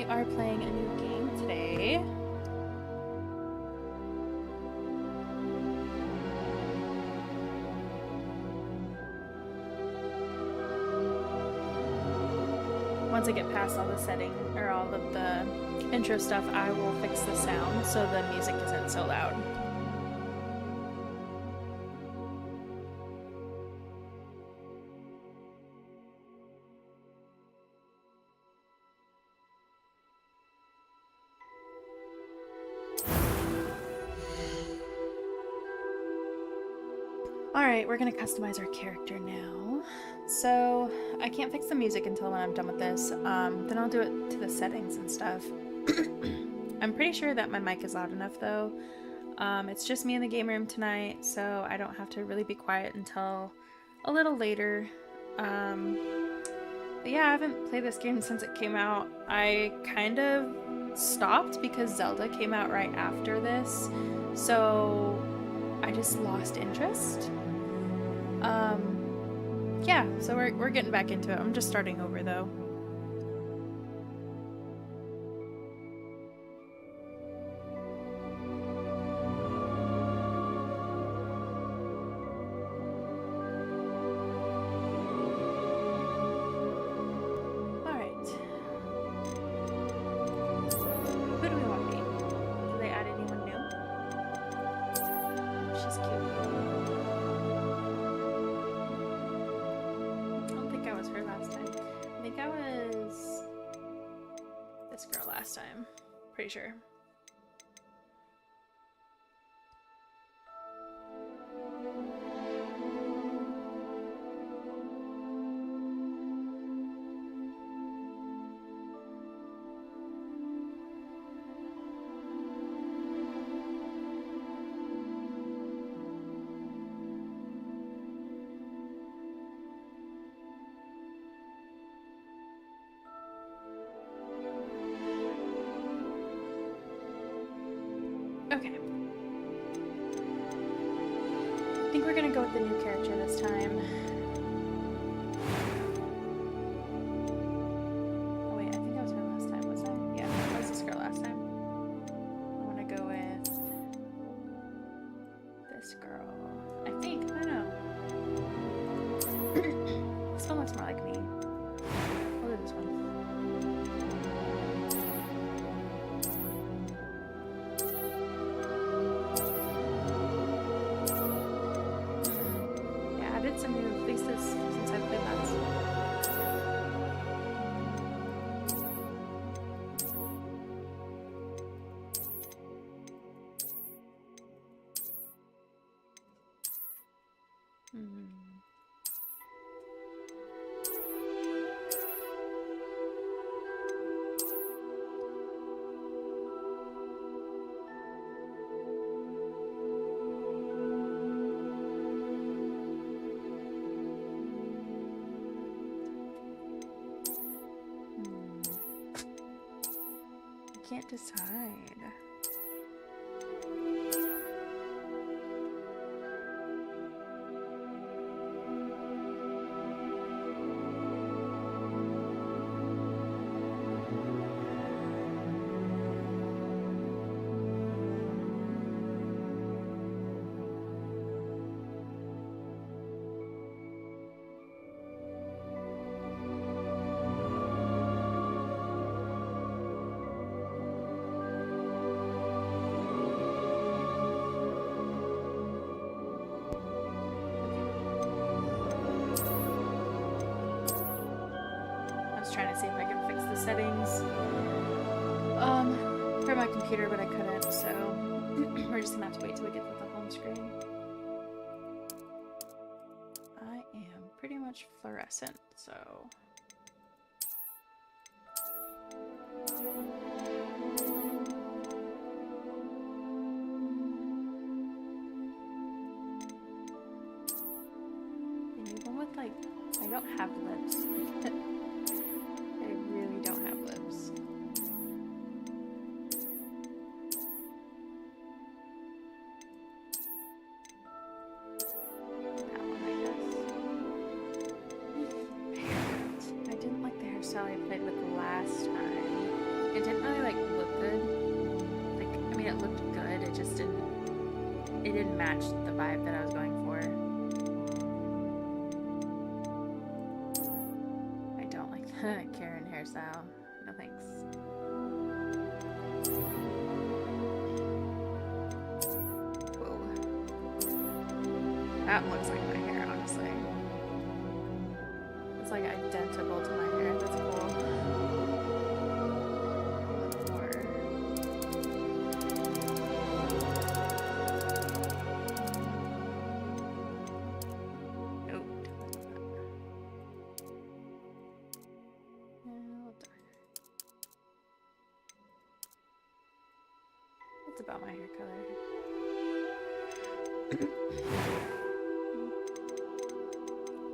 We are playing a new game today. Once I get past all the setting or all of the intro stuff, I will fix the sound so the music isn't so loud. Alright, we're gonna customize our character now. So, I can't fix the music until when I'm done with this. Then I'll do it to the settings and stuff. I'm pretty sure that my mic is loud enough though. It's just me in the game room tonight, so I don't have to really be quiet until a little later. But yeah, I haven't played this game since it came out. I kind of stopped because Zelda came out right after this, so I just lost interest. Yeah, so we're getting back into it. I'm just starting over though. Alright. Who do we want to be? Do they add anyone new? She's cute. Her last time. I think I was this girl last time. Pretty sure. Okay. I think we're gonna go with the new character this time. Oh wait, I think I was her last time, was I? Yeah, I was this girl last time. I wanna go with this girl. I think, I don't know. This one looks more like me. I'll do this one. Some new faces since I've played last. Can't decide. Trying to see if I can fix the settings for my computer, but I couldn't, so we're just gonna have to wait till we get to the home screen. I am pretty much fluorescent, so even with like, I don't have lips. Don't have lips. That one, I guess. I didn't like the hairstyle I played with last time. it didn't really like look good. Like, I mean, it looked good. It just didn't. It didn't match the vibe that I was going for. I don't like the Karen hairstyle. No thanks. Whoa. That looks like my hair, honestly. It's like identical to my hair. That's cool. It's about my hair color.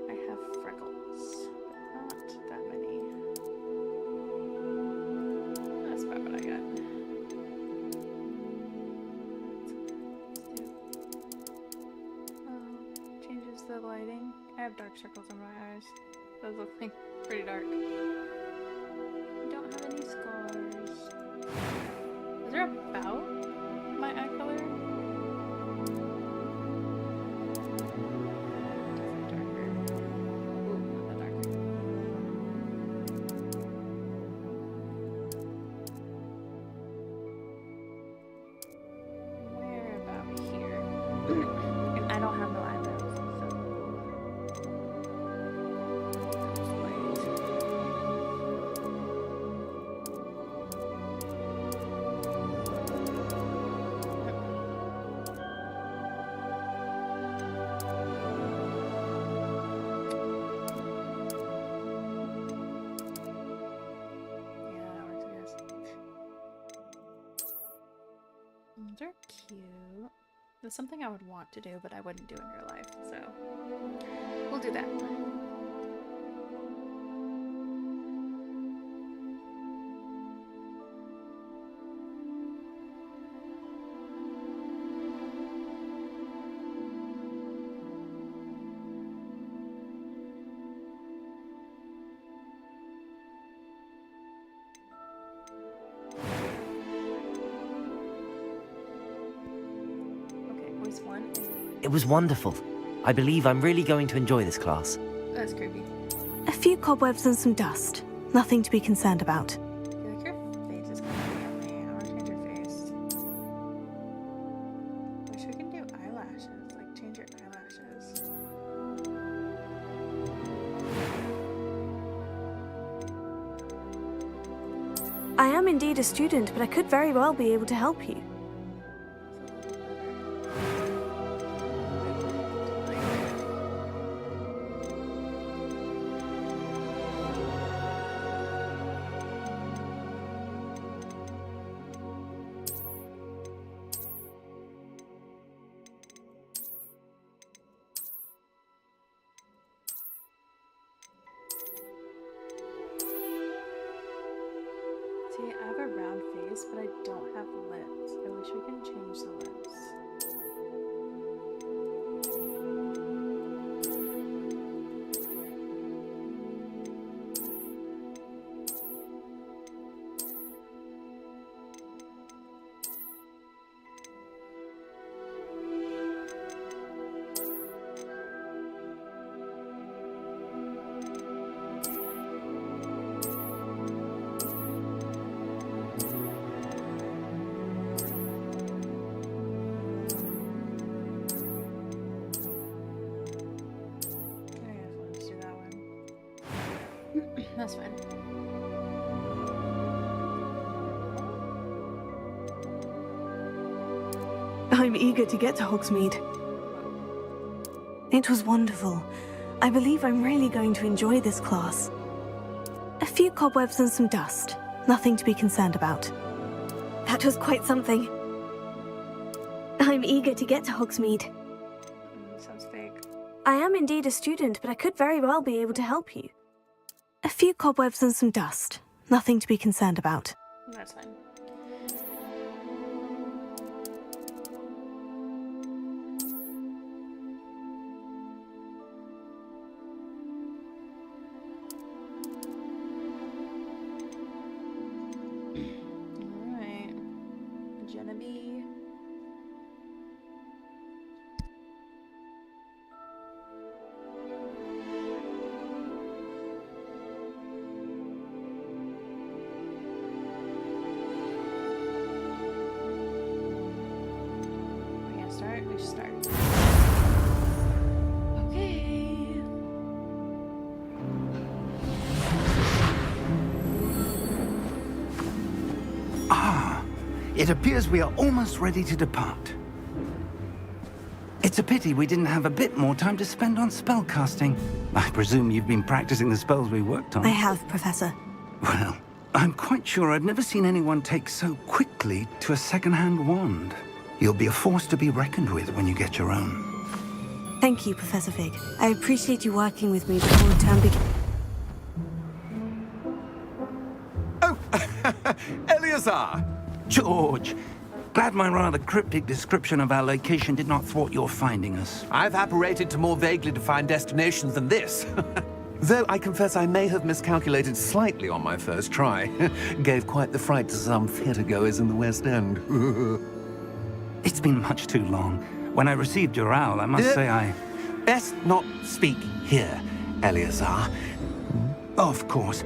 I have freckles, but not that many. That's about what I got. Changes the lighting. I have dark circles in my eyes. Those look like pretty dark. I don't have any scars. Is there about my eye color? Darker. Ooh, not that dark. Where about here? And I don't have no eyebrows, so. They're cute. It's something I would want to do, but I wouldn't do in real life, so we'll do that. It was wonderful. I believe I'm really going to enjoy this class. That's creepy. A few cobwebs and some dust. Nothing to be concerned about. I feel like your face is kind of yummy. I want to change your face. Wish we can do eyelashes. Like, change your eyelashes. I am indeed a student, but I could very well be able to help you. See, I have a round face, but I don't have lips. I wish we can change the lips. That's fine. I'm eager to get to Hogsmeade. It was wonderful. I believe I'm really going to enjoy this class. A few cobwebs and some dust. Nothing to be concerned about. That was quite something. I'm eager to get to Hogsmeade. Sounds fake. I am indeed a student, but I could very well be able to help you. A few cobwebs and some dust. Nothing to be concerned about. That's fine. Jenna Bee. We're gonna start? We should start. Okay. It appears we are almost ready to depart. It's a pity we didn't have a bit more time to spend on spellcasting. I presume you've been practicing the spells we worked on. I have, Professor. Well, I'm quite sure I've never seen anyone take so quickly to a second-hand wand. You'll be a force to be reckoned with when you get your own. Thank you, Professor Fig. I appreciate you working with me before the term begins. Oh, Eleazar! George, glad my rather cryptic description of our location did not thwart your finding us. I've apparated to more vaguely defined destinations than this. Though I confess I may have miscalculated slightly on my first try. Gave quite the fright to some theatergoers in the West End. It's been much too long. When I received your owl, I must say I... Best not speak here, Eleazar. Of course.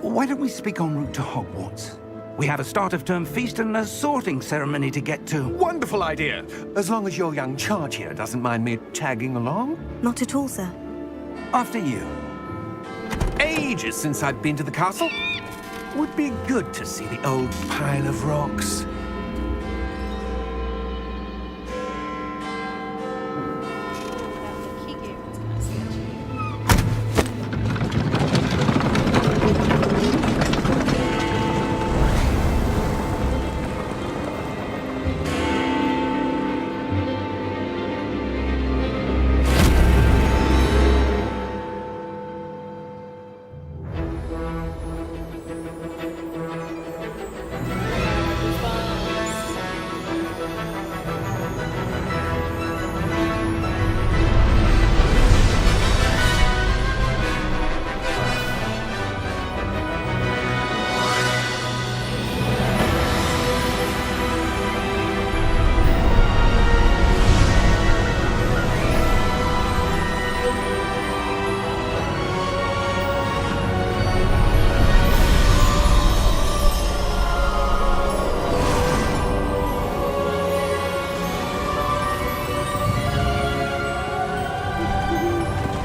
Why don't we speak en route to Hogwarts? We have a start-of-term feast and a sorting ceremony to get to. Wonderful idea! As long as your young charge here doesn't mind me tagging along. Not at all, sir. After you. Ages since I've been to the castle. Would be good to see the old pile of rocks. The key game is kind of sketchy.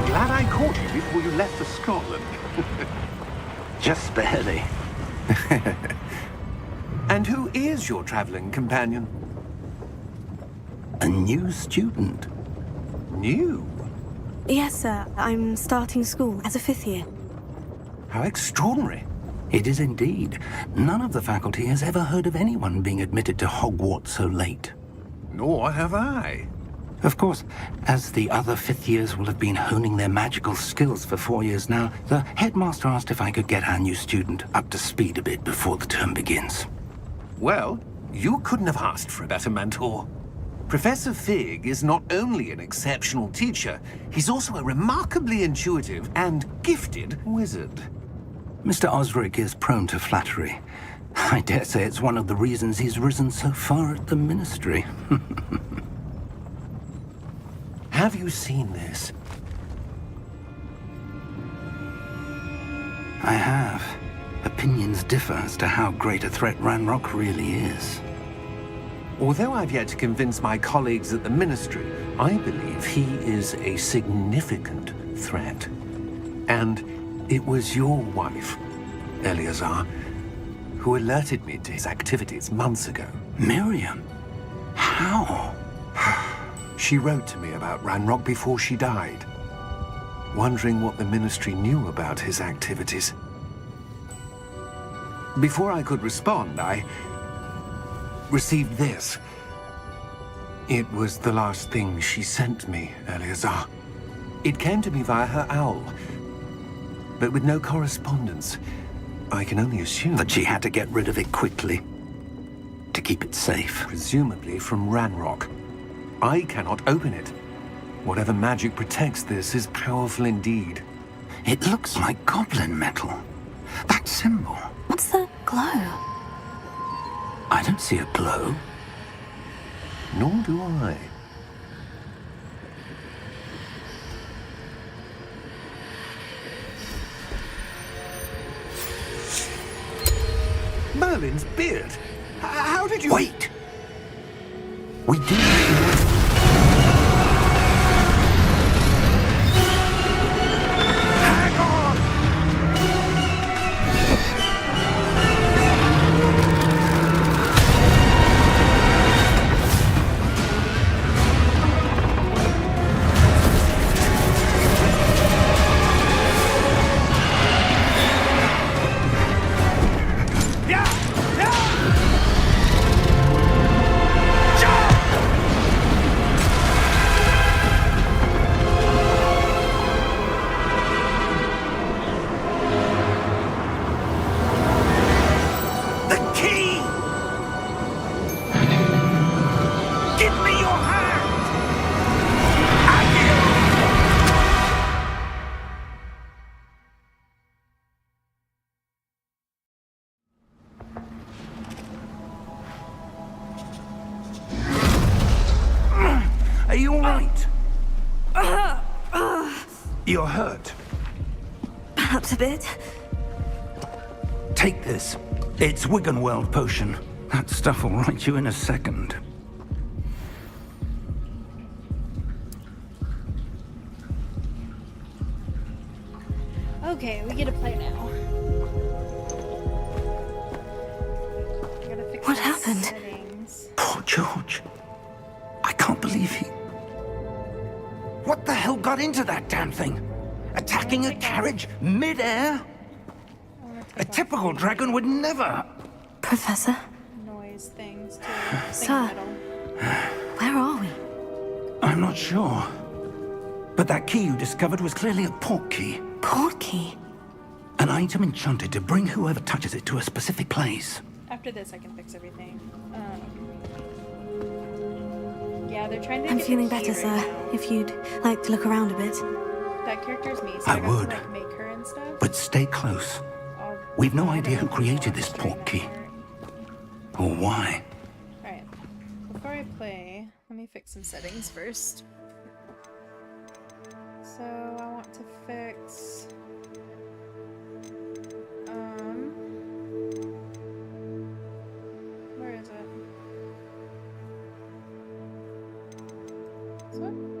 Glad I caught you before you left for Scotland. Just barely. And who is your traveling companion? A new student. New? Yes, sir. I'm starting school as a 5th year. How extraordinary. It is indeed. None of the faculty has ever heard of anyone being admitted to Hogwarts so late. Nor have I. Of course, as the other 5th years will have been honing their magical skills for 4 years now, the headmaster asked if I could get our new student up to speed a bit before the term begins. Well, you couldn't have asked for a better mentor. Professor Fig is not only an exceptional teacher, he's also a remarkably intuitive and gifted wizard. Mr. Osric is prone to flattery. I dare say it's one of the reasons he's risen so far at the Ministry. Have you seen this? I have. Opinions differ as to how great a threat Ranrock really is. Although I've yet to convince my colleagues at the Ministry, I believe he is a significant threat. And it was your wife, Eleazar, who alerted me to his activities months ago. Miriam? How? She wrote to me about Ranrock before she died, wondering what the Ministry knew about his activities. Before I could respond, I received this. It was the last thing she sent me, Eleazar. It came to me via her owl, but with no correspondence. I can only assume That she had to get rid of it quickly to keep it safe. presumably from Ranrock. I cannot open it. Whatever magic protects this is powerful indeed. It looks like goblin metal. That symbol. What's the glow? I don't see a glow. Nor do I. Merlin's beard! How did you... Wait! We do... Hang on! Are you all right? You're hurt. Perhaps a bit. Take this. It's Wiggenweld potion. That stuff will right you in a second. Okay, we get to play now. Gotta fix What my happened? settings. Poor George. I can't believe he... What the hell got into that damn thing? Attacking a carriage mid-air? A typical dragon would never... Professor, Noise things too. Sir. where are we? I'm not sure. But that key you discovered was clearly a port key. Port key? An item enchanted to bring whoever touches it to a specific place. After this, I can fix everything. Yeah, they're trying to I'm get feeling the key better, right sir. now. If you'd like to look around a bit. That character's me, so I I got would. to like make her and stuff. But stay close. I'll- We've no I don't idea who know if created I'll this straighten port that key. part. Or why. Alright. Before I play, let me fix some settings first. So I want to fix where is it? This one?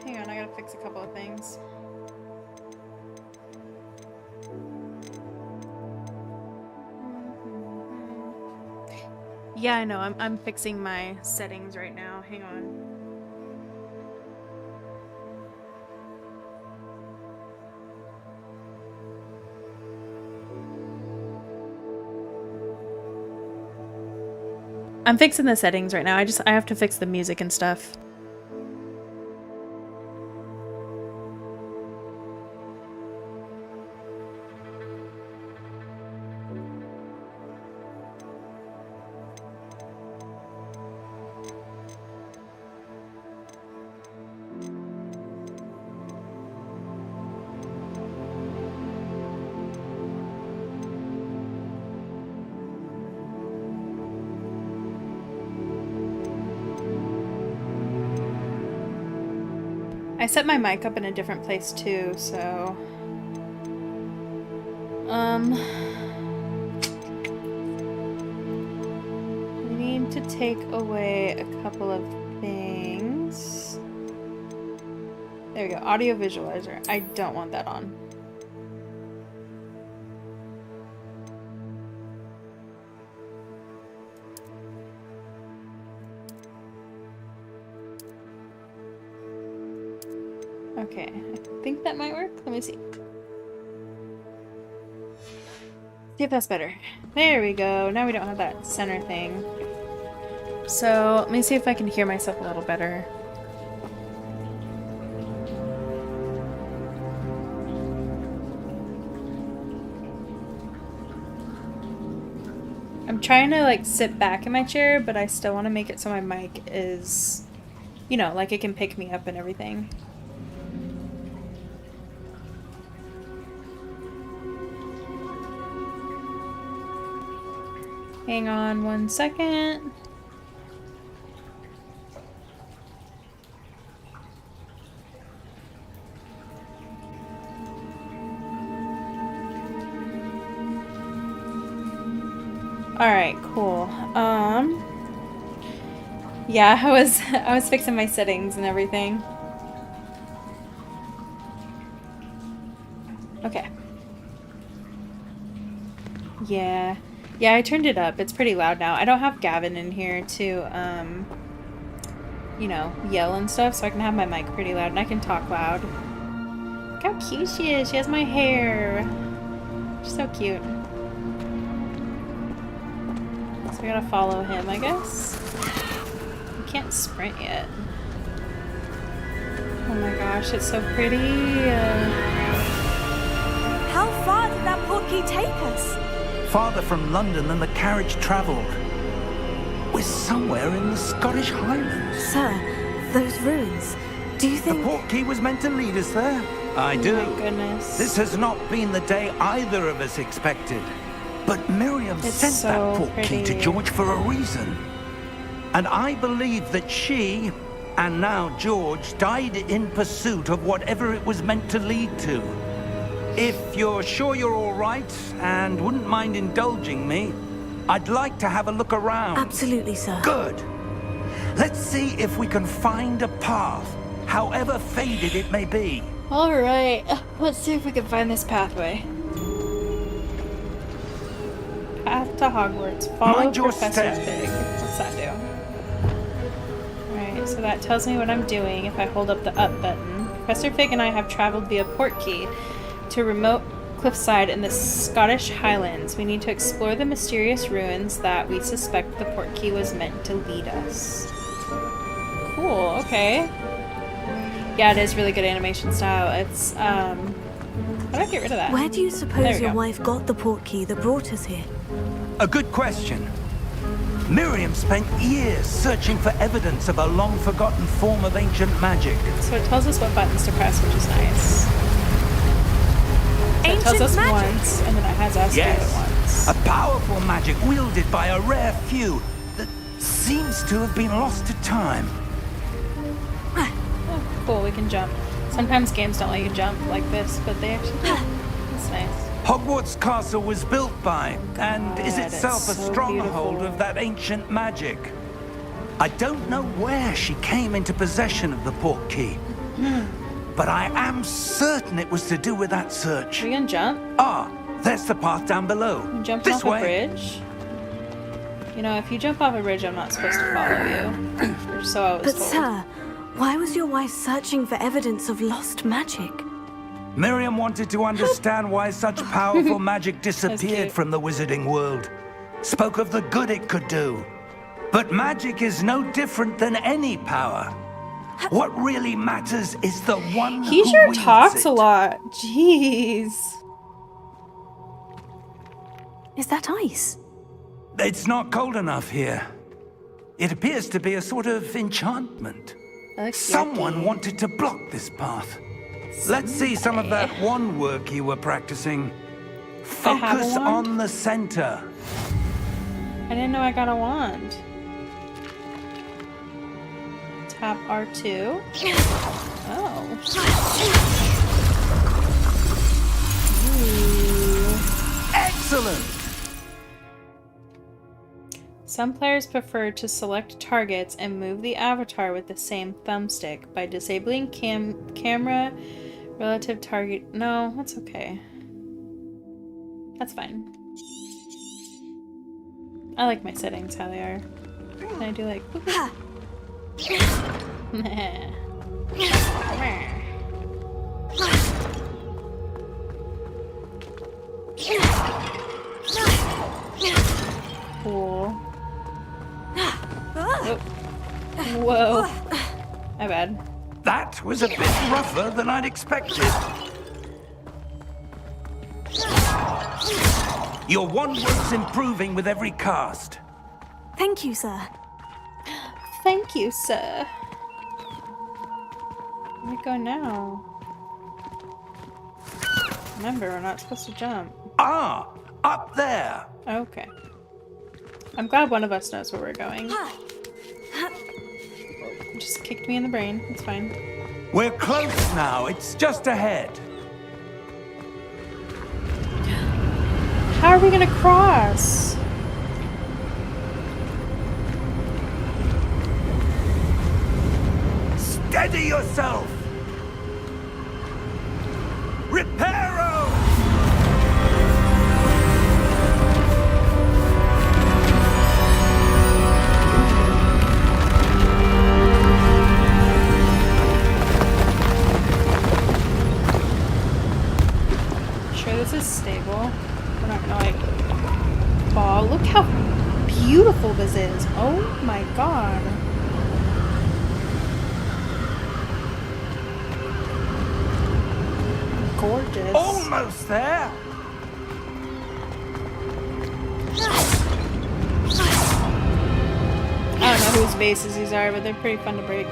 Hang on, I gotta fix a couple of things. Yeah, I know. I'm fixing my settings right now. Hang on. I'm fixing the settings right now. I have to fix the music and stuff. I set my mic up in a different place too, so we need to take away a couple of things. There we go, audio visualizer. I don't want that on. Okay, I think that might work. Let me see. See if that's better. There we go. Now we don't have that center thing. So, let me see if I can hear myself a little better. I'm trying to like sit back in my chair, but I still want to make it so my mic is, you know, like it can pick me up and everything. Hang on 1 second. Alright, cool. Yeah, I was fixing my settings and everything. Okay. Yeah. Yeah, I turned it up. It's pretty loud now. I don't have Gavin in here to, you know, yell and stuff, so I can have my mic pretty loud and I can talk loud. Look how cute she is. She has my hair. She's so cute. So we gotta follow him, I guess. We can't sprint yet. Oh my gosh, it's so pretty. How far did that portkey take us? Farther from London than the carriage travelled. We're somewhere in the Scottish Highlands. Sir, those ruins. Do you The think... portkey was meant to lead us there? I do. Oh my goodness. This has not been the day either of us expected. But Miriam It's sent so that portkey to pretty. George for a reason. And I believe that she, and now George, died in pursuit of whatever it was meant to lead to. If you're sure you're all right and wouldn't mind indulging me, I'd like to have a look around. Absolutely, sir. Good. Let's see if we can find a path, however faded it may be. Alright, let's see if we can find this pathway. Path to Hogwarts. Follow Mind your Professor step. Fig. What's that do? Alright, so that tells me what I'm doing if I hold up the up button. Professor Fig and I have traveled via portkey to a remote cliffside in the Scottish Highlands. We need to explore the mysterious ruins that we suspect the portkey was meant to lead us. Cool, okay. Yeah, it is really good animation style. It's, how do I get rid of that? Where do you There suppose we your go. wife got the portkey that brought us here? A good question. Miriam spent years searching for evidence of a long-forgotten form of ancient magic. So it tells us what buttons to press, which is nice. So it tells us once, and then it has us do it once. A powerful magic wielded by a rare few that seems to have been lost to time. Oh, cool, we can jump. Sometimes games don't let you jump like this, but they actually do. That's nice. Hogwarts Castle was built by, and is God, itself a it's so stronghold beautiful. of that ancient magic. I don't know where she came into possession of the portkey, but I am certain it was to do with that search. We can jump. Ah, there's the path down below. You jump This off way. a bridge. You know, if you jump off a bridge, I'm not supposed to follow you. Or so I was But told. sir, why was your wife searching for evidence of lost magic? Miriam wanted to understand why such powerful magic disappeared cute. from the wizarding world. Spoke of the good it could do. But magic is no different than any power. What really matters is the one He who sure wields talks it. a lot. Jeez. Is that ice? It's not cold enough here. It appears to be a sort of enchantment. That looks Someone yucky. wanted to block this path. Let's see some of that wand work you were practicing. I have a Focus wand? on the center. I didn't know I got a wand. Tap R2. Oh. Ooh. Excellent! Some players prefer to select targets and move the avatar with the same thumbstick by disabling camera relative target. No, that's okay. That's fine. I like my settings how they are. Can I do like cool. Oh. Whoa. My bad. That was a bit rougher than I'd expected. Your wand work's improving with every cast. Thank you, sir. Thank you, sir. Where do we go now? Remember, we're not supposed to jump. Ah, up there. Okay. I'm glad one of us knows where we're going. Just kicked me in the brain. It's fine. We're close now. It's just ahead. How are we gonna cross? Steady yourself. Reparo! Sure this is stable. We're not gonna like fall. Look how beautiful this is. Oh my god. Gorgeous. Almost there. I don't know whose bases these are, but they're pretty fun to break.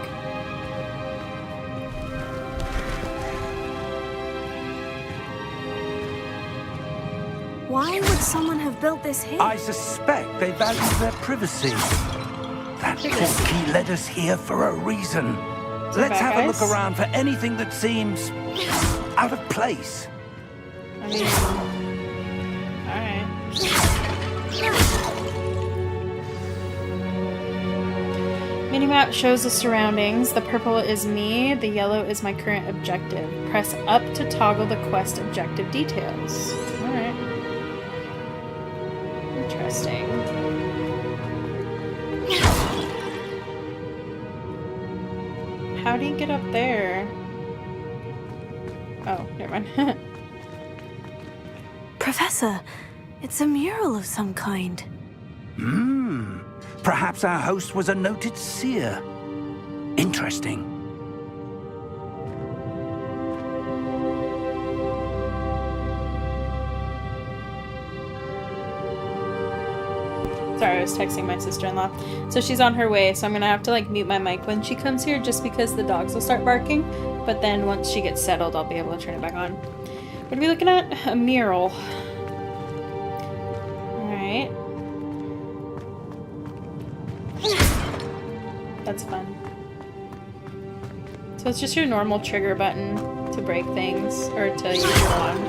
Why would someone have built this here? I suspect they value their privacy. That portkey led us here for a reason. Let's have a look around for anything that seems out of place. I mean, alright. Minimap shows the surroundings. The purple is me, the yellow is my current objective. Press up to toggle the quest objective details. Alright. Interesting. How do you get up there? Oh, never mind. Professor, it's a mural of some kind. Perhaps our host was a noted seer. Interesting. Sorry, I was texting my sister-in-law. So she's on her way, so I'm gonna have to like mute my mic when she comes here just because the dogs will start barking. But then once she gets settled, I'll be able to turn it back on. What are we looking at? A mural. Alright. That's fun. So it's just your normal trigger button to break things, or to use your wand.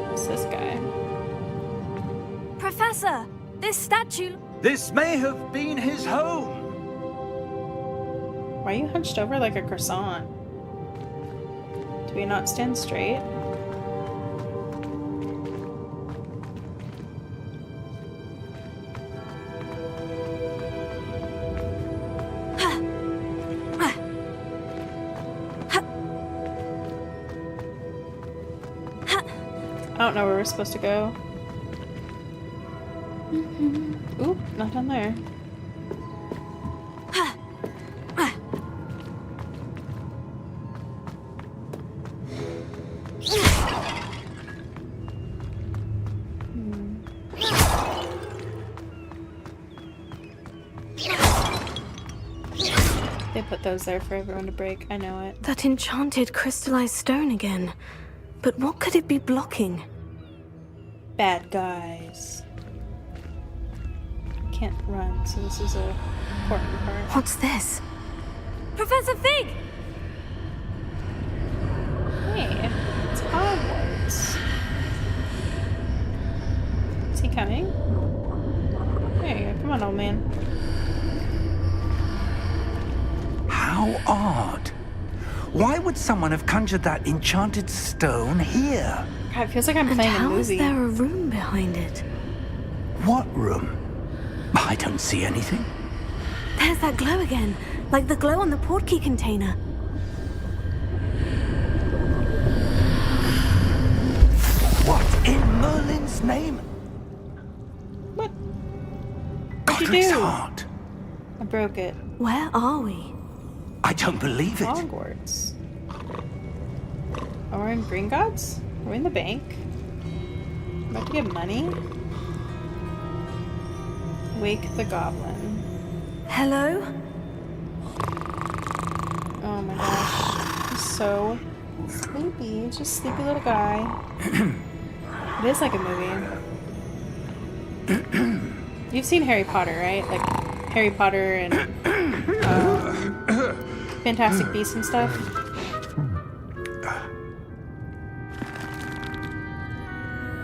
What's this guy? Professor, this statue... This may have been his home. Why are you hunched over like a croissant? Do we not stand straight? I don't know where we're supposed to go. Oop, not down there. They put those there for everyone to break, I know it. That enchanted crystallized stone again. But what could it be blocking? Bad guys. Can't run, so this is a important part. What's this? Professor Fig! Hey, it's Hogwarts. Is he coming? There you go. Come on, old man. How odd. Why would someone have conjured that enchanted stone here? God, it feels like I'm And playing a how is movie. there a room behind it? What room? I don't see anything. There's that glow again, like the glow on the portkey container. What in Merlin's name? What? What'd you Godric's do? heart. I broke it. Where are we? I don't believe it. Hogwarts. Oh, we're in Green Gods? Are we in the bank? About to get money? Wake the Goblin. Hello? Oh my gosh. He's so sleepy. He's just a sleepy little guy. It is like a movie. You've seen Harry Potter, right? Like Harry Potter and Fantastic Beasts and stuff.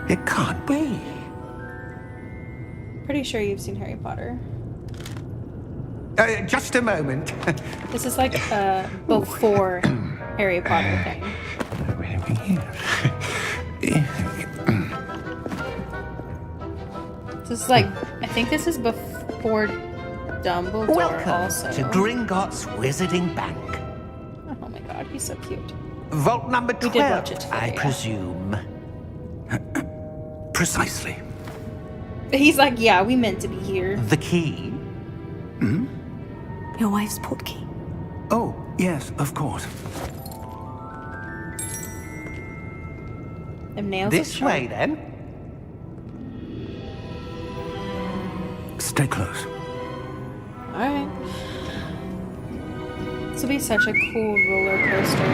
It can't be. Pretty sure you've seen Harry Potter. Just a moment. This is like a before Harry Potter thing. This is like, I think this is before Dumbledore Welcome also. to Gringotts Wizarding Bank. Oh my god, he's so cute. Vault number We 12, did watch it today, I yeah. presume. Precisely. He's like, yeah, we meant to be here. The key? Your wife's portkey. Oh, yes, of course. Them nails This are sharp. way, then. Stay close. Alright. This will be such a cool roller coaster.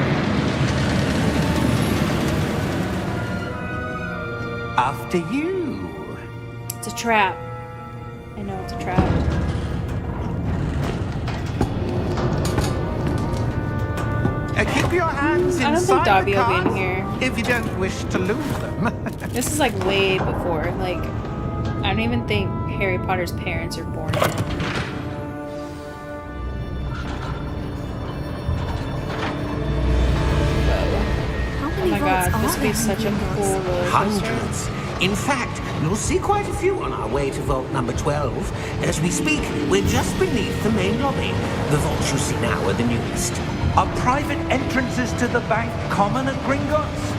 After you. It's a trap. I know it's a trap. Keep your hands I don't think inside Dobby the will be in cards here. if you don't wish to lose them. This is like way before. Like, I don't even think Harry Potter's parents are born yet. How Oh many my vaults god, are this would be there such a in cool Gringotts? roller coaster. Hundreds. In fact, you'll see quite a few on our way to vault number 12. As we speak, we're just beneath the main lobby. The vaults you see now are the newest. Are private entrances to the bank common at Gringotts?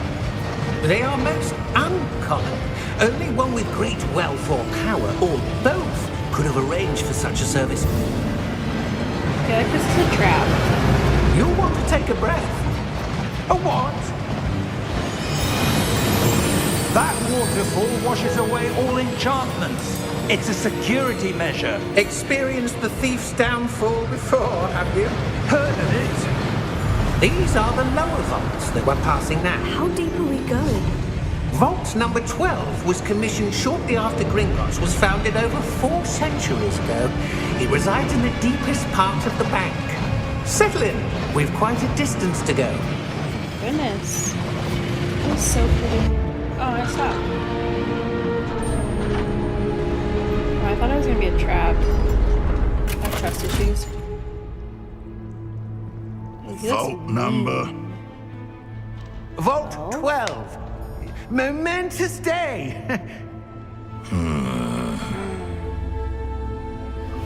They are most uncommon. Only one with great wealth or power, or both, could have arranged for such a service. I feel like this is a trap. You'll want to take a breath. A what? That waterfall washes away all enchantments. It's a security measure. Experienced the thief's downfall before, have you? Heard of it? These are the lower vaults that we're passing now. How deep are we going? Vault number 12 was commissioned shortly after Gringotts was founded over 4 centuries ago. It resides in the deepest part of the bank. Settle in. We've quite a distance to go. Goodness. That is so pretty. Oh, I stopped. Oh, I thought it was gonna be a trap. I have trust issues. He looks Vault number. Vault Oh. 12. Momentous day.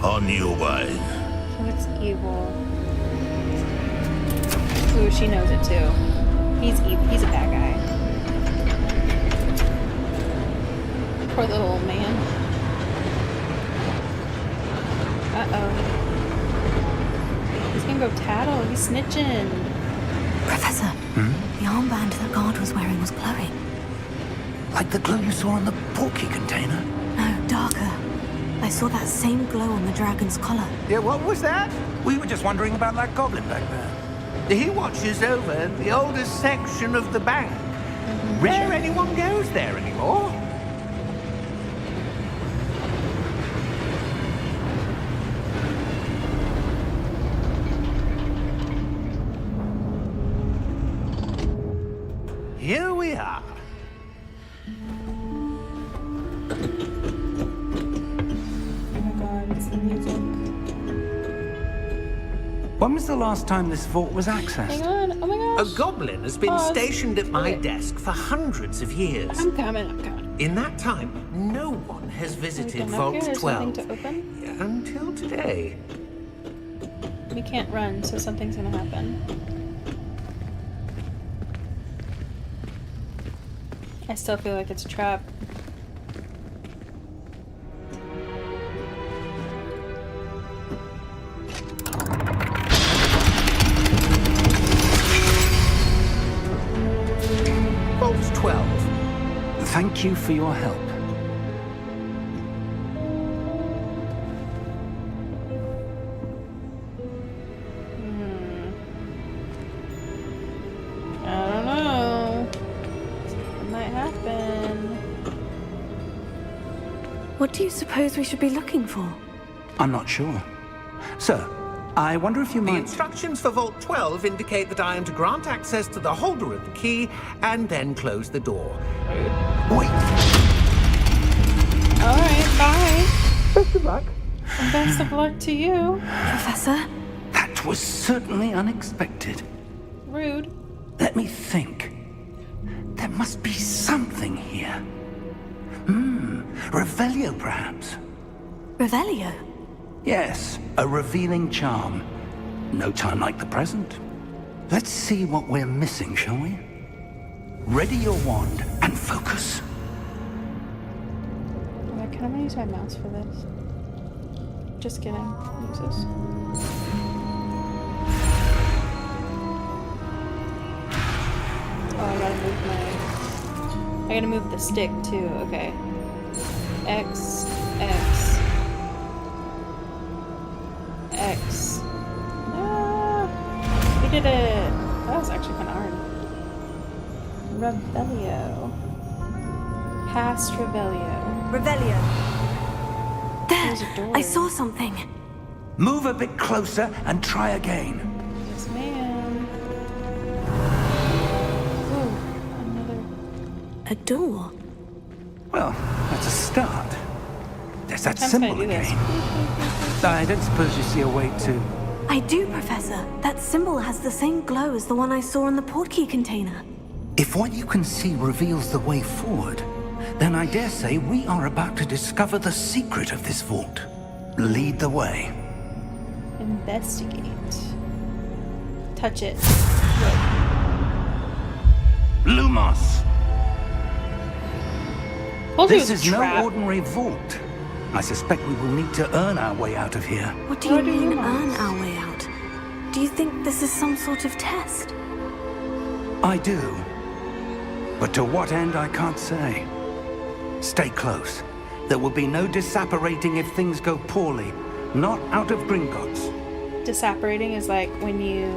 On your way. He looks evil. Ooh, she knows it too. He's evil. He's a bad guy. Poor little old man. Uh-oh. He's gonna go tattle. He's snitching. Professor, the armband that guard was wearing was glowing. Like the glow you saw on the porky container. No, darker. I saw that same glow on the dragon's collar. Yeah, what was that? We were just wondering about that goblin back there. He watches over the oldest section of the bank. Rare anyone goes there anymore. Here we are. Oh my god, it's the music. When was the last time this vault was Hang accessed? on. Oh my A gosh. goblin has been Pause. stationed at my Okay. desk for hundreds of years. I'm coming. I'm coming. In that time, no one has Are we visited done up Vault here? There's 12. nothing to open. Until today. We can't run, so something's gonna happen. I still feel like it's a trap. Vault 12. Thank you for your help. I don't know. Something might happen. What do you suppose we should be looking for? I'm not sure. Sir, I wonder if you The might... instructions for Vault 12 indicate that I am to grant access to the holder of the key and then close the door. Wait! Alright, bye. Best of luck. And best of luck to you. Professor? That was certainly unexpected. Rude. Let me think. There must be something here. Revelio, perhaps? Revelio? Yes, a revealing charm. No time like the present. Let's see what we're missing, shall we? Ready your wand and focus. I kind of want to use my mouse for this. Just kidding. Use this. Oh, I gotta move the stick too. Okay. X. Ah, we did it. That was actually kind of hard. Revelio. Past Revelio. Revelio. There! There's a door. I saw something. Move a bit closer and try again. Yes, ma'am. Ooh, another. A door. Well, that's a start. There's that Sometimes I symbol do this. again. I don't suppose you see a way to... I do, Professor. That symbol has the same glow as the one I saw in the portkey container. If what you can see reveals the way forward, then I dare say we are about to discover the secret of this vault. Lead the way. Investigate. Touch it. Lumos! Told you it This was is a no trap. ordinary vault. I suspect we will need to earn our way out of here. What do you What do you mean, want? earn our way out? Do you think this is some sort of test? I do. But to what end, I can't say. Stay close. There will be no disapparating if things go poorly. Not out of Gringotts. Disapparating is like when you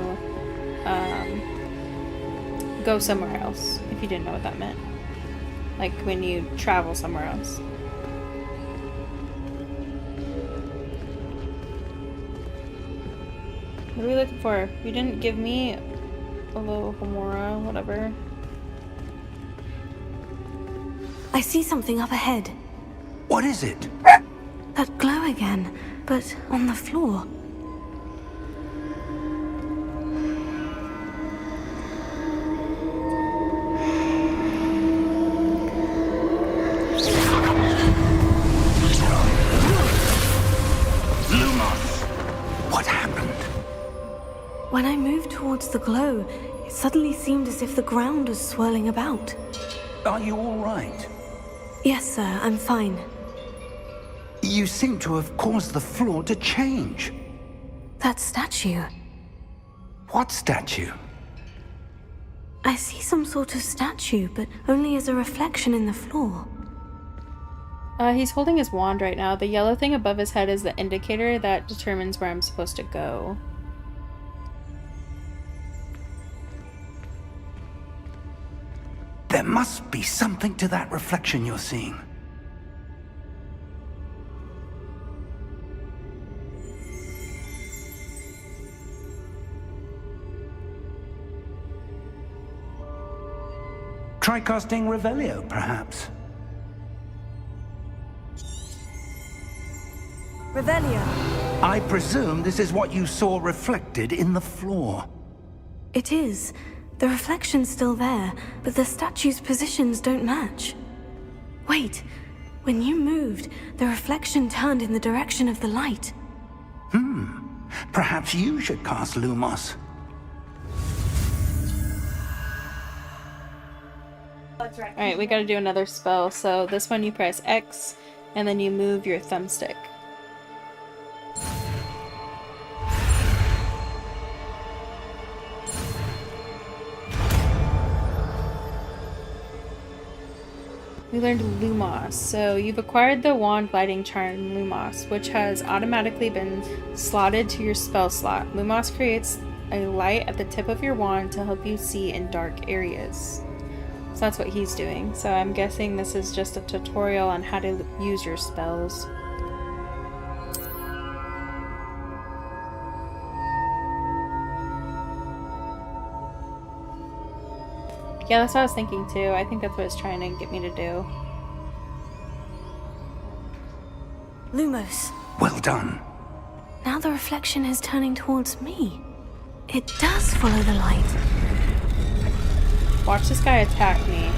go somewhere else, if you didn't know what that meant. Like when you travel somewhere else. What are we looking for? You didn't give me a little Homora, whatever. I see something up ahead. What is it? That glow again, but on the floor. Lumos! What happened? When I moved towards the glow, it suddenly seemed as if the ground was swirling about. Are you all right? Yes, sir, I'm fine. You seem to have caused the floor to change. That statue. What statue? I see some sort of statue, but only as a reflection in the floor. He's holding his wand right now. The yellow thing above his head is the indicator that determines where I'm supposed to go. There must be something to that reflection you're seeing. Try casting Revelio, perhaps. Revelio. I presume this is what you saw reflected in the floor. It is. The reflection's still there, but the statue's positions don't match. Wait. When you moved, the reflection turned in the direction of the light. Perhaps you should cast Lumos. Alright, we gotta do another spell. So this one you press X, and then you move your thumbstick. We learned Lumos. So you've acquired the wand lighting charm Lumos, which has automatically been slotted to your spell slot. Lumos creates a light at the tip of your wand to help you see in dark areas. that's what he's doing. So I'm guessing this is just a tutorial on how to use your spells. Yeah, that's what I was thinking too. I think that's what it's trying to get me to do. Lumos. Well done. Now the reflection is turning towards me. It does follow the light. Watch this guy attack me.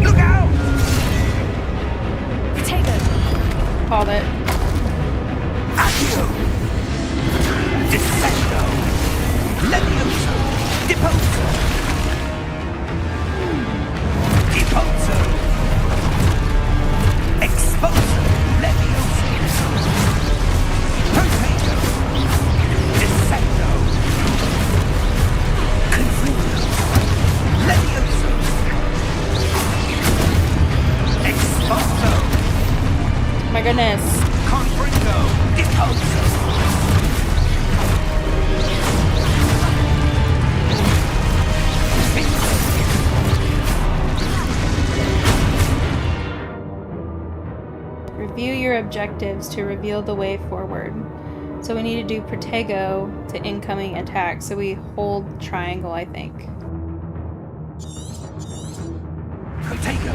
Look out! Potato. Called it. Accio! Descendo! Levioso! Deposo! Deposo! Exposo! Levioso! Potato! Descendo! Confundo! Levioso! Exposo! My goodness. Confringo! Deposo! Review your objectives to reveal the way forward. So we need to do Protego to incoming attack. So we hold triangle, I think. Potato!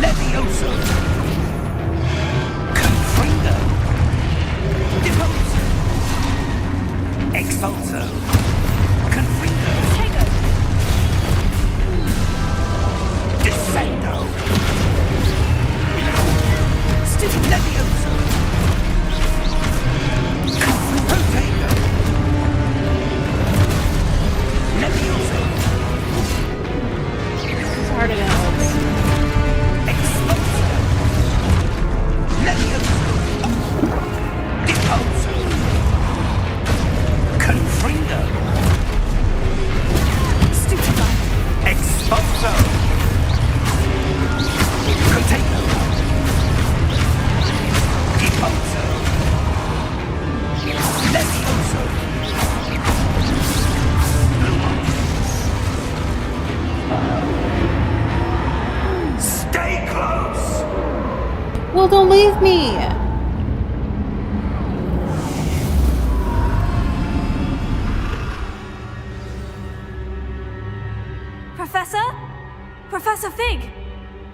Levioso! Confringo! Deposo! Expulso! Confringo! Potato. Descendo! Stupid Levioso! Potato! Levioso! It's harder than it looks. Expulso! Levioso! Deposo! Confringo! Stupefy. Expulso! Potato! Deposo! Levioso! Stay close! Well, don't leave me! Professor? Professor Fig!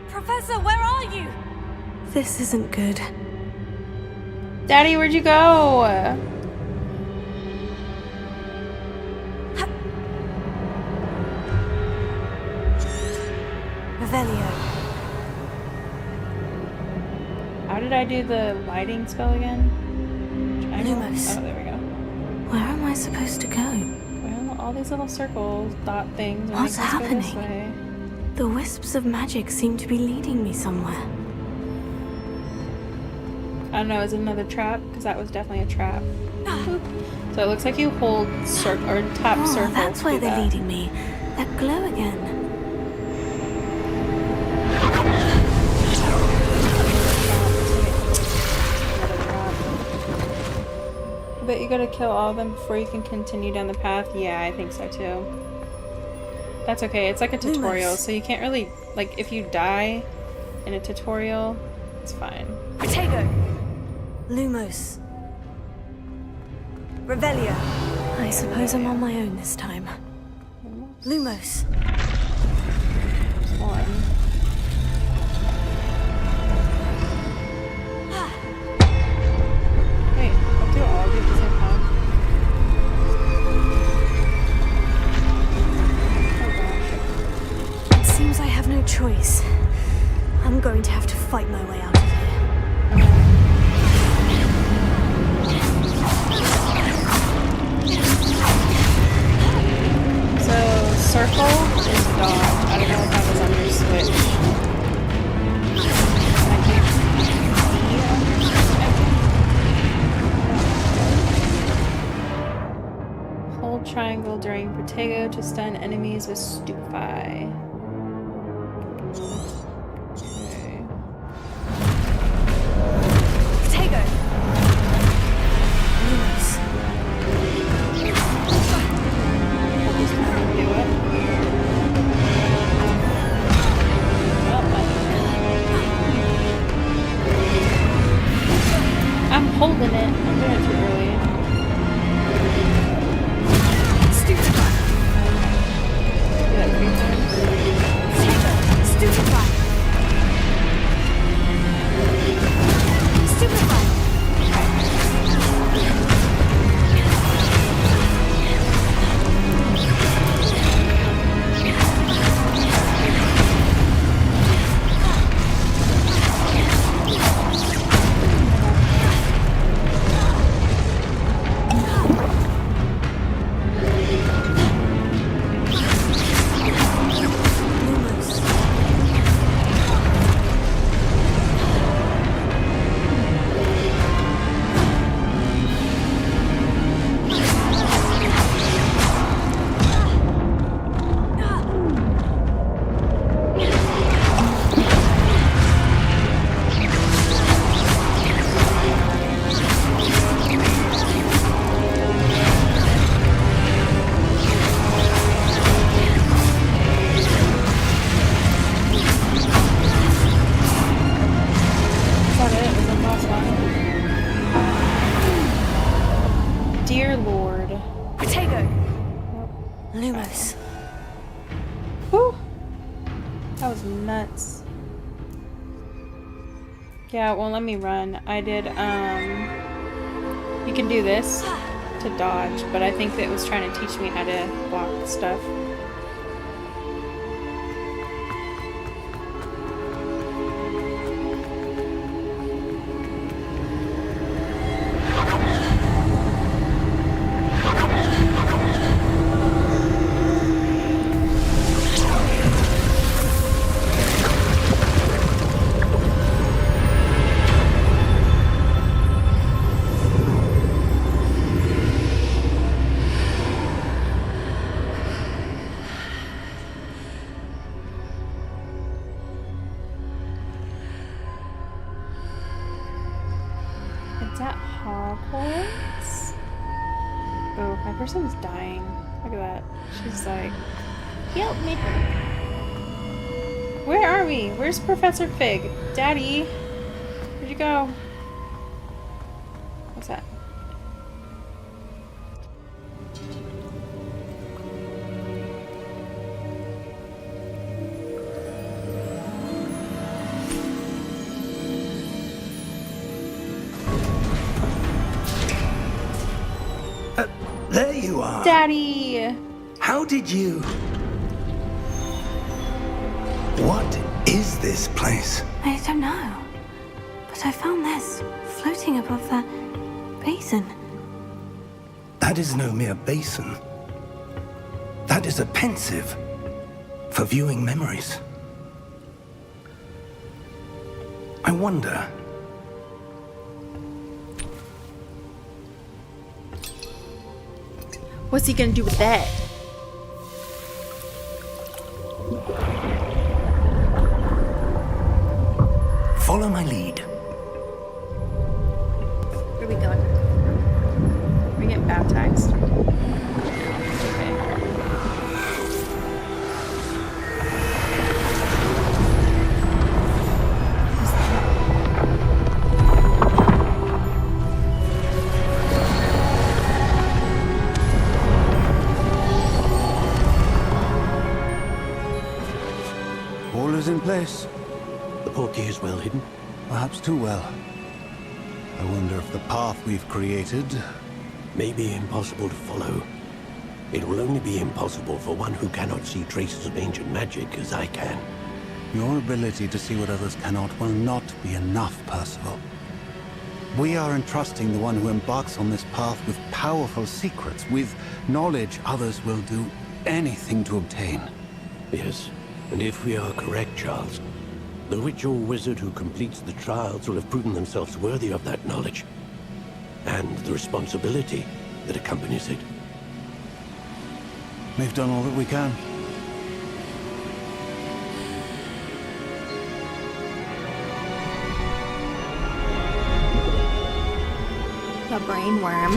Professor, where are you? This isn't good. Daddy, where'd you go? Revelio. How did I do the lighting spell again? Triangle? Lumos. Oh, there we go. Where am I supposed to go? Well, all these little circles, dot things, are What's making us go this happening? way. The wisps of magic seem to be leading me somewhere. I don't know, is it another trap? Because that was definitely a trap. So it looks like you hold or tap Oh, circle. that's to where do they're that. leading me. That glow again. But you gotta kill all of them before you can continue down the path? Yeah, I think so too. That's okay, it's like a tutorial, Lumos. so you can't really, like, if you die in a tutorial, it's fine. Potato. Lumos. Revelio. I suppose I'm on my own this time. Lumos. There's one. Wait, I'll do all of you at the same time. Oh gosh. It seems I have no choice. I'm going to have to fight my way out of here. So, circle is dodge. I don't know if that was on your switch. And I think E on your switch, I think. Hold triangle during Protego to stun enemies with Stupefy. Okay. holding it. I'm doing it too early. Stupefy. Do that 3 times. Stupefy. Stupefy. Dear Lord. Potato. Lumos. Whew. That was nuts. Yeah, it won't let me run. I did, you can do this to dodge, but I think that it was trying to teach me how to block stuff. It's at Hogwarts? Oh, my person's dying. Look at that. She's like, help me. Where are we? Where's Professor Fig? Daddy? Where'd you go? What's that? There you are. Daddy! How did you... What is this place? I don't know. But I found this floating above that basin. That is no mere basin. That is a pensive for viewing memories. I wonder... What's he gonna do with that? Follow my lead. Where are we going? Are we getting baptized? Okay. All is in place. The portkey is well hidden. Perhaps too well. I wonder if the path we've created... May be impossible to follow. It will only be impossible for one who cannot see traces of ancient magic as I can. Your ability to see what others cannot will not be enough, Percival. We are entrusting the one who embarks on this path with powerful secrets, with knowledge others will do anything to obtain. Yes, and if we are correct, Charles, the witch or wizard who completes the trials will have proven themselves worthy of that knowledge, and the responsibility that accompanies it. We've done all that we can. The brain worm.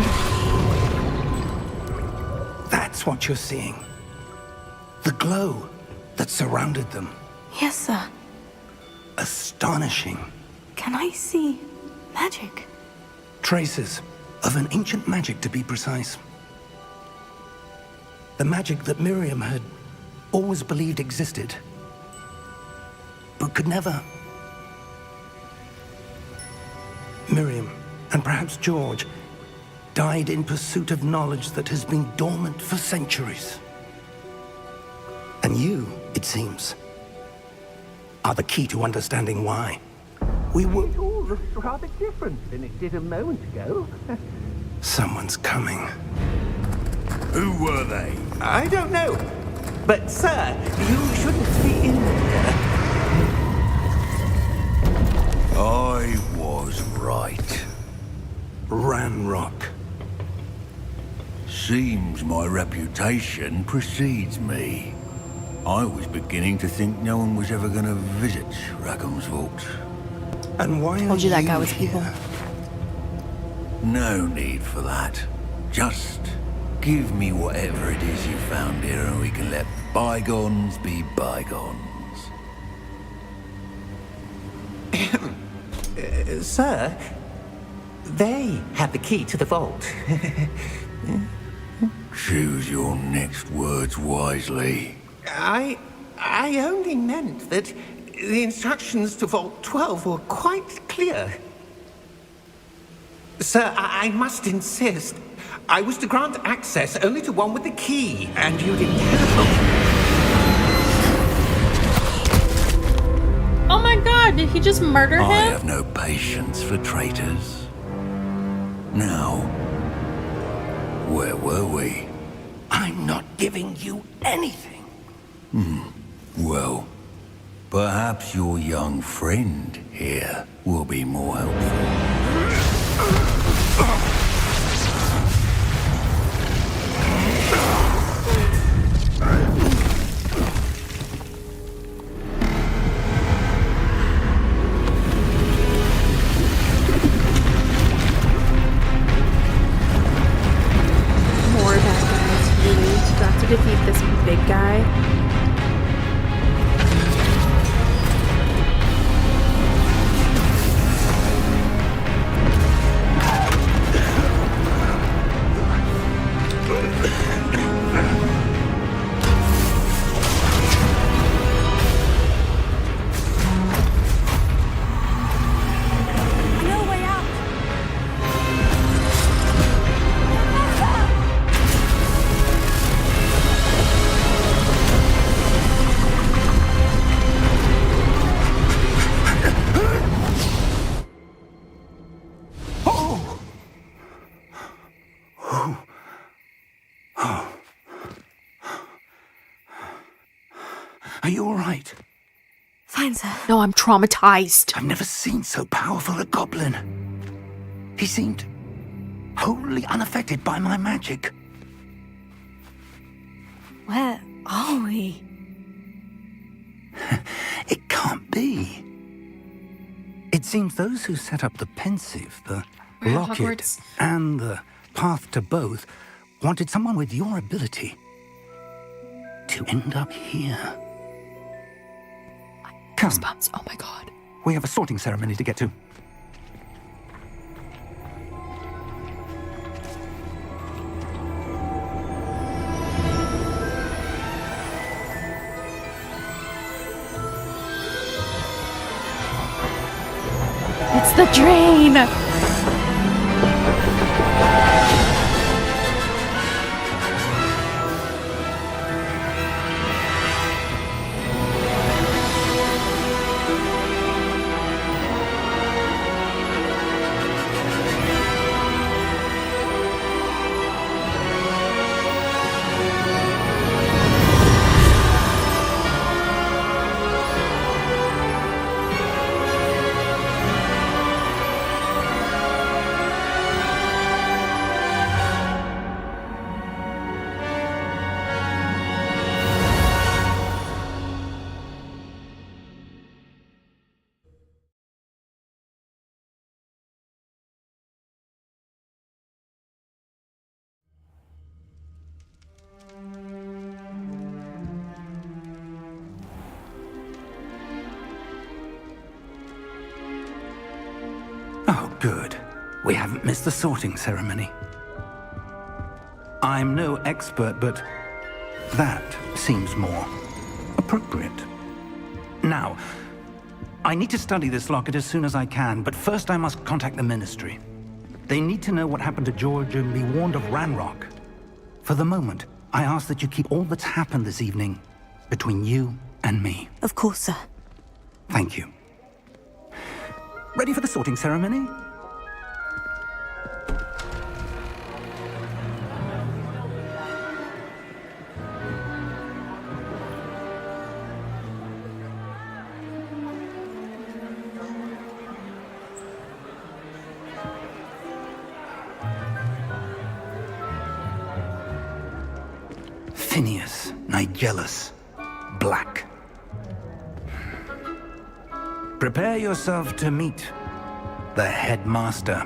That's what you're seeing. The glow that surrounded them. Yes, sir. Astonishing. Can I see magic? Traces of an ancient magic, to be precise. The magic that Miriam had always believed existed, but could never. Miriam, and perhaps George, died in pursuit of knowledge that has been dormant for centuries. And you, it seems, are the key to understanding why. We were... It all looks rather different than it did a moment ago. Someone's coming. Who were they? I don't know. But, sir, you shouldn't be in there. I was right. Ranrock. Seems my reputation precedes me. I was beginning to think no one was ever going to visit Rackham's vault. And why Told are you that guy you was evil. here? No need for that. Just give me whatever it is you found here and we can let bygones be bygones. Sir, they had the key to the vault. Choose your next words wisely. I only meant that the instructions to Vault 12 were quite clear. Sir, I must insist. I was to grant access only to one with the key, and you didn't have. Oh my god, did he just murder I him? have no patience for traitors. Now, where were we? I'm not giving you anything. Well, perhaps your young friend here will be more helpful. More bad guys. Really? Do I have to defeat this big guy? No way out! Are you all right? Fine, sir. No, I'm traumatized. I've never seen so powerful a goblin. He seemed wholly unaffected by my magic. Where are we? It can't be. It seems those who set up the pensive, the We're at locket, Hogwarts. and the path to both wanted someone with your ability to end up here. Come, Goosebumps. Oh my god. we have a sorting ceremony to get to. It's the drain! Oh, good. We haven't missed the sorting ceremony. I'm no expert, but that seems more appropriate. Now, I need to study this locket as soon as I can, but first I must contact the Ministry. They need to know what happened to George and be warned of Ranrock. For the moment, I ask that you keep all that's happened this evening between you and me. Of course, sir. Thank you. Ready for the sorting ceremony? Phineas, Nigellus, Black. Prepare yourself to meet the headmaster.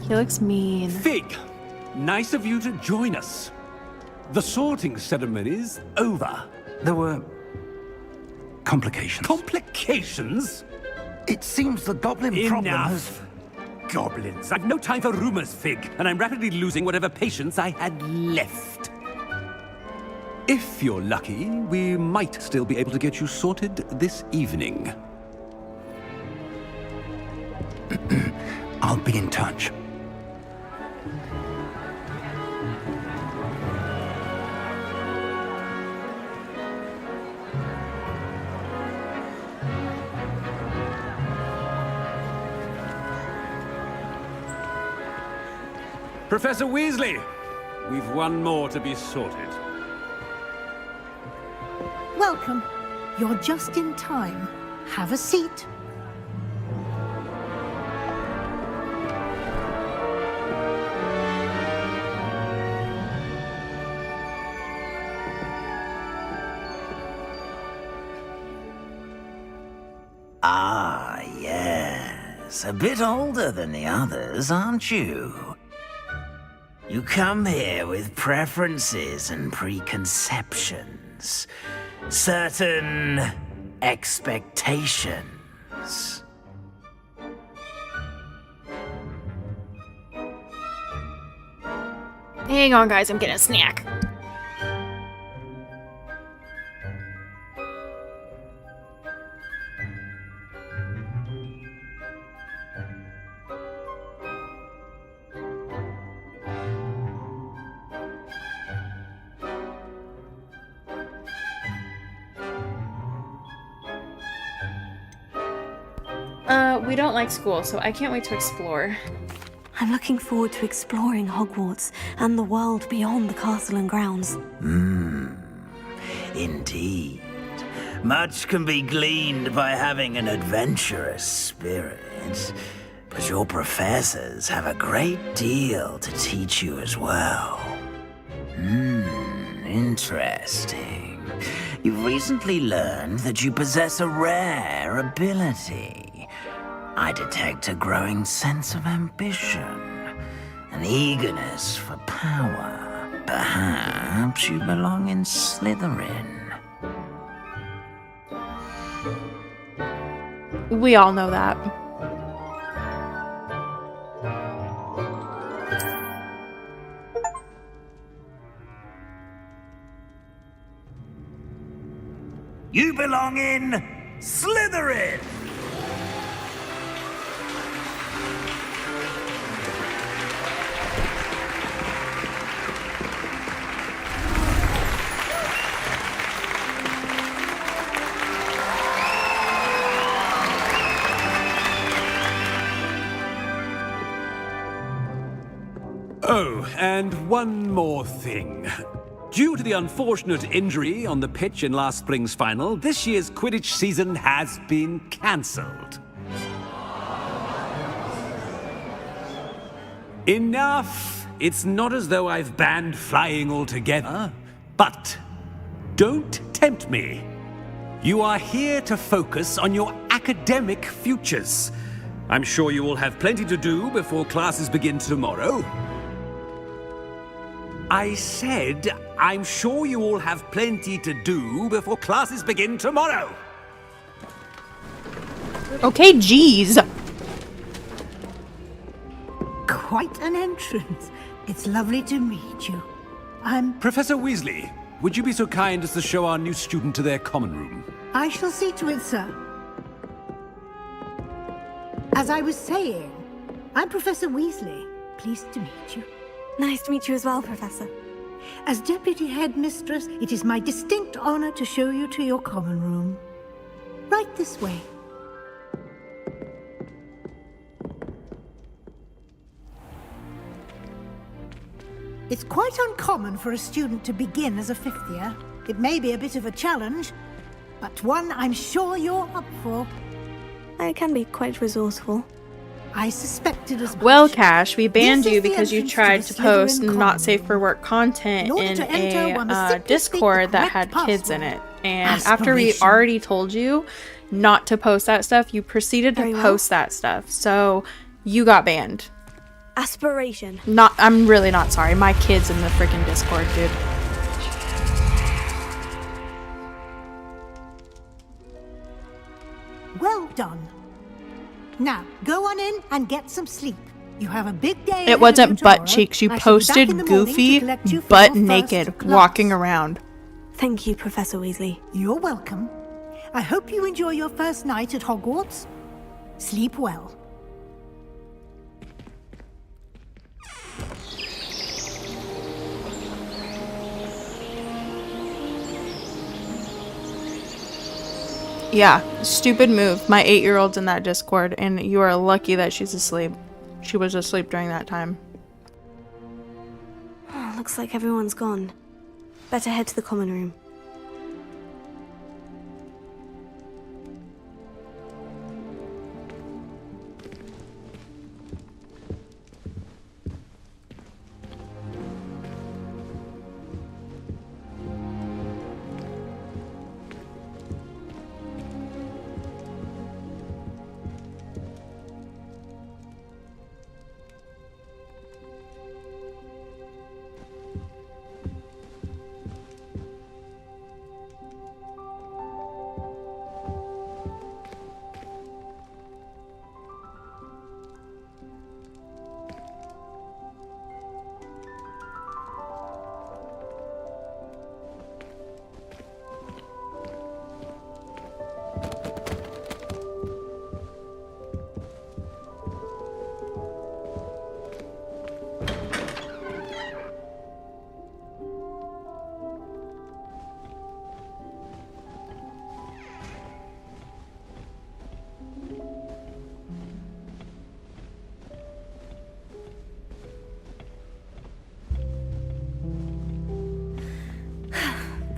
He looks mean. Fig, nice of you to join us. The sorting ceremony's over. There were complications. Complications? It seems the goblin problem has... Enough. Goblins. I've no time for rumors, Fig, and I'm rapidly losing whatever patience I had left. If you're lucky, we might still be able to get you sorted this evening. I'll be in touch. Professor Weasley, we've one more to be sorted. Welcome. You're just in time. Have a seat. Ah, yes. A bit older than the others, aren't you? You come here with preferences and preconceptions. Certain expectations. Hang on, guys. I'm getting a snack. We don't like school, so I can't wait to explore. I'm looking forward to exploring Hogwarts and the world beyond the castle and grounds. Indeed. Much can be gleaned by having an adventurous spirit, but your professors have a great deal to teach you as well. Interesting. You've recently learned that you possess a rare ability. I detect a growing sense of ambition, an eagerness for power. Perhaps you belong in Slytherin. We all know that. You belong in Slytherin! Oh, and one more thing. Due to the unfortunate injury on the pitch in last spring's final, this year's Quidditch season has been cancelled. Enough! It's not as though I've banned flying altogether, but don't tempt me. You are here to focus on your academic futures. I'm sure you will have plenty to do before classes begin tomorrow. I said, I'm sure you all have plenty to do before classes begin tomorrow. Okay, geez. an entrance. It's lovely to meet you. Professor Weasley, would you be so kind as to show our new student to their common room? I shall see to it, sir. As I was saying, I'm Professor Weasley. Pleased to meet you. Nice to meet you as well, Professor. As Deputy Headmistress, it is my distinct honor to show you to your common room. Right this way. It's quite uncommon for a student to begin as a fifth year. It may be a bit of a challenge, but one I'm sure you're up for. I can be quite resourceful. I suspected as much. Well, Cash, we banned This you is the because you entrance to tried the to post Slytherin not common safe for work content In order in to enter, one must a simply speak the Discord that had correct kids in it. password. And after we Aspiration. already told you not to post that stuff, you proceeded to Very well. post that stuff. So you got banned. Aspiration. I'm really not sorry. My kid's in the freaking Discord, dude. Well done. Now, go on in and get some sleep. You have a big day. ahead It of wasn't you butt tomorrow. cheeks. You I shall be back in posted the morning to Goofy collect you for butt your first naked class. walking around. Thank you, Professor Weasley. You're welcome. I hope you enjoy your first night at Hogwarts. Sleep well. Yeah, stupid move. My 8-year-old's in that Discord, and you are lucky that she's asleep. She was asleep during that time. Oh, looks like everyone's gone. Better head to the common room.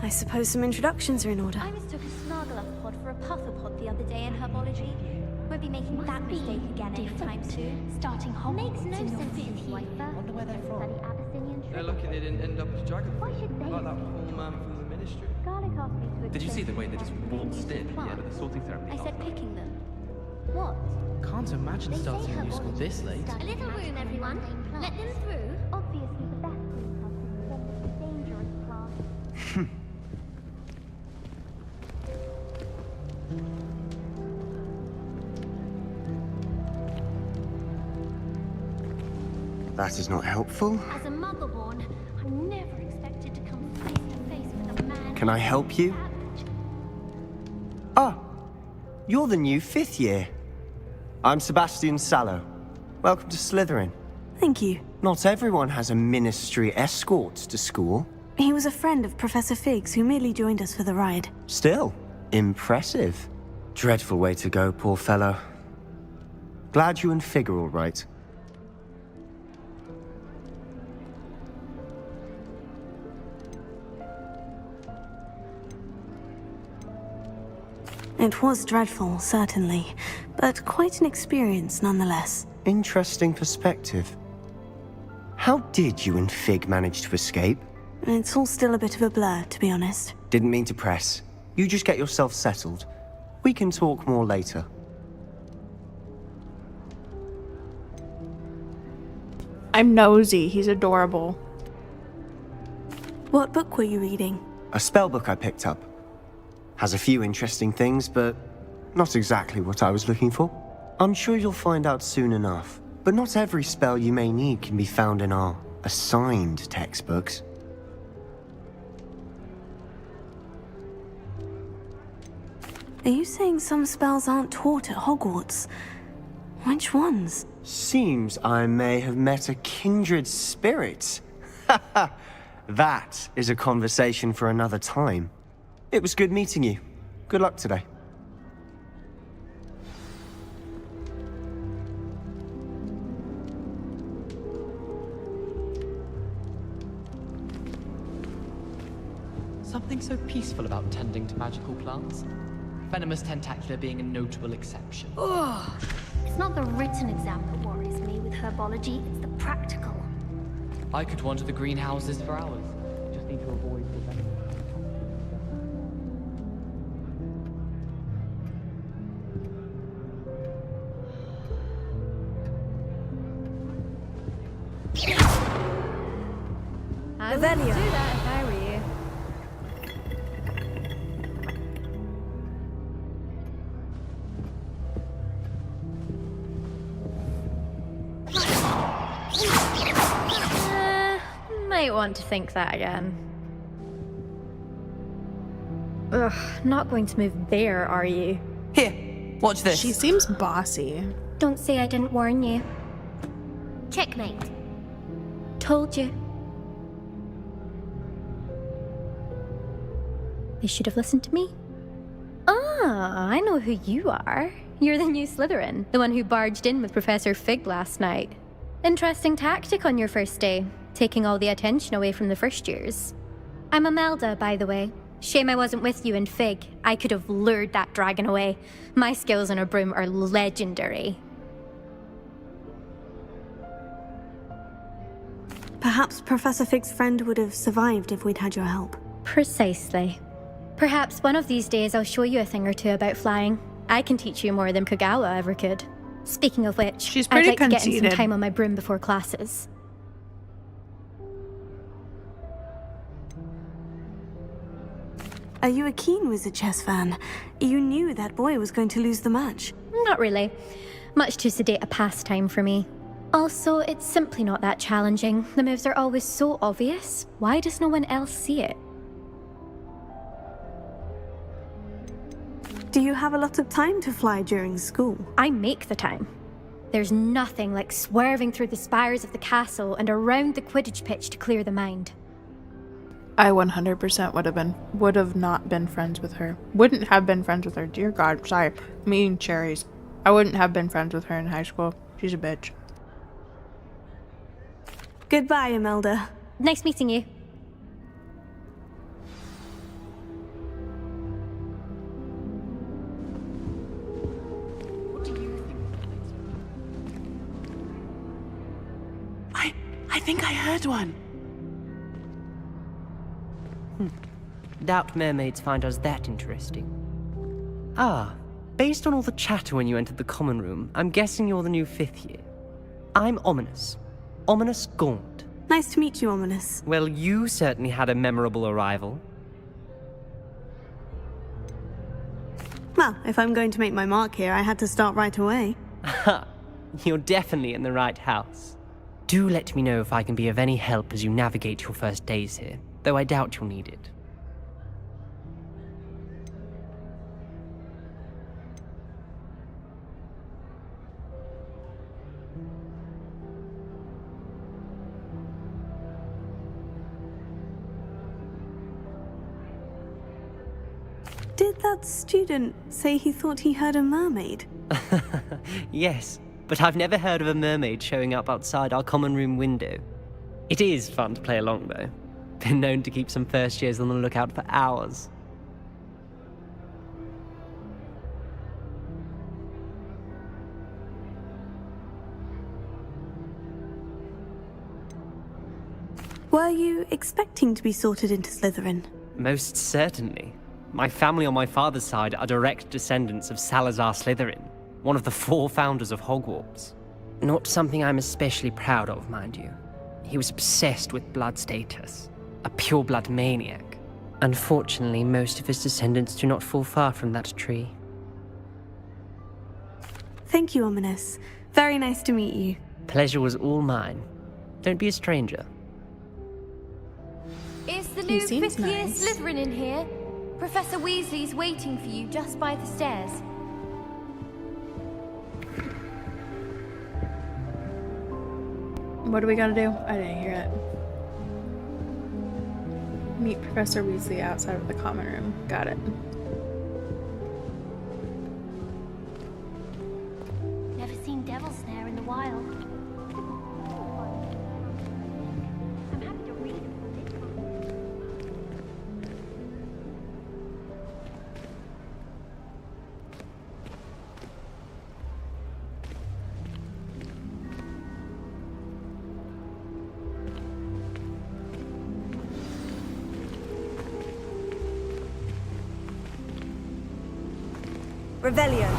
I suppose some introductions are in order. I mistook a Snargaluff for a Puffapod the other day in herbology. Won't be making that mistake again anytime soon. Starting Hogwarts makes no sense to me. Wonder where they're from. They're lucky they didn't end up as dragonflies. Why should they? Like that poor man from the ministry. Garlic asked me to Did you see the way they just waltzed in at the end of the sorting ceremony? I said picking them. What? Can't imagine starting a new school this late. A little room, everyone. Let them through. Obviously, the best room class is the most dangerous class. That is not helpful. As a mother-born, I never expected to come face to face with a man. Can I help you? Ah, you're the new 5th year. I'm Sebastian Sallow. Welcome to Slytherin. Thank you. Not everyone has a ministry escort to school. He was a friend of Professor Figgs who merely joined us for the ride. Still, impressive. Dreadful way to go, poor fellow. Glad you and Fig are all right. It was dreadful, certainly, but quite an experience nonetheless. Interesting perspective. How did you and Fig manage to escape? It's all still a bit of a blur, to be honest. Didn't mean to press. You just get yourself settled. We can talk more later. I'm nosy. He's adorable. What book were you reading? A spell book I picked up. Has a few interesting things, but not exactly what I was looking for. I'm sure you'll find out soon enough. but not every spell you may need can be found in our assigned textbooks. Are you saying some spells aren't taught at Hogwarts? Which ones? Seems I may have met a kindred spirit. That is a conversation for another time. It was good meeting you. Good luck today. Something so peaceful about tending to magical plants. Venomous Tentacular being a notable exception. Ugh. It's not the written exam that worries me with herbology, it's the practical. I could wander the greenhouses for hours. Just need to avoid the venom. I wouldn't do that if I were you. Might want to think that again. Ugh, not going to move there, are you? Here, watch this. She seems bossy. Don't say I didn't warn you. Checkmate. Told you. They should have listened to me. Ah, I know who you are. You're the new Slytherin, the one who barged in with Professor Fig last night. Interesting tactic on your first day, taking all the attention away from the first years. I'm Imelda, by the way. Shame I wasn't with you in Fig. I could have lured that dragon away. My skills on a broom are legendary. Perhaps Professor Fig's friend would have survived if we'd had your help. Precisely. Perhaps one of these days I'll show you a thing or two about flying. I can teach you more than Kagawa ever could. Speaking of which, She's I'd pretty like to get in conceited. some time on my broom before classes. Are you a keen Wizard Chess fan? You knew that boy was going to lose the match. Not really. Much too sedate a pastime for me. Also, it's simply not that challenging. The moves are always so obvious. Why does no one else see it? Do you have a lot of time to fly during school? I make the time. There's nothing like swerving through the spires of the castle and around the Quidditch pitch to clear the mind. I 100% would have not been friends with her. Wouldn't have been friends with her. Dear God, sorry. I'm eating cherries. I wouldn't have been friends with her in high school. She's a bitch. Goodbye, Imelda. Nice meeting you. I think I heard one. Doubt mermaids find us that interesting. Ah, based on all the chatter when you entered the common room, I'm guessing you're the new 5th year. I'm Ominous. Ominous Gaunt. Nice to meet you, Ominous. Well, you certainly had a memorable arrival. Well, if I'm going to make my mark here, I had to start right away. Ha! You're definitely in the right house. Do let me know if I can be of any help as you navigate your first days here, though I doubt you'll need it. Did that student say he thought he heard a mermaid? Yes, but I've never heard of a mermaid showing up outside our common room window. It is fun to play along, though. Been known to keep some first years on the lookout for hours. Were you expecting to be sorted into Slytherin? Most certainly. My family on my father's side are direct descendants of Salazar Slytherin, one of the 4 founders of Hogwarts. Not something I'm especially proud of, mind you. He was obsessed with blood status, a pure-blood maniac. Unfortunately, most of his descendants do not fall far from that tree. Thank you, Ominous. Very nice to meet you. Pleasure was all mine. Don't be a stranger. Is the He new seems fifth-year nice. Slytherin in here? Professor Weasley's waiting for you just by the stairs. What do we gotta do? I didn't hear it. Meet Professor Weasley outside of the common room. Got it. Never seen Devil's Snare in the wild. I'm happy to read it. Revelio.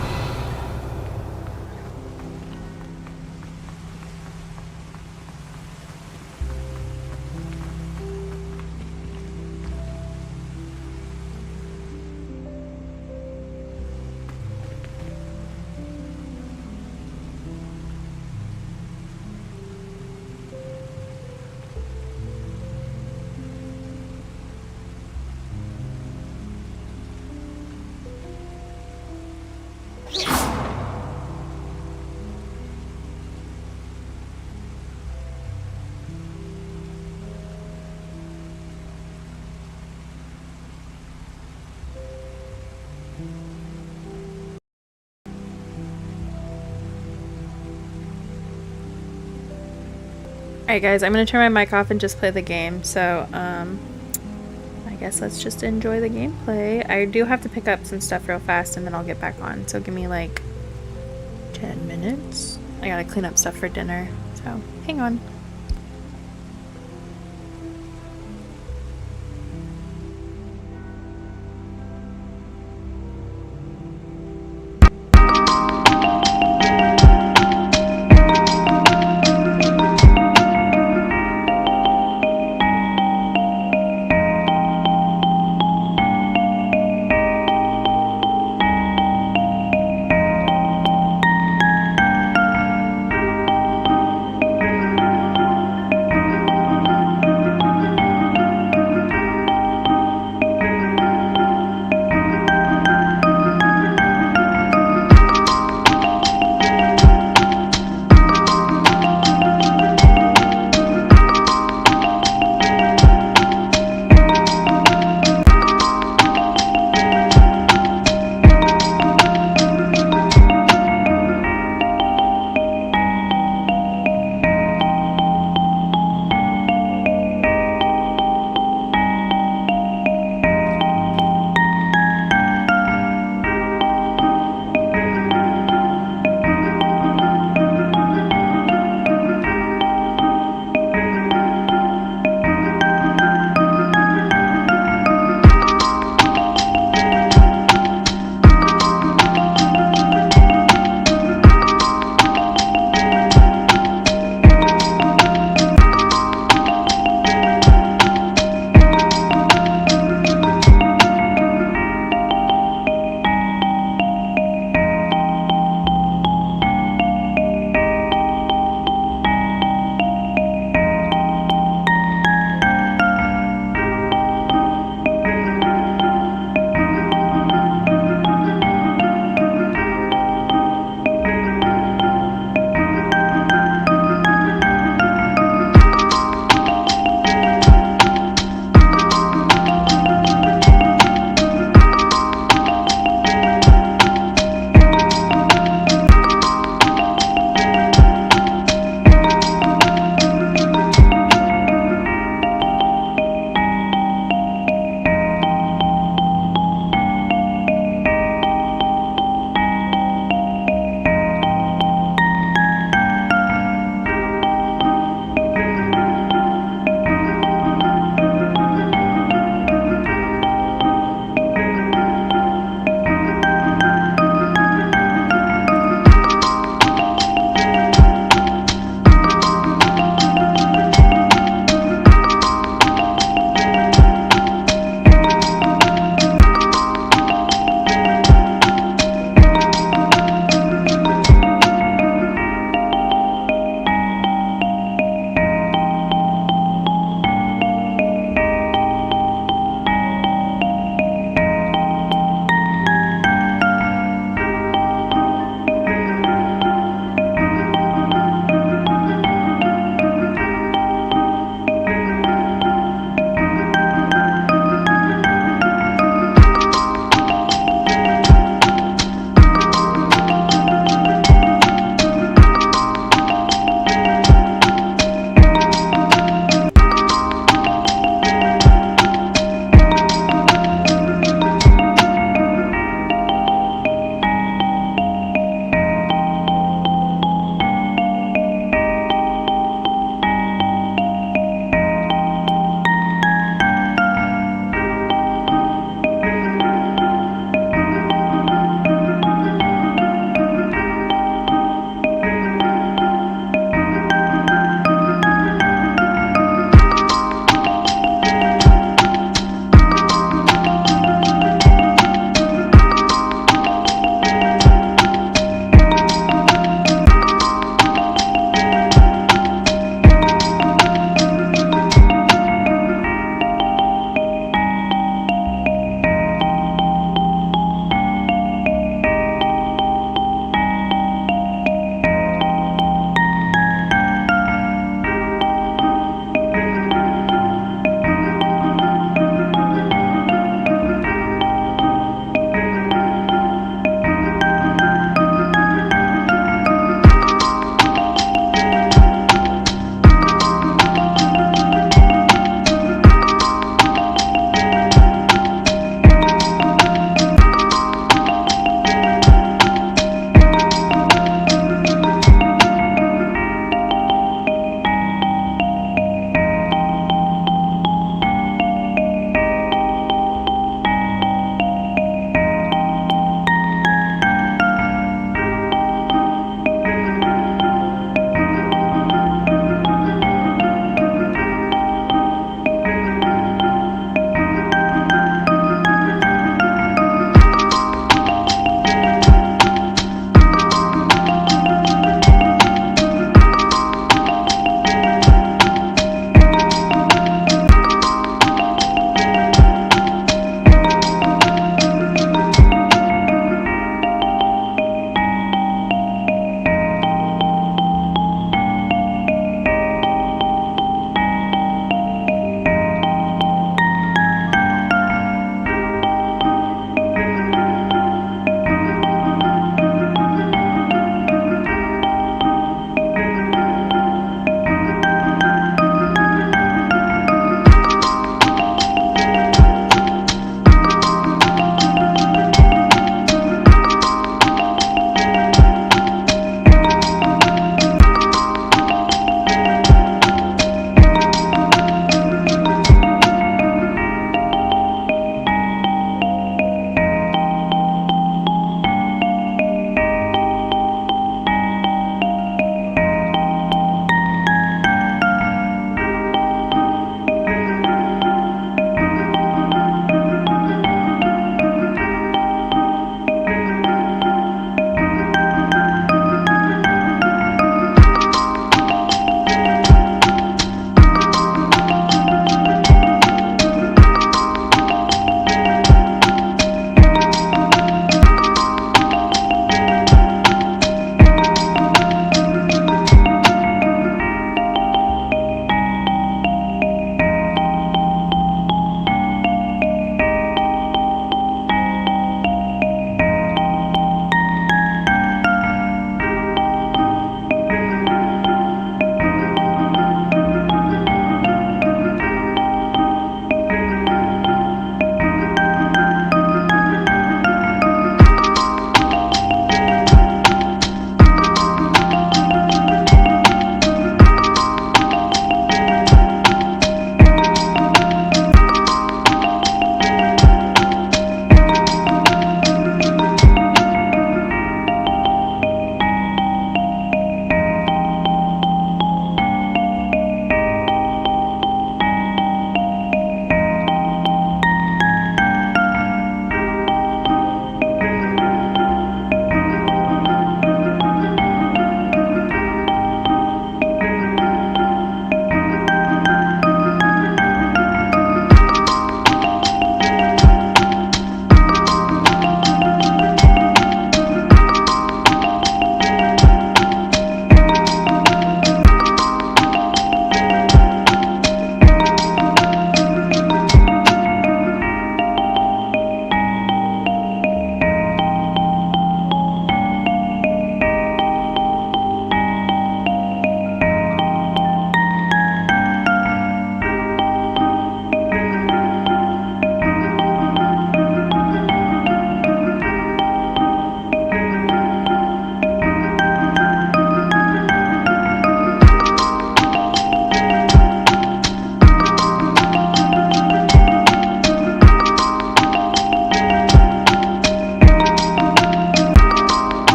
Alright guys, I'm gonna turn my mic off and just play the game, so I guess let's just enjoy the gameplay. I do have to pick up some stuff real fast and then I'll get back on, so give me like 10 minutes. I gotta clean up stuff for dinner, so hang on.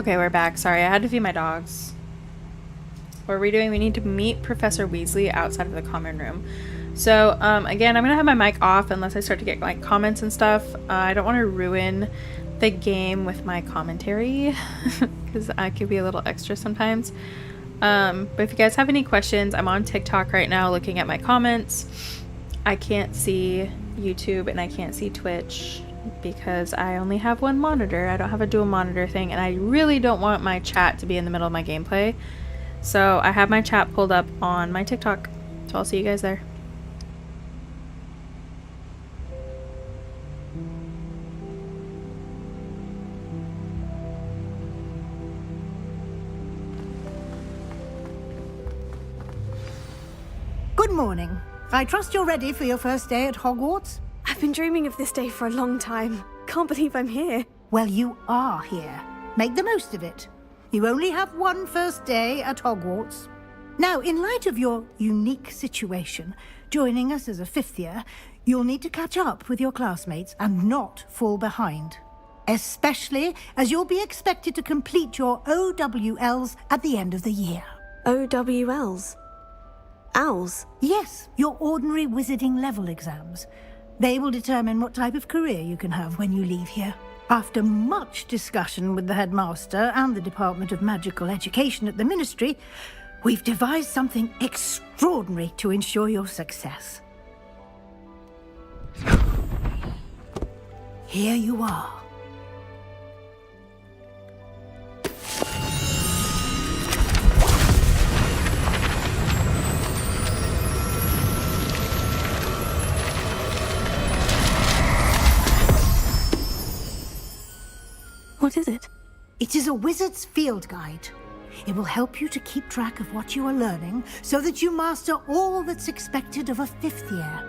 Okay, we're back. Sorry, I had to feed my dogs. What are we doing? We need to meet Professor Weasley outside of the common room. So, again, I'm gonna have my mic off unless I start to get like comments and stuff. I don't want to ruin the game with my commentary because I could be a little extra sometimes. But if you guys have any questions, I'm on TikTok right now looking at my comments. I can't see YouTube and I can't see Twitch because I only have one monitor. I don't have a dual monitor thing, and I really don't want my chat to be in the middle of my gameplay. So I have my chat pulled up on my TikTok. So I'll see you guys there. Good morning. I trust you're ready for your first day at Hogwarts? I've been dreaming of this day for a long time. Can't believe I'm here. Well, you are here. Make the most of it. You only have one first day at Hogwarts. Now, in light of your unique situation, joining us as a fifth year, you'll need to catch up with your classmates and not fall behind. Especially as you'll be expected to complete your OWLs at the end of the year. OWLs? Owls? Yes, your ordinary wizarding level exams. They will determine what type of career you can have when you leave here. After much discussion with the headmaster and the Department of Magical Education at the Ministry, we've devised something extraordinary to ensure your success. Here you are. What is it? It is a wizard's field guide. It will help you to keep track of what you are learning so that you master all that's expected of a fifth year.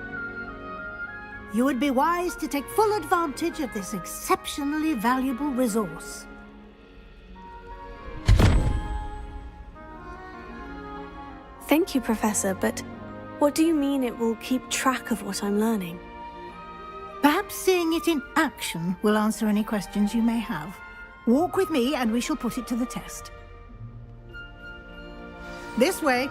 You would be wise to take full advantage of this exceptionally valuable resource. Thank you, Professor, but what do you mean it will keep track of what I'm learning? Perhaps seeing it in action will answer any questions you may have. Walk with me and we shall put it to the test. This way.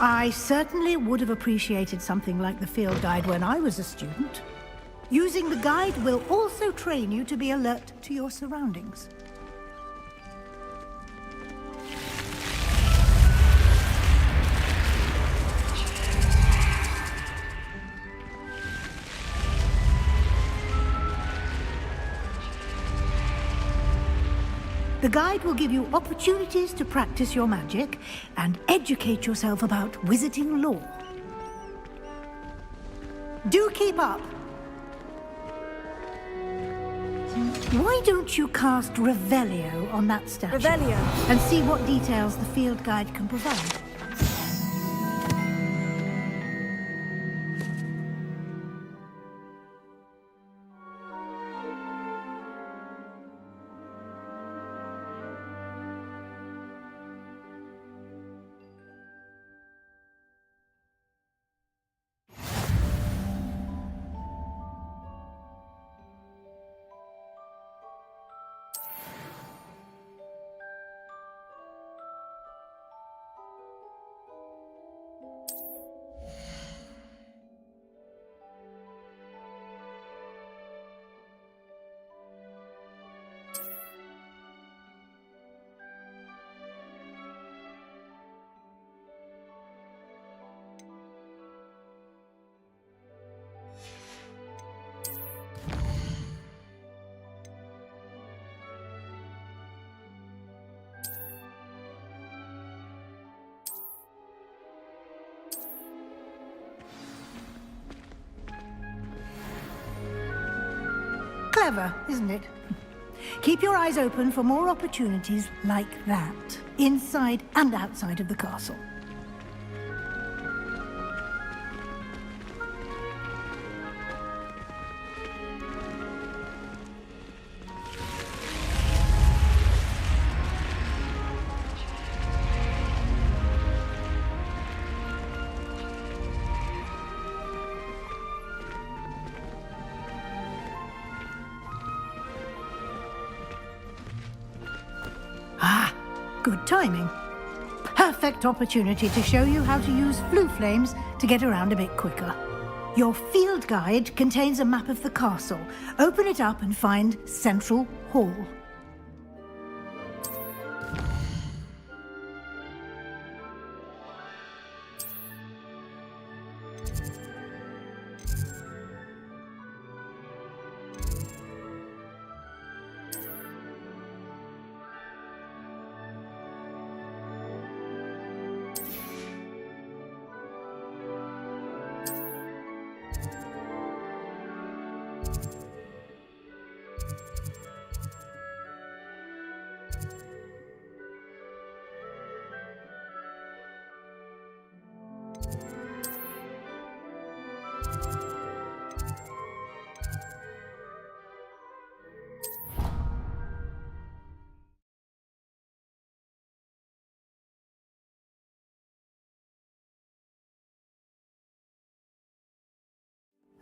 I certainly would have appreciated something like the field guide when I was a student. Using the guide will also train you to be alert to your surroundings. The guide will give you opportunities to practice your magic and educate yourself about wizarding lore. Do keep up! Why don't you cast Revelio on that statue? Revelio? And see what details the field guide can provide. Clever, isn't it? Keep your eyes open for more opportunities like that, inside and outside of the castle. Ah, good timing. Perfect opportunity to show you how to use flue flames to get around a bit quicker. Your field guide contains a map of the castle. Open it up and find Central Hall.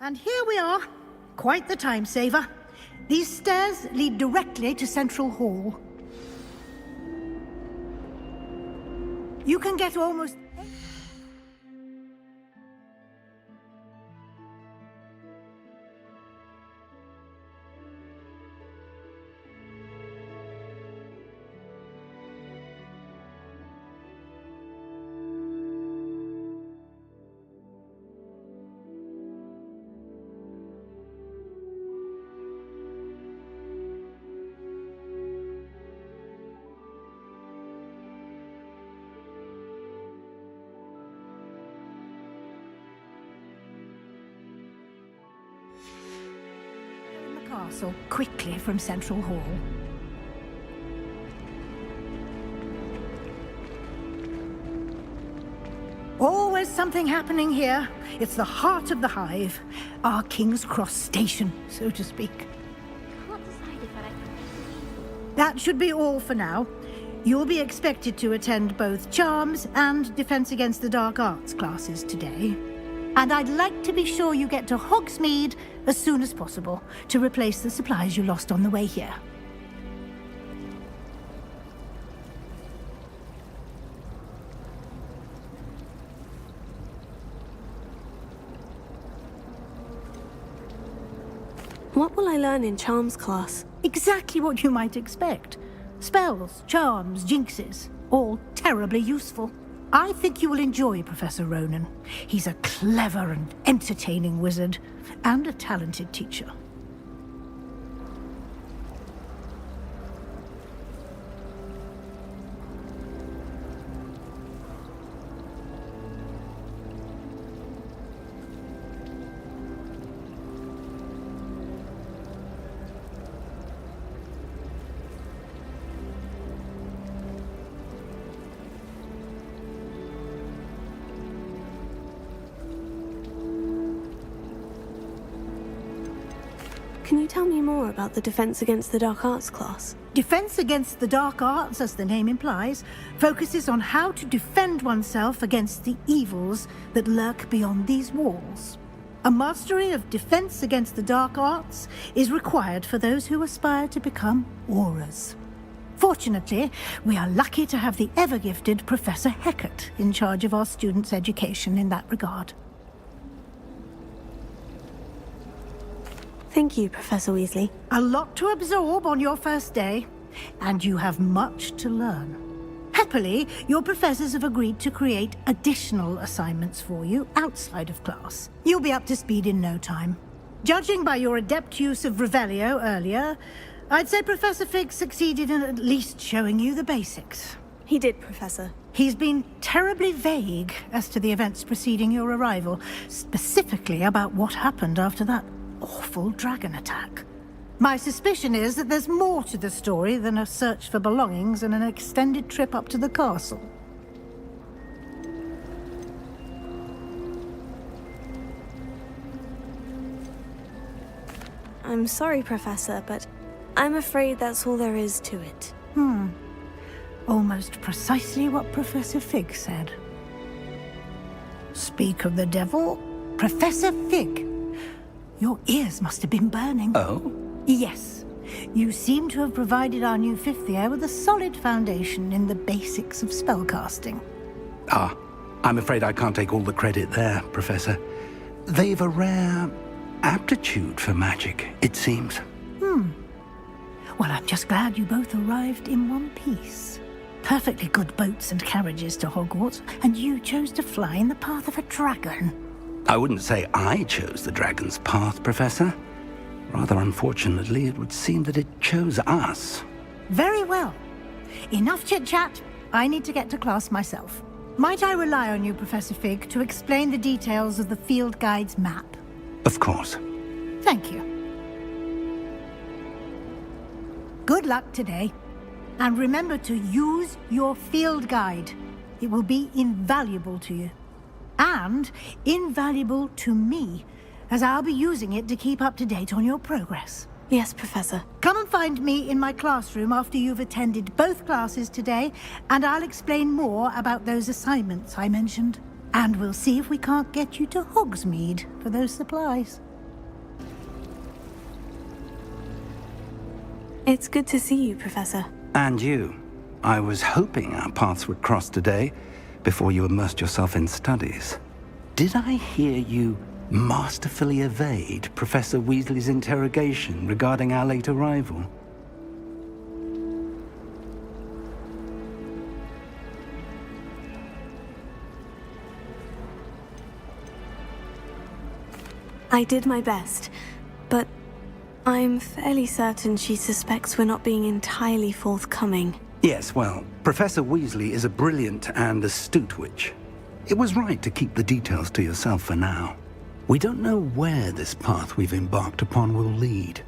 And here we are. Quite the time saver. These stairs lead directly to Central Hall. You can get almost... castle quickly from Central Hall. Always something happening here. It's the heart of the hive. Our King's Cross station, so to speak. That should be all for now. You'll be expected to attend both Charms and Defense Against the Dark Arts classes today. And I'd like to be sure you get to Hogsmeade as soon as possible to replace the supplies you lost on the way here. What will I learn in Charms class? Exactly what you might expect. Spells, charms, jinxes, all terribly useful. I think you will enjoy Professor Ronan. He's a clever and entertaining wizard, and a talented teacher. Can you tell me more about the Defense Against the Dark Arts class? Defense Against the Dark Arts, as the name implies, focuses on how to defend oneself against the evils that lurk beyond these walls. A mastery of Defense Against the Dark Arts is required for those who aspire to become Aurors. Fortunately, we are lucky to have the ever-gifted Professor Hecat in charge of our students' education in that regard. Thank you, Professor Weasley. A lot to absorb on your first day, and you have much to learn. Happily, your professors have agreed to create additional assignments for you outside of class. You'll be up to speed in no time. Judging by your adept use of Revelio earlier, I'd say Professor Fig succeeded in at least showing you the basics. He did, Professor. He's been terribly vague as to the events preceding your arrival, specifically about what happened after that awful dragon attack. My suspicion is that there's more to the story than a search for belongings and an extended trip up to the castle. I'm sorry, Professor, but I'm afraid that's all there is to it. Almost precisely what Professor Fig said. Speak of the devil, Professor Fig. Your ears must have been burning. Oh? Yes. You seem to have provided our new fifth year with a solid foundation in the basics of spellcasting. Ah, I'm afraid I can't take all the credit there, Professor. They've a rare aptitude for magic, it seems. Well, I'm just glad you both arrived in one piece. Perfectly good boats and carriages to Hogwarts, and you chose to fly in the path of a dragon. I wouldn't say I chose the dragon's path, Professor. Rather unfortunately, it would seem that it chose us. Very well. Enough chit-chat. I need to get to class myself. Might I rely on you, Professor Fig, to explain the details of the field guide's map? Of course. Thank you. Good luck today. And remember to use your field guide. It will be invaluable to you. And invaluable to me, as I'll be using it to keep up to date on your progress. Yes, Professor. Come and find me in my classroom after you've attended both classes today, and I'll explain more about those assignments I mentioned. And we'll see if we can't get you to Hogsmeade for those supplies. It's good to see you, Professor. And you. I was hoping our paths would cross today, before you immersed yourself in studies. Did I hear you masterfully evade Professor Weasley's interrogation regarding our late arrival? I did my best, but I'm fairly certain she suspects we're not being entirely forthcoming. Yes, well, Professor Weasley is a brilliant and astute witch. It was right to keep the details to yourself for now. We don't know where this path we've embarked upon will lead.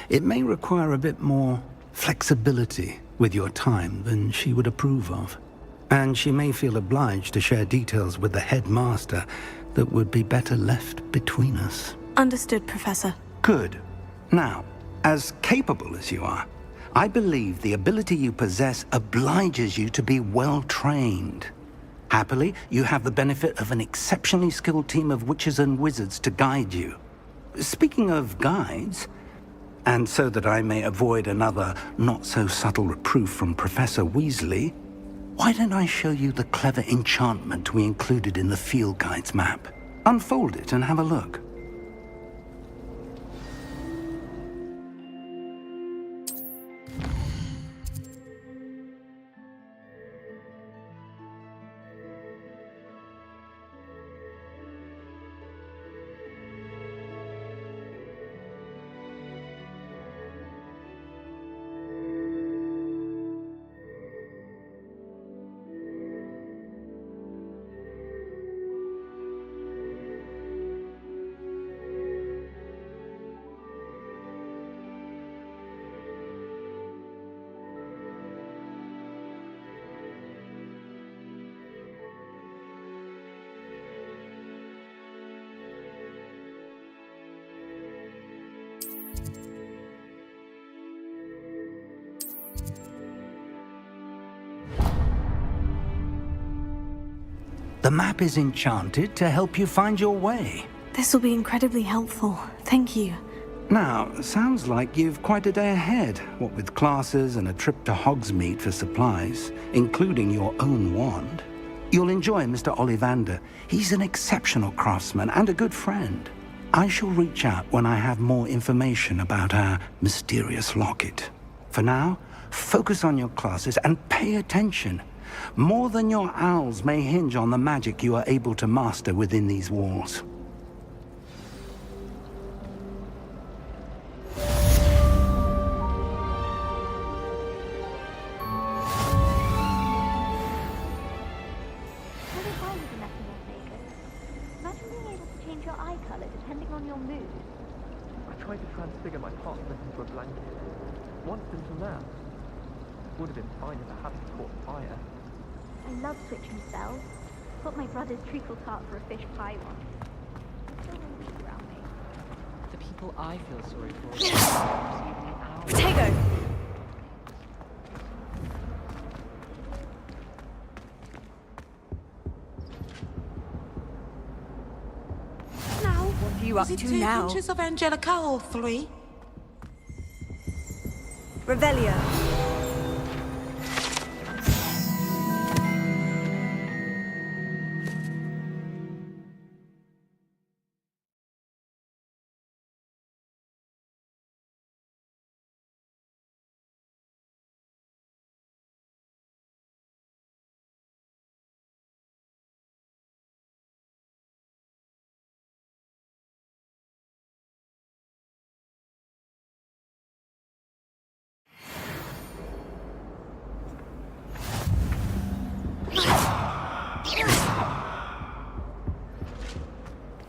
It may require a bit more flexibility with your time than she would approve of. And she may feel obliged to share details with the headmaster that would be better left between us. Understood, Professor. Good. Now, as capable as you are, I believe the ability you possess obliges you to be well trained. Happily, you have the benefit of an exceptionally skilled team of witches and wizards to guide you. Speaking of guides, and so that I may avoid another not-so-subtle reproof from Professor Weasley, why don't I show you the clever enchantment we included in the field guide's map? Unfold it and have a look. The map is enchanted to help you find your way. This will be incredibly helpful. Thank you. Now, sounds like you've quite a day ahead, what with classes and a trip to Hogsmeade for supplies, including your own wand. You'll enjoy Mr. Ollivander. He's an exceptional craftsman and a good friend. I shall reach out when I have more information about our mysterious locket. For now, focus on your classes and pay attention. More than your owls may hinge on the magic you are able to master within these walls. tried to transfigure my parchment into a blanket. Once until now. Would have been fine if I hadn't caught fire. I love switching spells. Put my brother's treacle tart for a fish pie once. So weak around me. The people I feel sorry for are receiving an hour. Potato! Now, What are you up was it to 2 now? pinches of Angelica or 3? Revelio.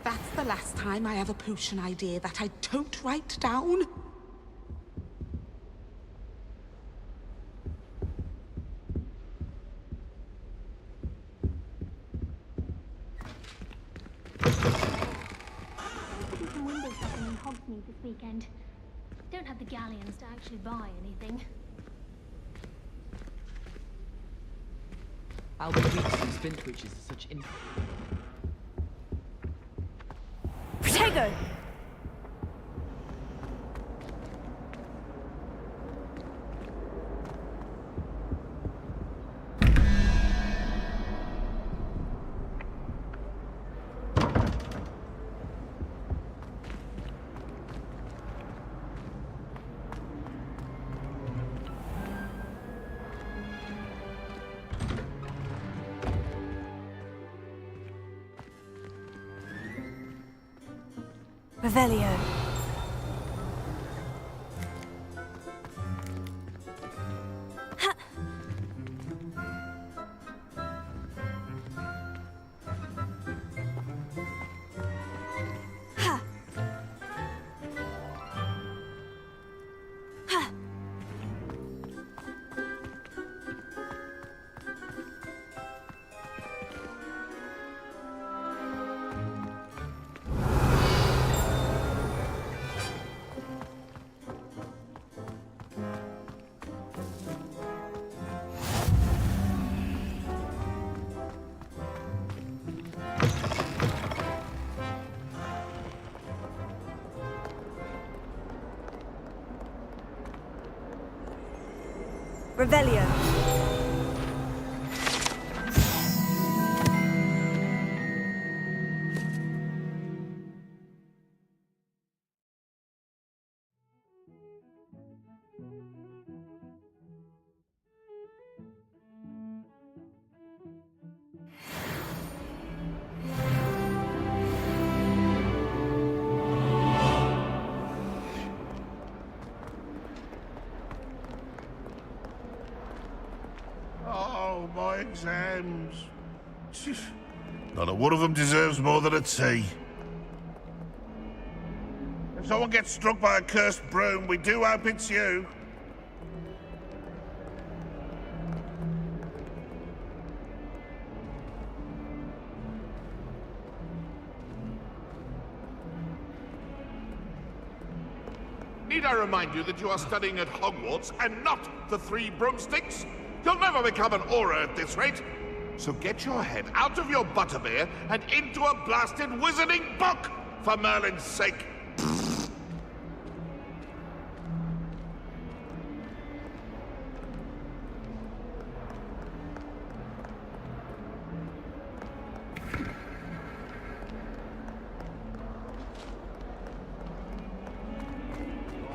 That's the last time I have a potion idea that I don't write down. Do some window shopping in Hogsmeade this weekend. Don't have the galleons to actually buy anything. Albert Weeks and Splint Witches are such Potato! Revelio. Ha! Ha! Ha! Revelio. Oh, my exams. Not a one of them deserves more than a tea. If someone gets struck by a cursed broom, we do hope it's you. Need I remind you that you are studying at Hogwarts and not the Three Broomsticks? You'll never become an aura at this rate. So get your head out of your butterbeer and into a blasted wizarding book, for Merlin's sake.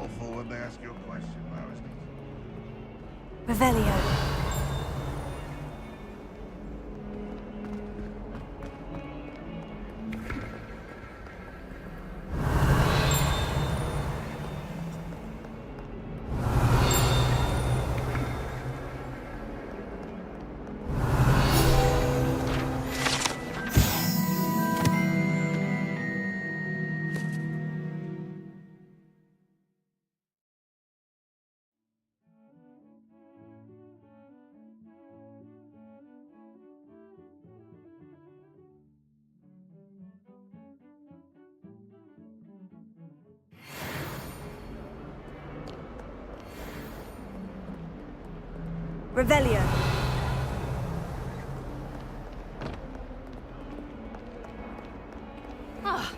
Awful when they ask you a question, though, isn't it? Revelio. Revelio. Ah.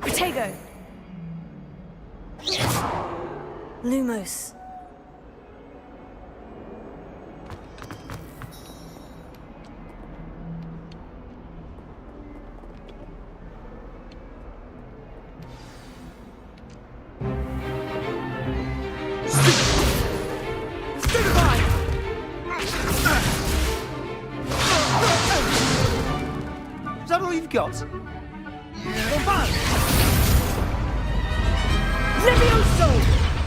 Protego. Lumos. Is that all you've got? Levioso!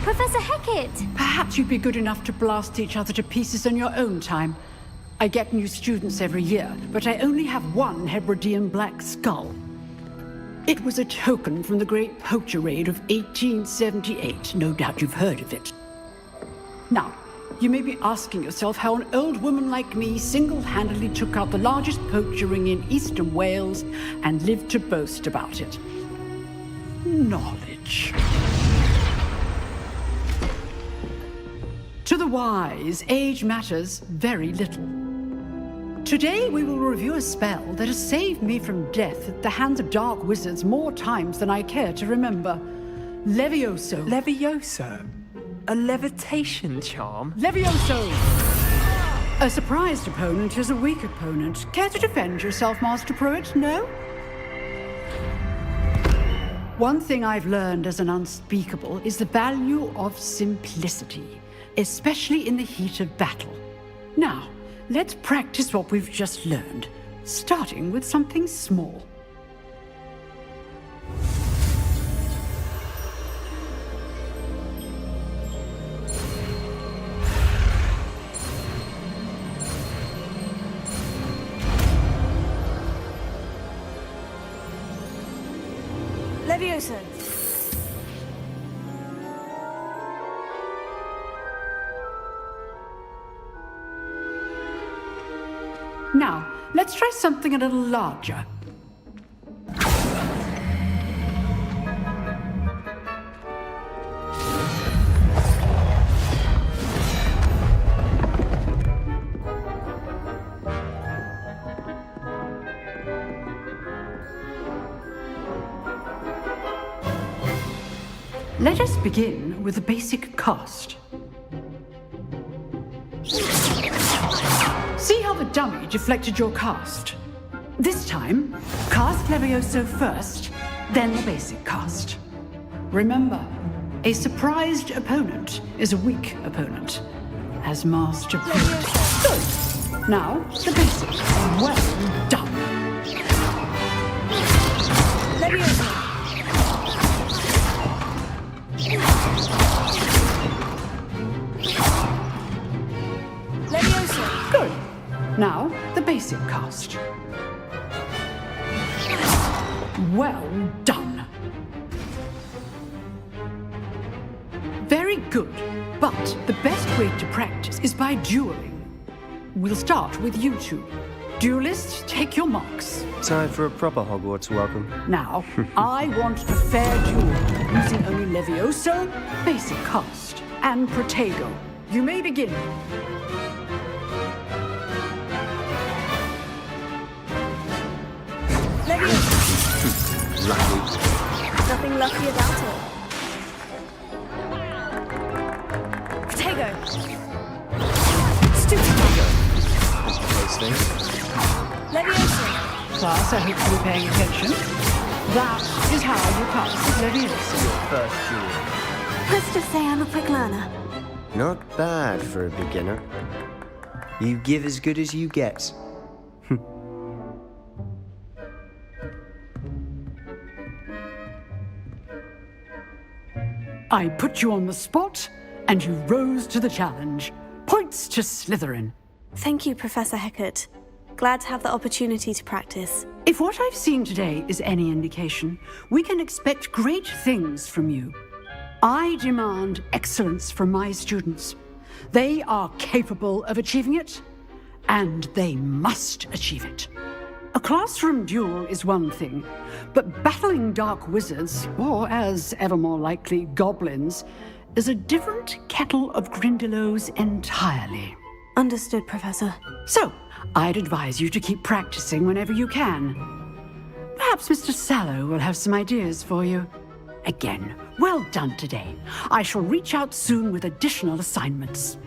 Professor Hecat! Perhaps you'd be good enough to blast each other to pieces on your own time. I get new students every year, but I only have one Hebridean black skull. It was a token from the Great Poacher Raid of 1878. No doubt you've heard of it. Now, you may be asking yourself how an old woman like me single-handedly took out the largest poacher ring in eastern Wales and lived to boast about it. Knowledge. To the wise, age matters very little. Today we will review a spell that has saved me from death at the hands of dark wizards more times than I care to remember. Levioso. Levioso? A levitation charm? Levioso! A surprised opponent is a weak opponent. Care to defend yourself, Master Pruitt? No? One thing I've learned as an unspeakable is the value of simplicity, especially in the heat of battle. Now, let's practice what we've just learned, starting with something small. Levioso. Now, let's try something a little larger. Let us begin with the basic cast. See how the dummy deflected your cast? This time, cast Levioso first, then the basic cast. Remember, a surprised opponent is a weak opponent, as Master Pruitt. Good. Now, the basic. Well done. Levioso. Levioso. Good. Now, the basic cast. Well done. Very good. But the best way to practice is by dueling. We'll start with you two. Duelists, take your marks. Time for a proper Hogwarts welcome. Now, I want a fair duel, using only Levioso, basic cast, and Protego. You may begin. Levioso. Lucky. Nothing lucky about it. Protego. Stupid. Levioso. Class, I hope you're paying attention. That is how you cast Levioso. Your first duel. Let's just say I'm a quick learner. Not bad for a beginner. You give as good as you get. I put you on the spot, and you rose to the challenge. Points to Slytherin. Thank you, Professor Hecat. Glad to have the opportunity to practice. If what I've seen today is any indication, we can expect great things from you. I demand excellence from my students. They are capable of achieving it, and they must achieve it. A classroom duel is one thing, but battling dark wizards, or as ever more likely, goblins, is a different kettle of Grindylows entirely. Understood, Professor. So, I'd advise you to keep practicing whenever you can. Perhaps Mr. Sallow will have some ideas for you. Again, well done today. I shall reach out soon with additional assignments.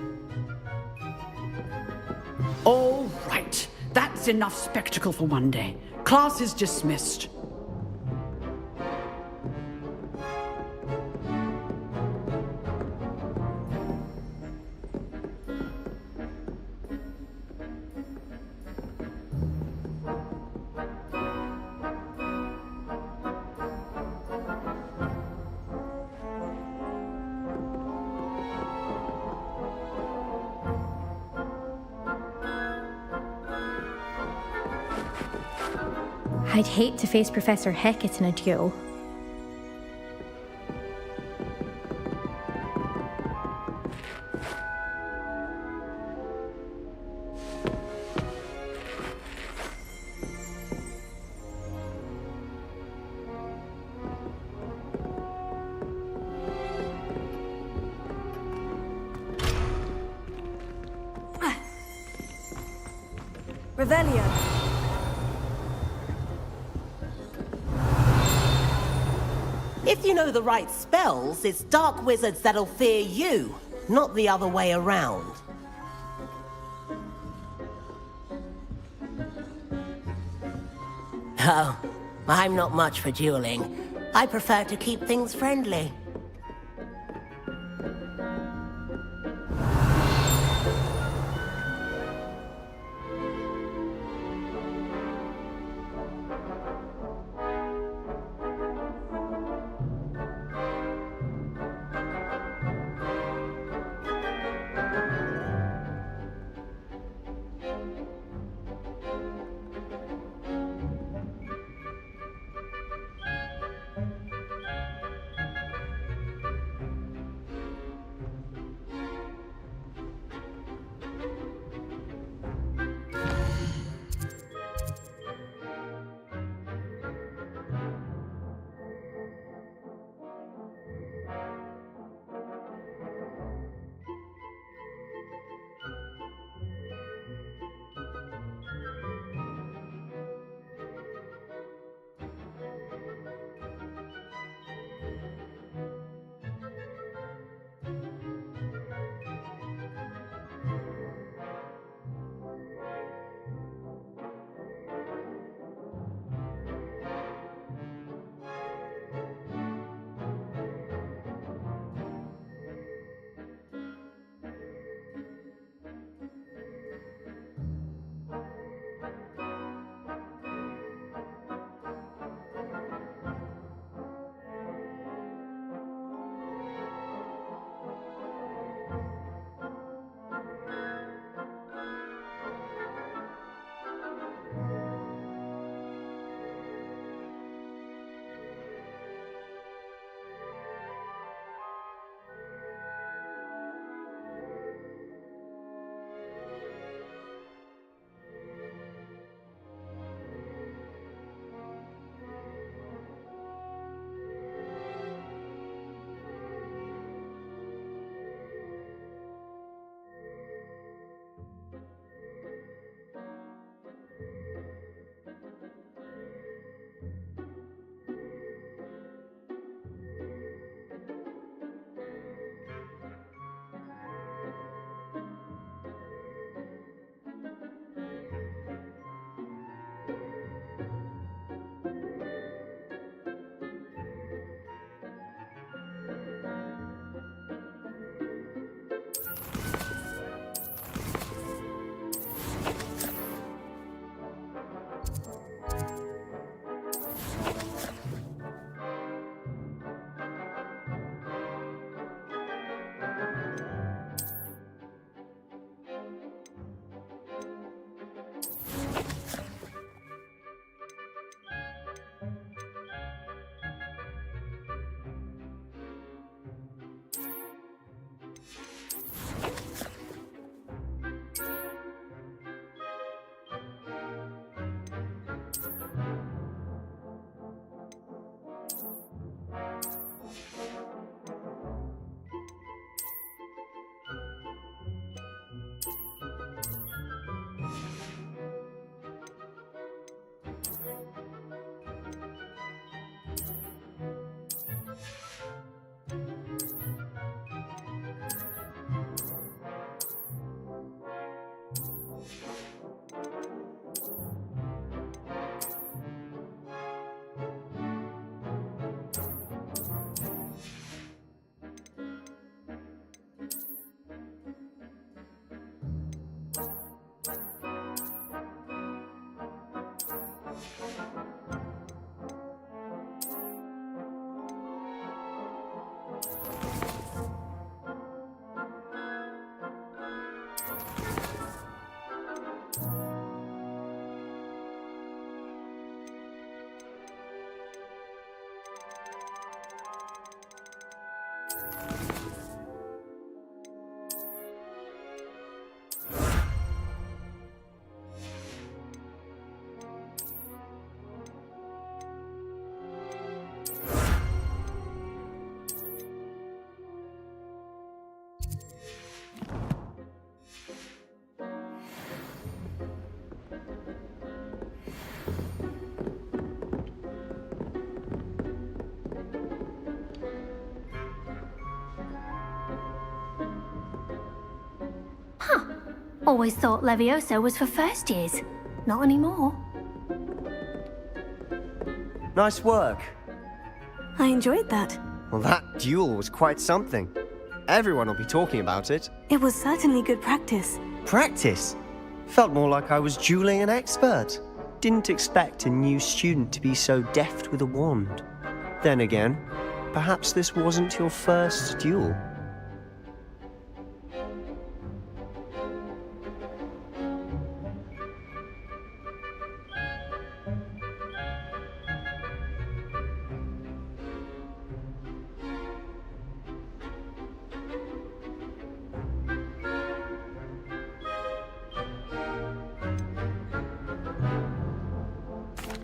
All right. That's enough spectacle for one day. Class is dismissed. I'd hate to face Professor Hecat in a duel. Revelio. If you know the right spells, it's dark wizards that'll fear you, not the other way around. Oh, I'm not much for dueling. I prefer to keep things friendly. Always thought Levioso was for first years. Not anymore. Nice work. I enjoyed that. Well, that duel was quite something. Everyone will be talking about it. It was certainly good practice. Practice? Felt more like I was dueling an expert. Didn't expect a new student to be so deft with a wand. Then again, perhaps this wasn't your first duel.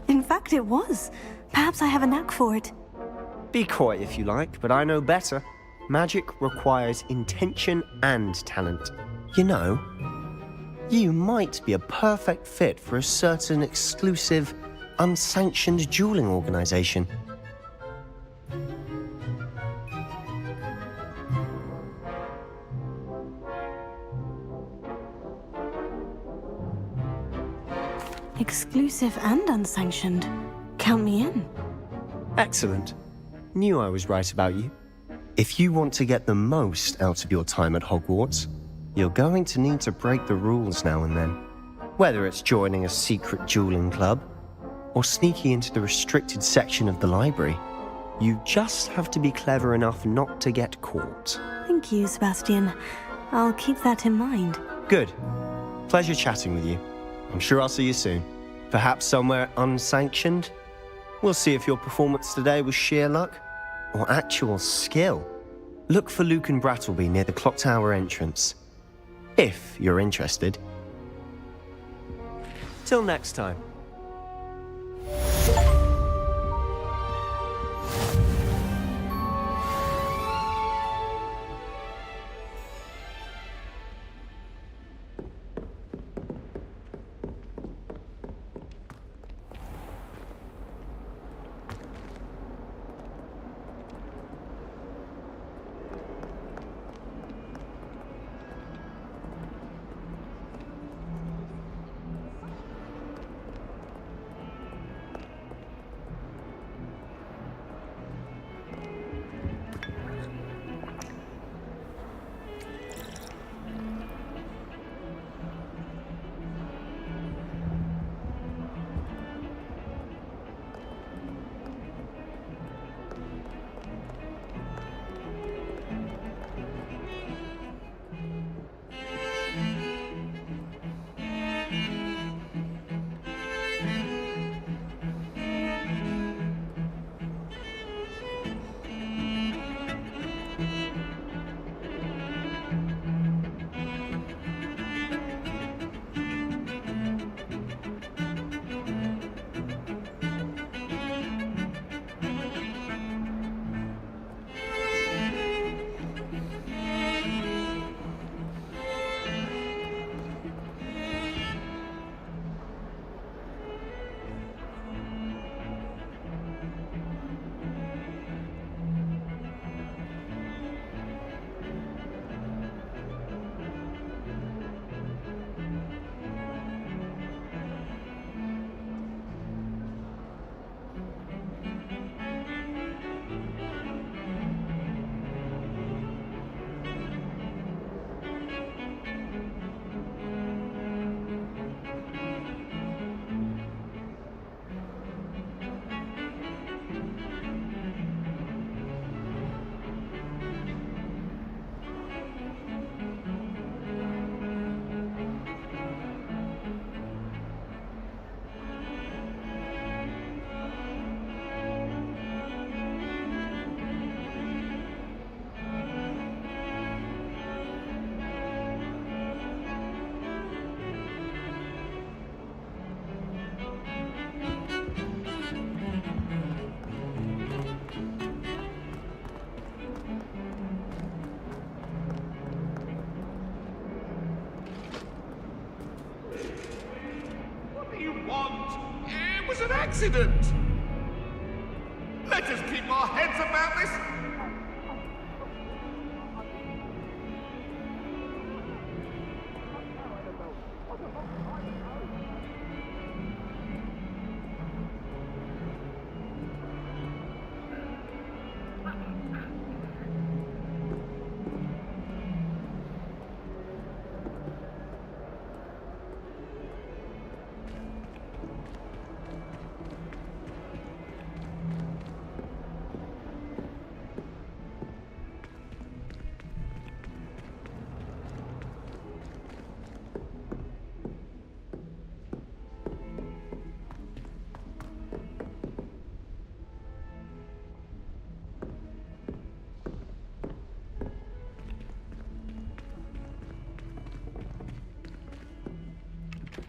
In fact, it was. Perhaps I have a knack for it. Be coy if you like, but I know better. Magic requires intention and talent. You know, you might be a perfect fit for a certain exclusive, unsanctioned dueling organization. Exclusive and unsanctioned. Count me in. Excellent. Knew I was right about you. If you want to get the most out of your time at Hogwarts, you're going to need to break the rules now and then. Whether it's joining a secret dueling club, or sneaking into the restricted section of the library, you just have to be clever enough not to get caught. Thank you, Sebastian. I'll keep that in mind. Good. Pleasure chatting with you. I'm sure I'll see you soon. Perhaps somewhere unsanctioned? We'll see if your performance today was sheer luck or actual skill. Look for Luke and Brattleby near the clock tower entrance, if you're interested. Till next time. It was an accident! Let us keep our heads about this!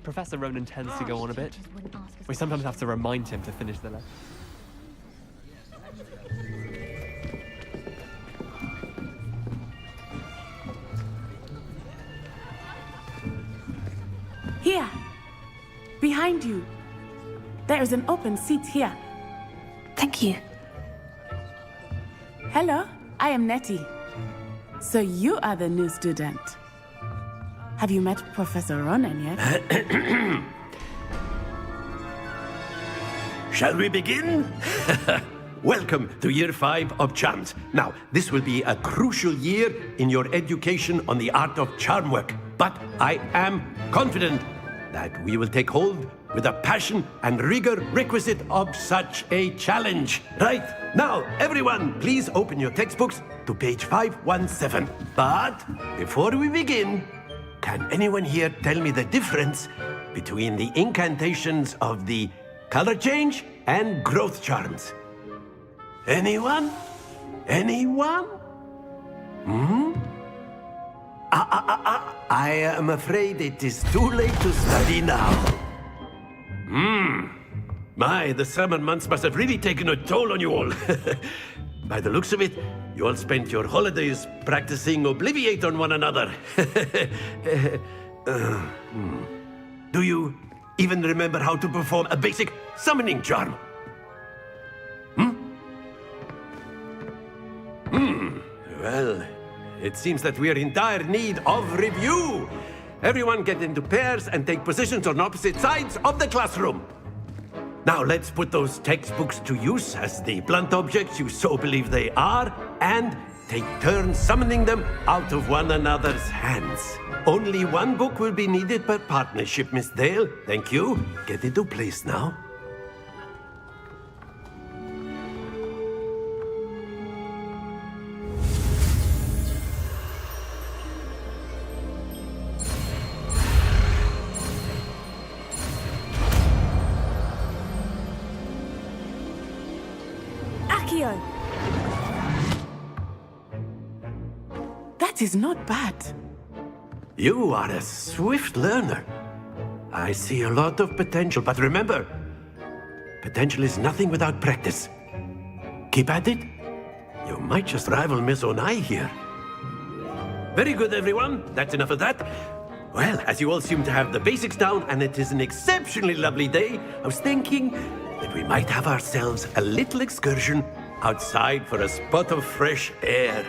Professor Ronan tends to go on a bit. We sometimes have to remind him to finish the lesson. Here! Behind you! There is an open seat here. Thank you. Hello, I am Nettie. So you are the new student. Have you met Professor Ronan yet? Shall we begin? Welcome to Year 5 of Charms. Now, this will be a crucial year in your education on the art of charm work. But I am confident that we will take hold with the passion and rigor requisite of such a challenge. Right, now, everyone, please open your textbooks to page 517. But before we begin, can anyone here tell me the difference between the incantations of the color change and growth charms? Anyone? Anyone? I am afraid it is too late to study now. My, the summer months must have really taken a toll on you all. By the looks of it, you all spent your holidays practicing Obliviate on one another. Do you even remember how to perform a basic summoning charm? Well, it seems that we are in dire need of review. Everyone get into pairs and take positions on opposite sides of the classroom. Now let's put those textbooks to use as the blunt objects you so believe they are, and take turns summoning them out of one another's hands. Only one book will be needed per partnership, Miss Dale. Thank you. Get into place now. Accio! That is not bad. You are a swift learner. I see a lot of potential, but remember, potential is nothing without practice. Keep at it. You might just rival Miss Onai here. Very good, everyone. That's enough of that. Well, as you all seem to have the basics down, and it is an exceptionally lovely day, I was thinking that we might have ourselves a little excursion outside for a spot of fresh air.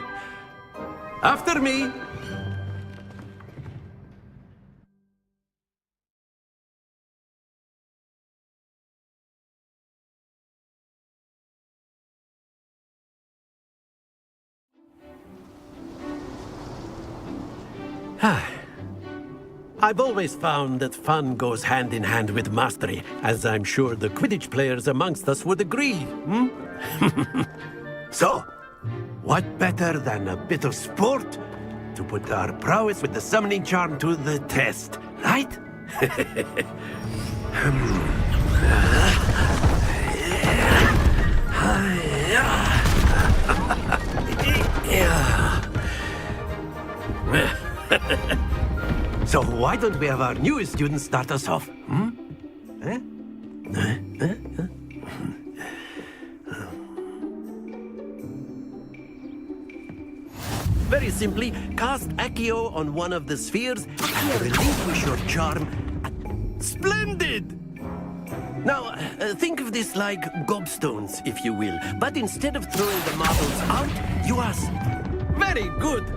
After me. I've always found that fun goes hand in hand with mastery, as I'm sure the Quidditch players amongst us would agree. So, what better than a bit of sport to put our prowess with the summoning charm to the test, right? So why don't we have our newest student start us off? Very simply, cast Accio on one of the spheres and relinquish your charm. Splendid! Now, think of this like gobstones, if you will. But instead of throwing the marbles out, you ask. Very good!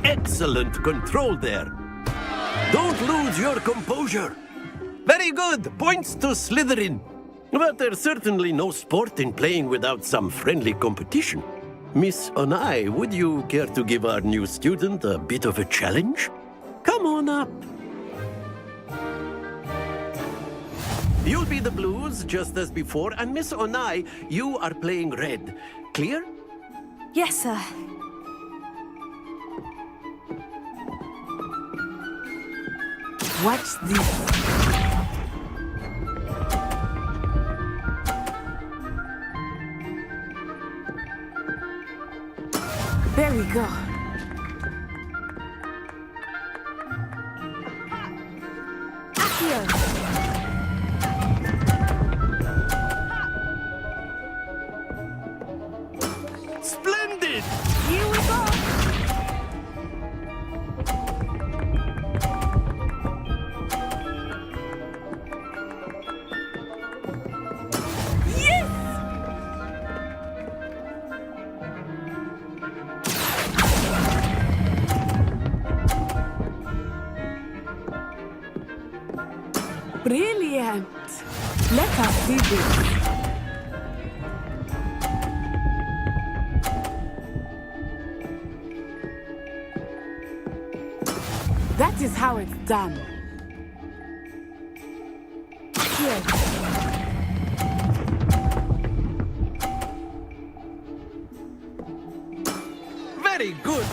Excellent control there. Don't lose your composure. Very good. Points to Slytherin. But there's certainly no sport in playing without some friendly competition. Miss Onai, would you care to give our new student a bit of a challenge? Come on up. You'll be the blues, just as before, and Miss Onai, you are playing red. Clear? Yes, sir. What's this? There we go. Splendid! Here we go. Yes! Brilliant! Let us see this. That is how it's done. Here. Very good.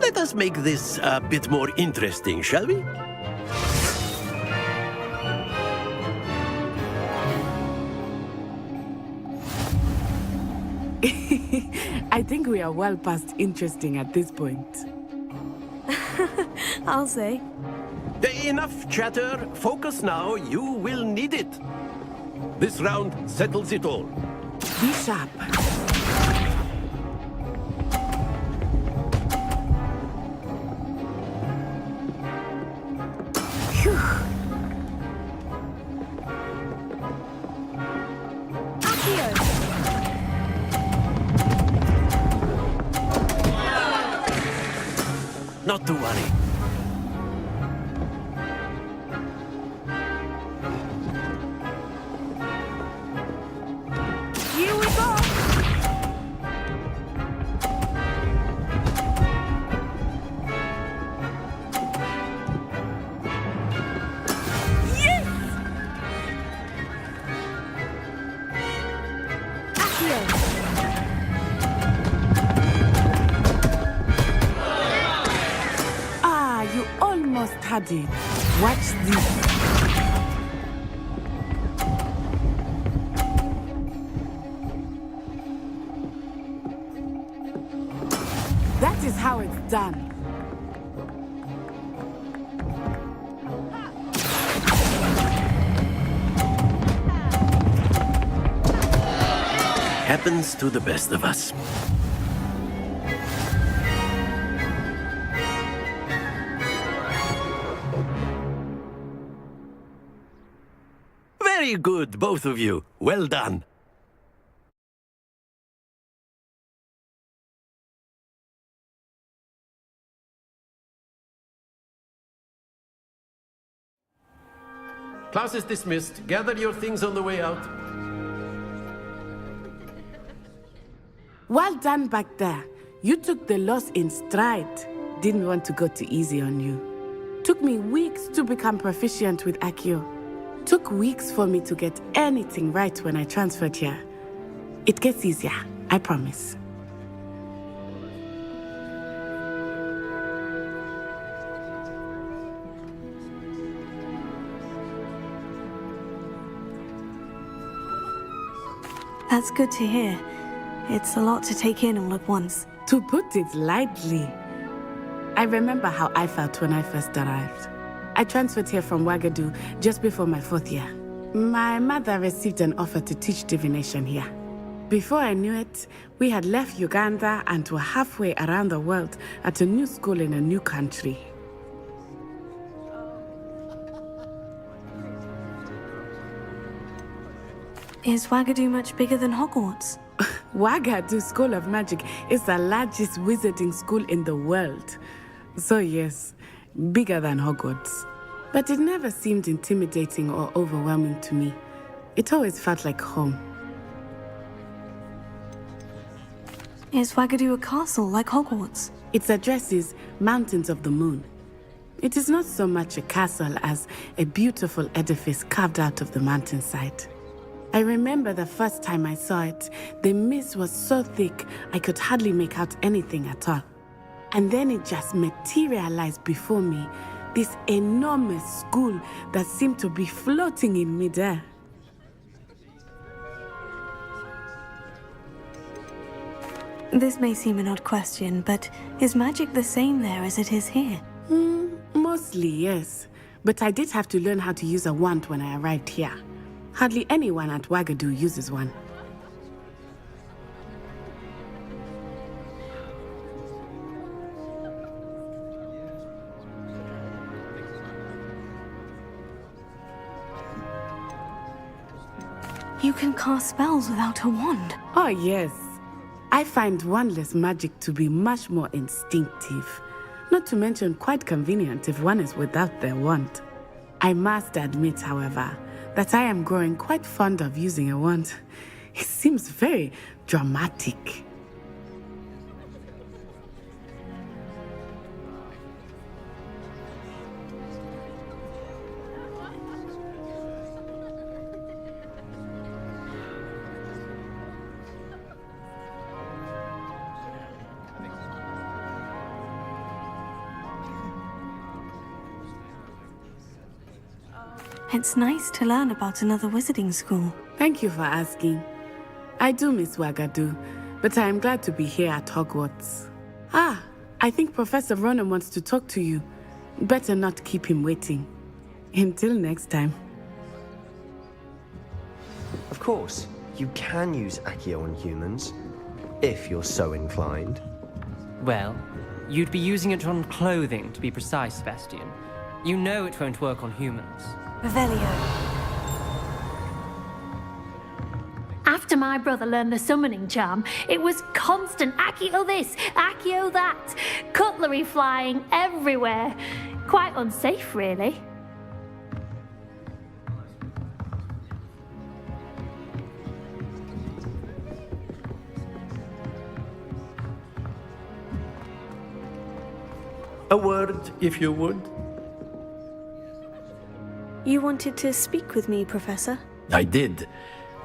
Let us make this a bit more interesting, shall we? I think we are well past interesting at this point. I'll say. Enough chatter. Focus now. You will need it. This round settles it all. Be sharp. Not to worry. Here we go. Yes! Ah, you almost had it. Watch this. That is how it's done. Happens to the best of us. Very good, both of you. Well done. Class is dismissed. Gather your things on the way out. Well done back there. You took the loss in stride. Didn't want to go too easy on you. Took me weeks to become proficient with Accio. Took weeks for me to get anything right when I transferred here. It gets easier, I promise. That's good to hear. It's a lot to take in all at once. To put it lightly, I remember how I felt when I first arrived. I transferred here from Ouagadougou just before my 4th year. My mother received an offer to teach divination here. Before I knew it, we had left Uganda and were halfway around the world at a new school in a new country. Is Ouagadougou much bigger than Hogwarts? Ouagadougou School of Magic is the largest wizarding school in the world. So yes, bigger than Hogwarts. But it never seemed intimidating or overwhelming to me. It always felt like home. Is Ouagadougou a castle like Hogwarts? Its address is Mountains of the Moon. It is not so much a castle as a beautiful edifice carved out of the mountainside. I remember the first time I saw it, the mist was so thick I could hardly make out anything at all. And then it just materialized before me, This enormous school that seemed to be floating in midair. This may seem an odd question, but is magic the same there as it is here? Mostly, yes. But I did have to learn how to use a wand when I arrived here. Hardly anyone at Wagadu uses one. You can cast spells without a wand. Oh, yes. I find wandless magic to be much more instinctive. Not to mention quite convenient if one is without their wand. I must admit, however, that I am growing quite fond of using a wand. It seems very dramatic. It's nice to learn about another wizarding school. Thank you for asking. I do miss Wagadu, but I am glad to be here at Hogwarts. Ah, I think Professor Ronan wants to talk to you. Better not keep him waiting. Until next time. Of course, you can use Accio on humans, if you're so inclined. Well, you'd be using it on clothing, to be precise, Sebastian. You know it won't work on humans. Revelio. After my brother learned the summoning charm, it was constant Accio this, Accio that. Cutlery flying everywhere. Quite unsafe, really. A word, if you would. You wanted to speak with me, Professor? I did.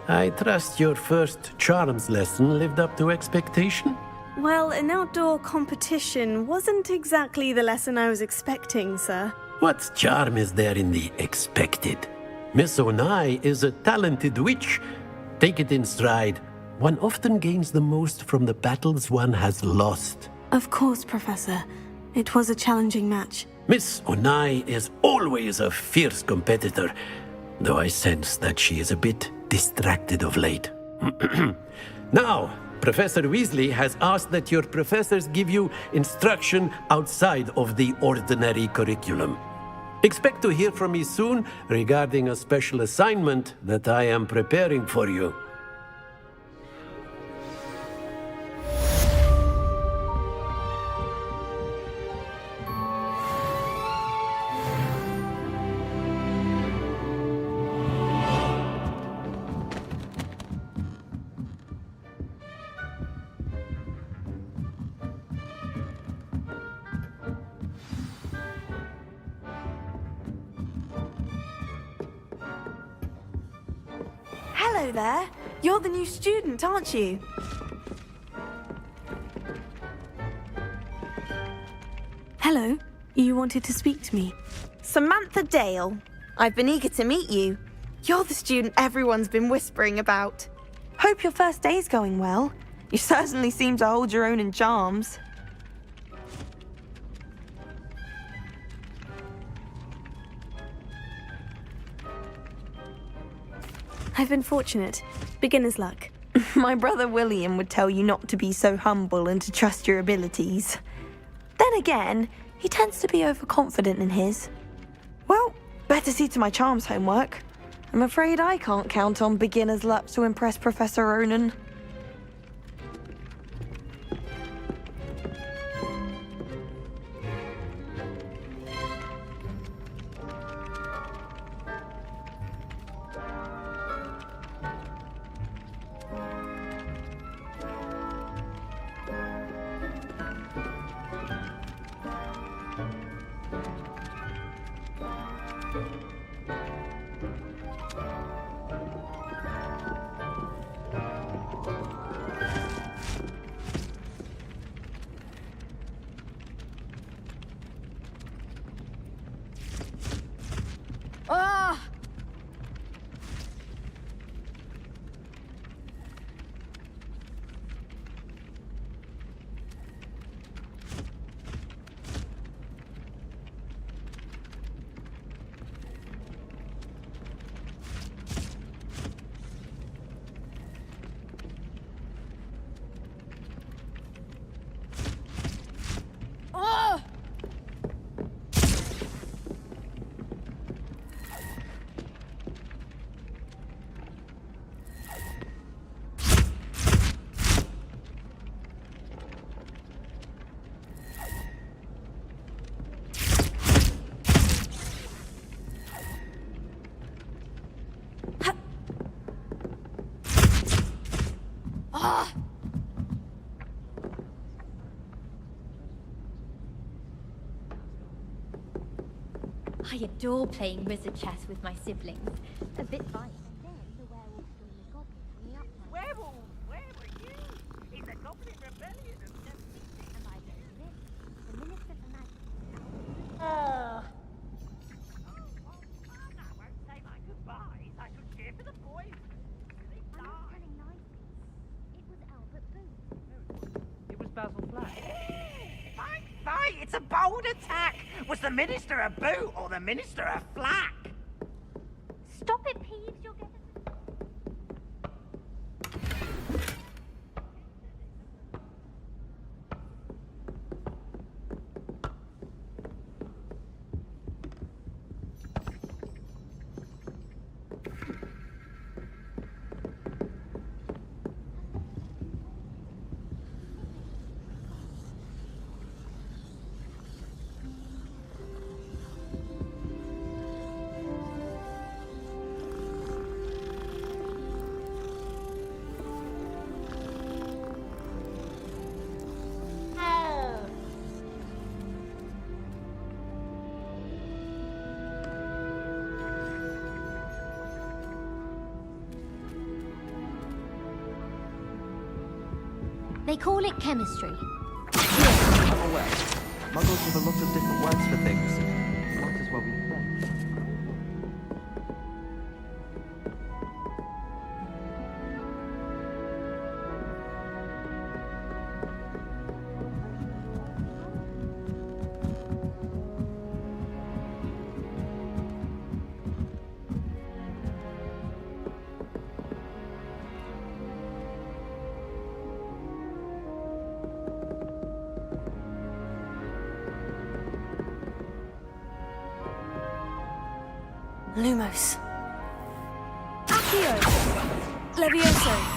I trust your first charms lesson lived up to expectation? Well, an outdoor competition wasn't exactly the lesson I was expecting, sir. What charm is there in the expected? Miss Onai is a talented witch. Take it in stride. One often gains the most from the battles one has lost. Of course, Professor. It was a challenging match. Miss Onai is always a fierce competitor, though I sense that she is a bit distracted of late. Now, Professor Weasley has asked that your professors give you instruction outside of the ordinary curriculum. Expect to hear from me soon regarding a special assignment that I am preparing for you. Hello there. You're the new student, aren't you? Hello. You wanted to speak to me. Samantha Dale. I've been eager to meet you. You're the student everyone's been whispering about. Hope your first day's going well. You certainly seem to hold your own in charms. I've been fortunate. Beginner's luck. My brother William would tell you not to be so humble and to trust your abilities. Then again, he tends to be overconfident in his. Well, better see to my charms homework. I'm afraid I can't count on beginner's luck to impress Professor Ronan. Ah! Ah! Ah! I adore playing wizard chess with my siblings. A bit violent. Werewolf, where were you? In the Goblin Rebellion of 76. Am I getting this? The Minister for Magic. Oh, I won't say my goodbyes. I could cheer for the boys. They I'm not died. telling lies. It was Albert Booth. It was Basil Flack. Fight! It's a bold attack! Was the Minister a boot or the Minister a flack? Stop it, Peeves. You'll get us. They call it chemistry. I'm aware. Muggles have a lot of different words for things. Might as well be friends. Lumos. Accio! Levioso!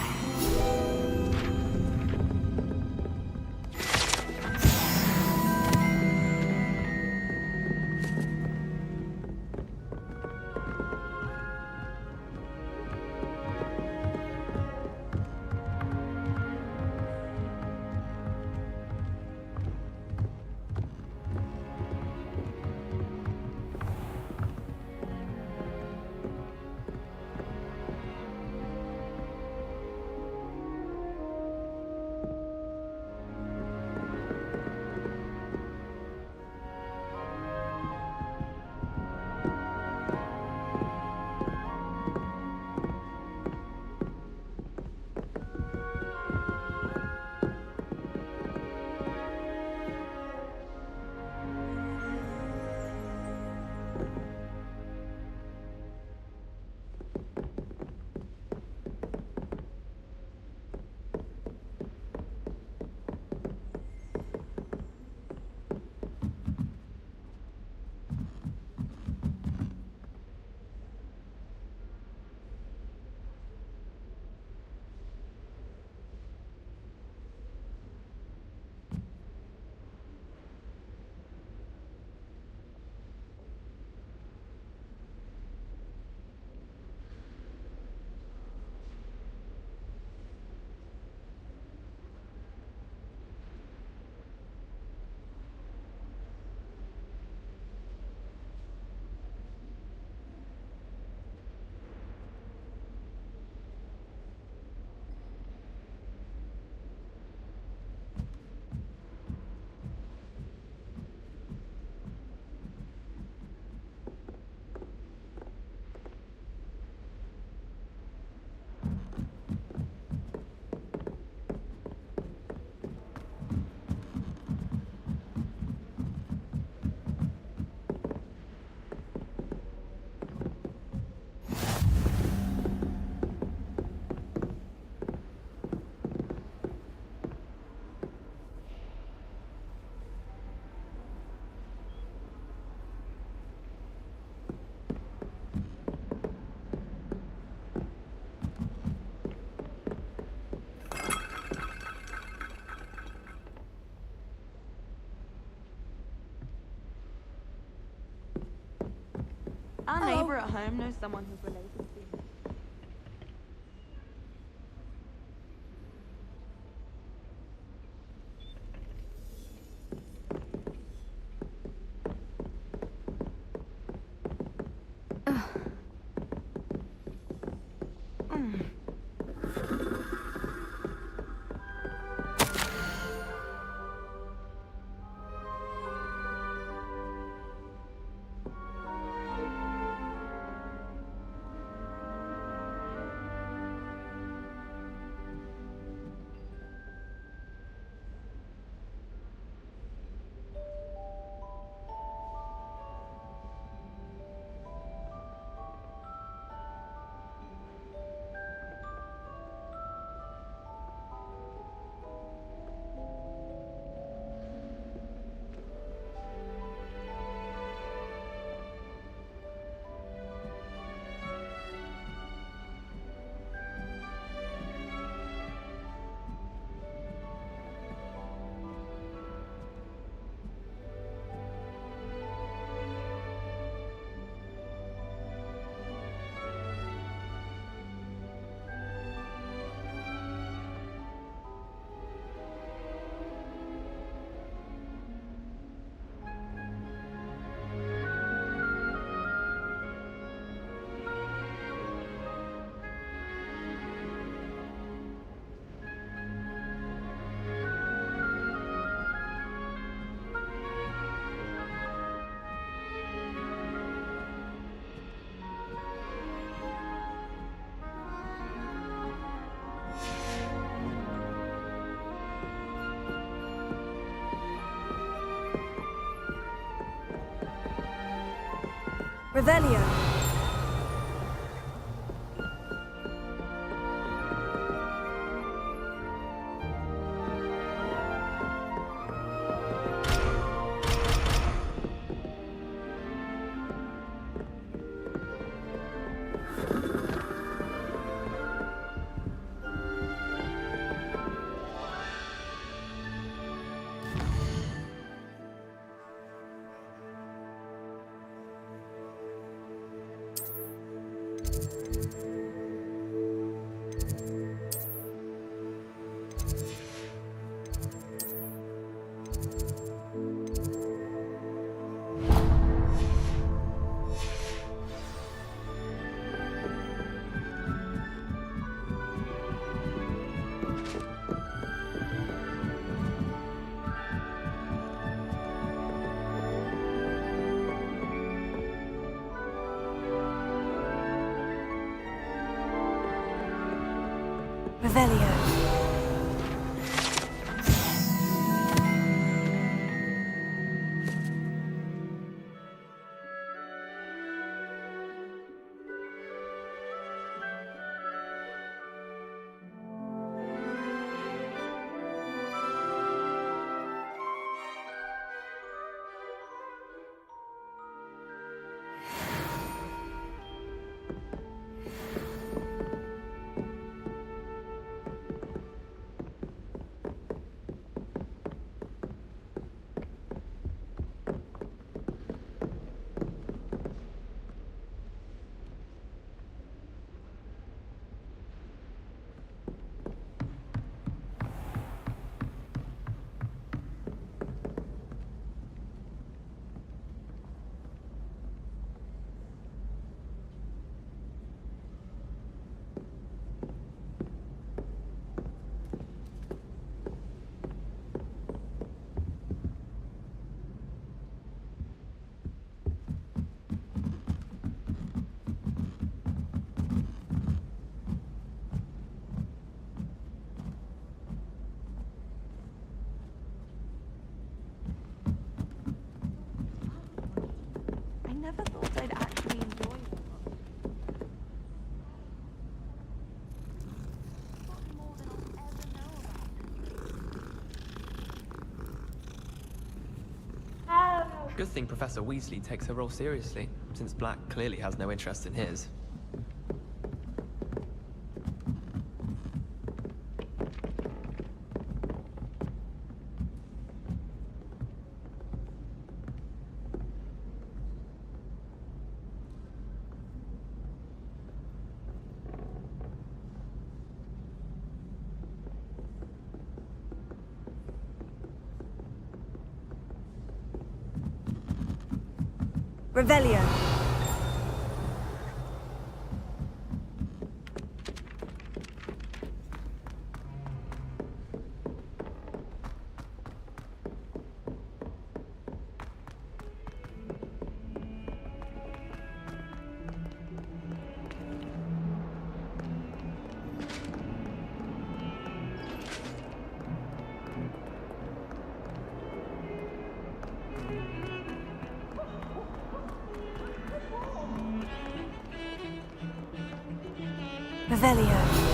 Our neighbour at home knows someone who's related to you. Revelio. Revelio. I never thought I'd actually enjoy it. Good thing Professor Weasley takes her role seriously, since Black clearly has no interest in his. Revelio. Revelio.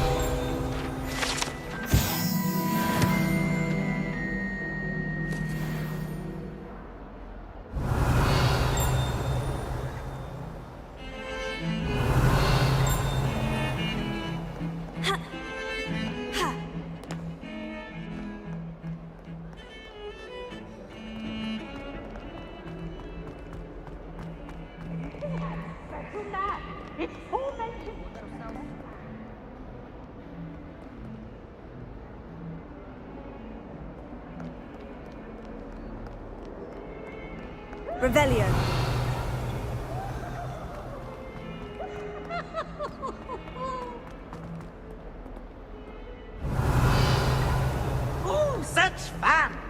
Revelio. Oh, such fun!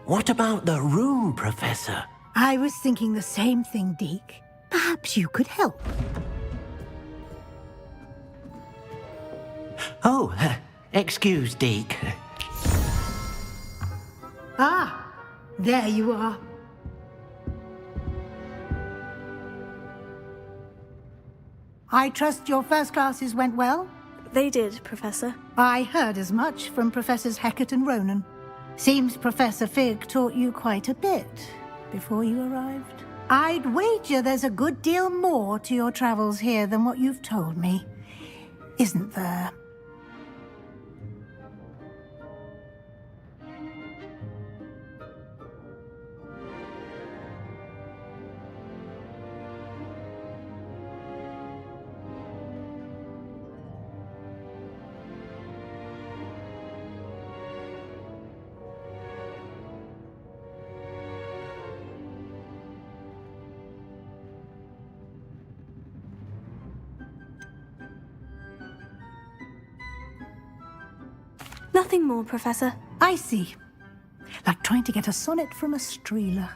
What about the room, Professor? I was thinking the same thing, Deke. Perhaps you could help. Oh, excuse, Deke. Ah, there you are. I trust your first classes went well? They did, Professor. I heard as much from Professors Hecat and Ronan. Seems Professor Fig taught you quite a bit before you arrived. I'd wager there's a good deal more to your travels here than what you've told me. Isn't there? Nothing more, Professor. I see. Like trying to get a sonnet from a streeler.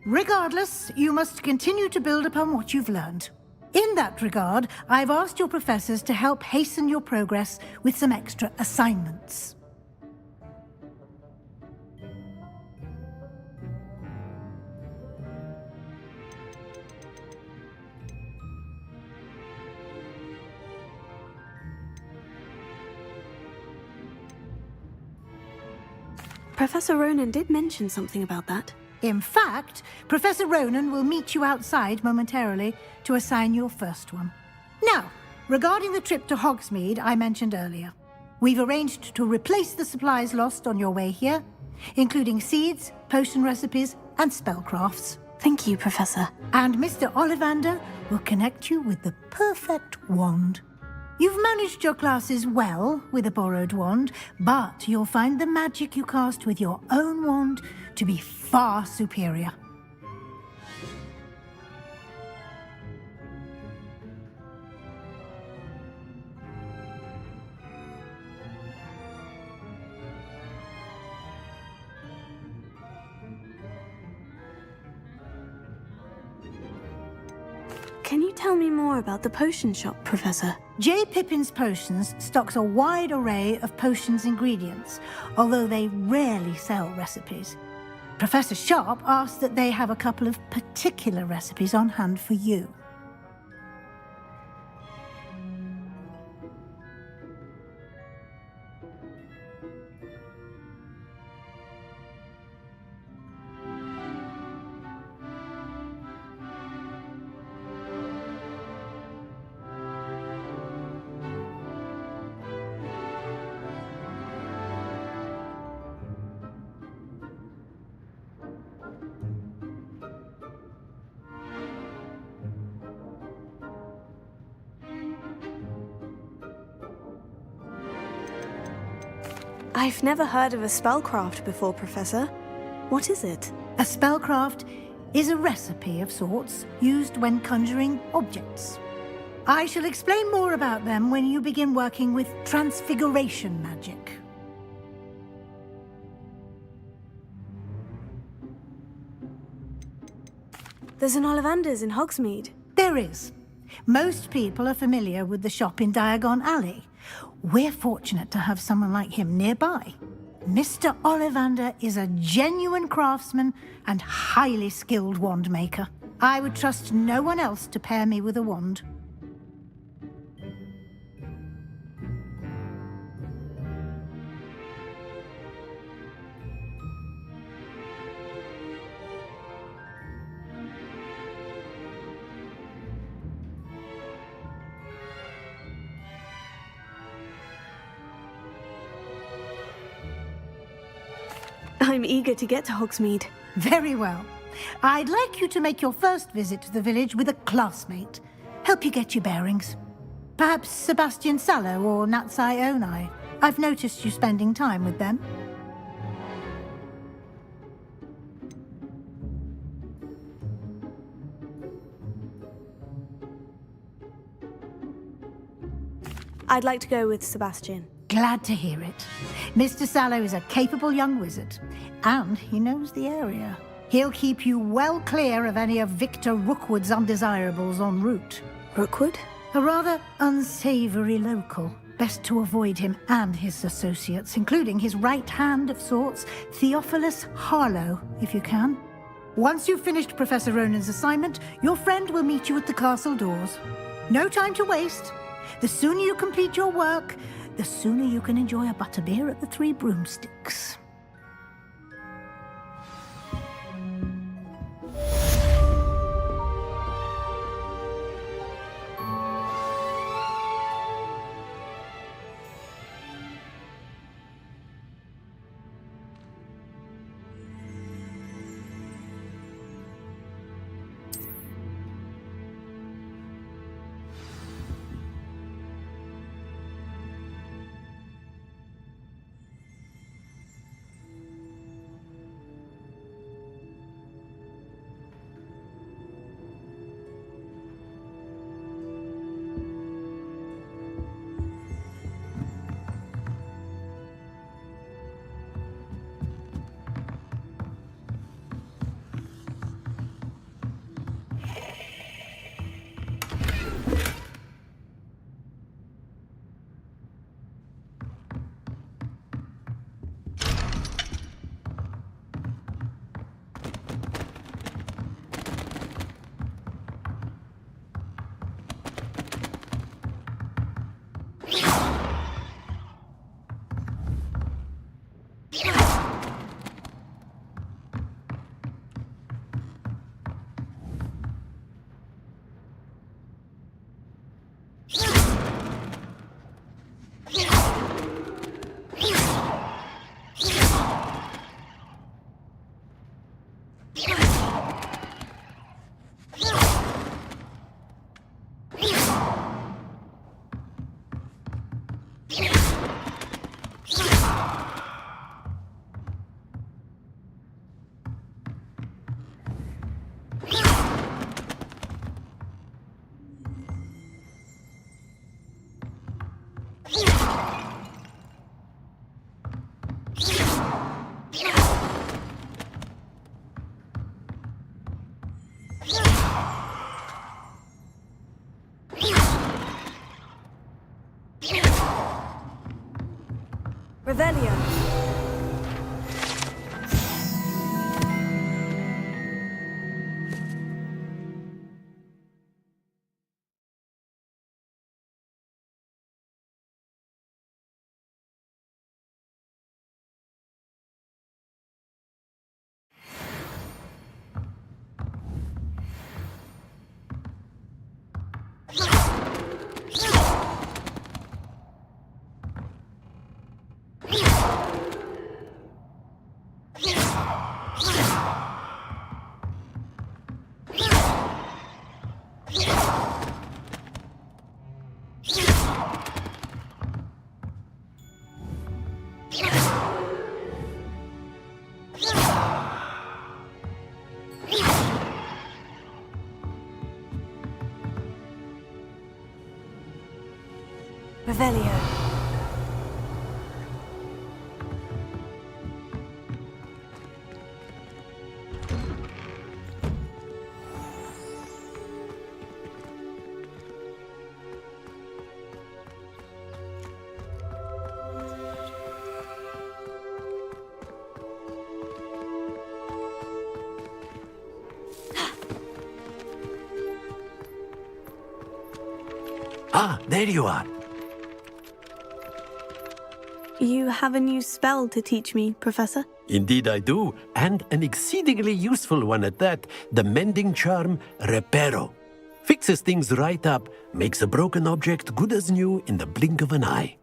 Regardless, you must continue to build upon what you've learned. In that regard, I've asked your professors to help hasten your progress with some extra assignments. Professor Ronan did mention something about that. In fact, Professor Ronan will meet you outside momentarily to assign your first one. Now, regarding the trip to Hogsmeade I mentioned earlier, we've arranged to replace the supplies lost on your way here, including seeds, potion recipes, and spellcrafts. Thank you, Professor. And Mr. Ollivander will connect you with the perfect wand. You've managed your classes well with a borrowed wand, but you'll find the magic you cast with your own wand to be far superior. Can you tell me more about the potion shop, Professor? J. Pippin's Potions stocks a wide array of potions ingredients, although they rarely sell recipes. Professor Sharp asked that they have a couple of particular recipes on hand for you. I've never heard of a spellcraft before, Professor. What is it? A spellcraft is a recipe of sorts used when conjuring objects. I shall explain more about them when you begin working with transfiguration magic. There's an Ollivander's in Hogsmeade. There is. Most people are familiar with the shop in Diagon Alley. We're fortunate to have someone like him nearby. Mr. Ollivander is a genuine craftsman and highly skilled wand maker. I would trust no one else to pair me with a wand. I'm eager to get to Hogsmeade. Very well. I'd like you to make your first visit to the village with a classmate. Help you get your bearings. Perhaps Sebastian Sallow or Natsai Onai. I've noticed you spending time with them. I'd like to go with Sebastian. Glad to hear it. Mr. Sallow is a capable young wizard, and he knows the area. He'll keep you well clear of any of Victor Rookwood's undesirables en route. Rookwood? A rather unsavory local. Best to avoid him and his associates, including his right hand of sorts, Theophilus Harlow, if you can. Once you've finished Professor Ronan's assignment, your friend will meet you at the castle doors. No time to waste. The sooner you complete your work, the sooner you can enjoy a butterbeer at the Three Broomsticks. Revelio. Revelio. Ah, there you are. You have a new spell to teach me, Professor? Indeed I do, and an exceedingly useful one at that. The mending charm, Reparo. Fixes things right up, makes a broken object good as new in the blink of an eye.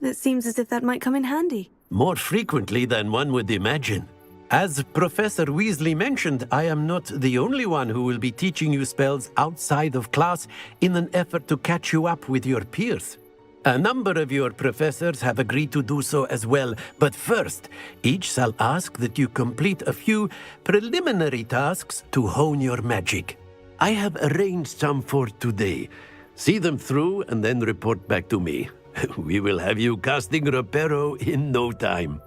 It seems as if that might come in handy. More frequently than one would imagine. As Professor Weasley mentioned, I am not the only one who will be teaching you spells outside of class in an effort to catch you up with your peers. A number of your professors have agreed to do so as well, but first, each shall ask that you complete a few preliminary tasks to hone your magic. I have arranged some for today. See them through and then report back to me. We will have you casting Reparo in no time.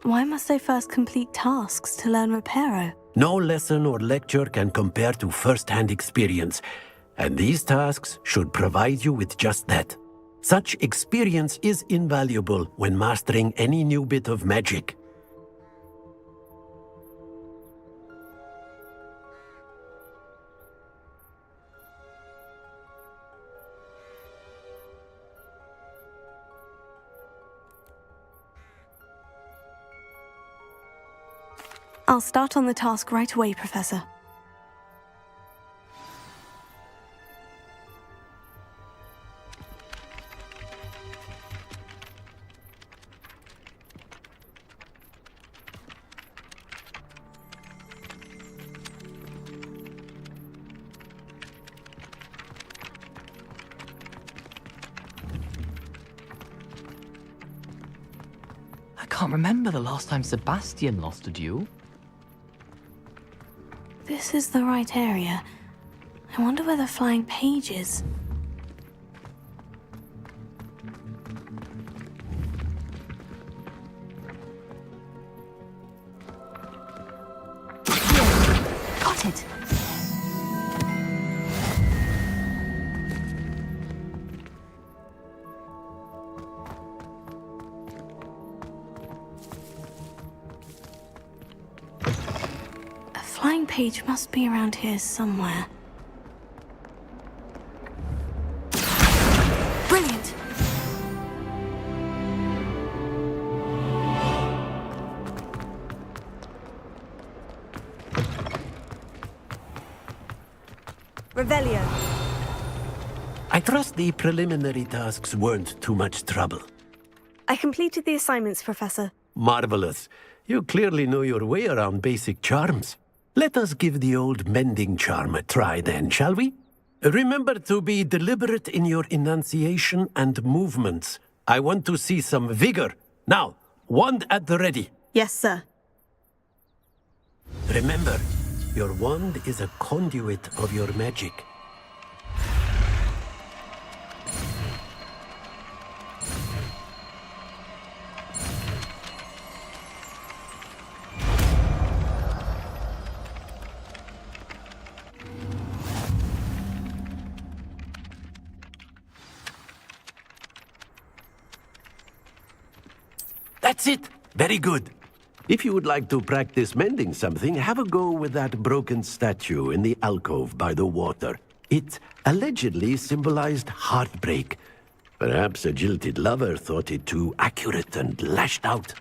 Why must I first complete tasks to learn Reparo? No lesson or lecture can compare to first-hand experience, and these tasks should provide you with just that. Such experience is invaluable when mastering any new bit of magic. I'll start on the task right away, Professor. I can't remember the last time Sebastian lost a duel. This is the right area. I wonder where the flying page is. Got it. Flying page must be around here somewhere. Brilliant! Revelio. I I trust the preliminary tasks weren't too much trouble. I completed the assignments, Professor. Marvelous. You clearly know your way around basic charms. Let us give the old mending charm a try then, shall we? Remember to be deliberate in your enunciation and movements. I want to see some vigor. Now, wand at the ready. Yes, sir. Remember, your wand is a conduit of your magic. That's it! Very good. If you would like to practice mending something, have a go with that broken statue in the alcove by the water. It allegedly symbolized heartbreak. Perhaps a jilted lover thought it too accurate and lashed out.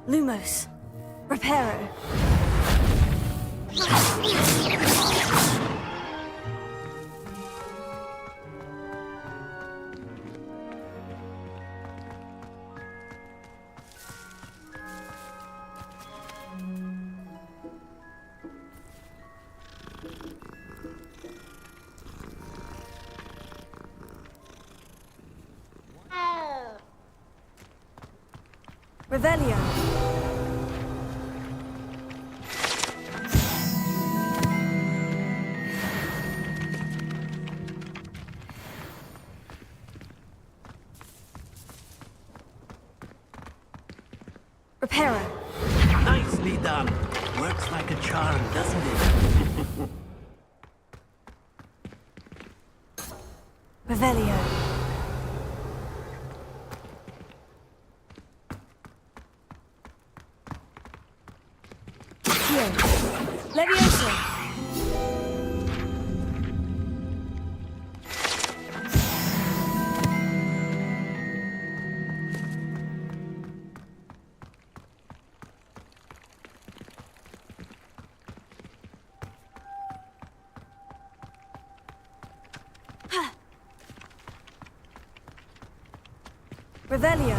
Lumos. Reparo. Revelio. Nicely done. Works like a charm, doesn't it? Revelio. Leviosa. Revelio.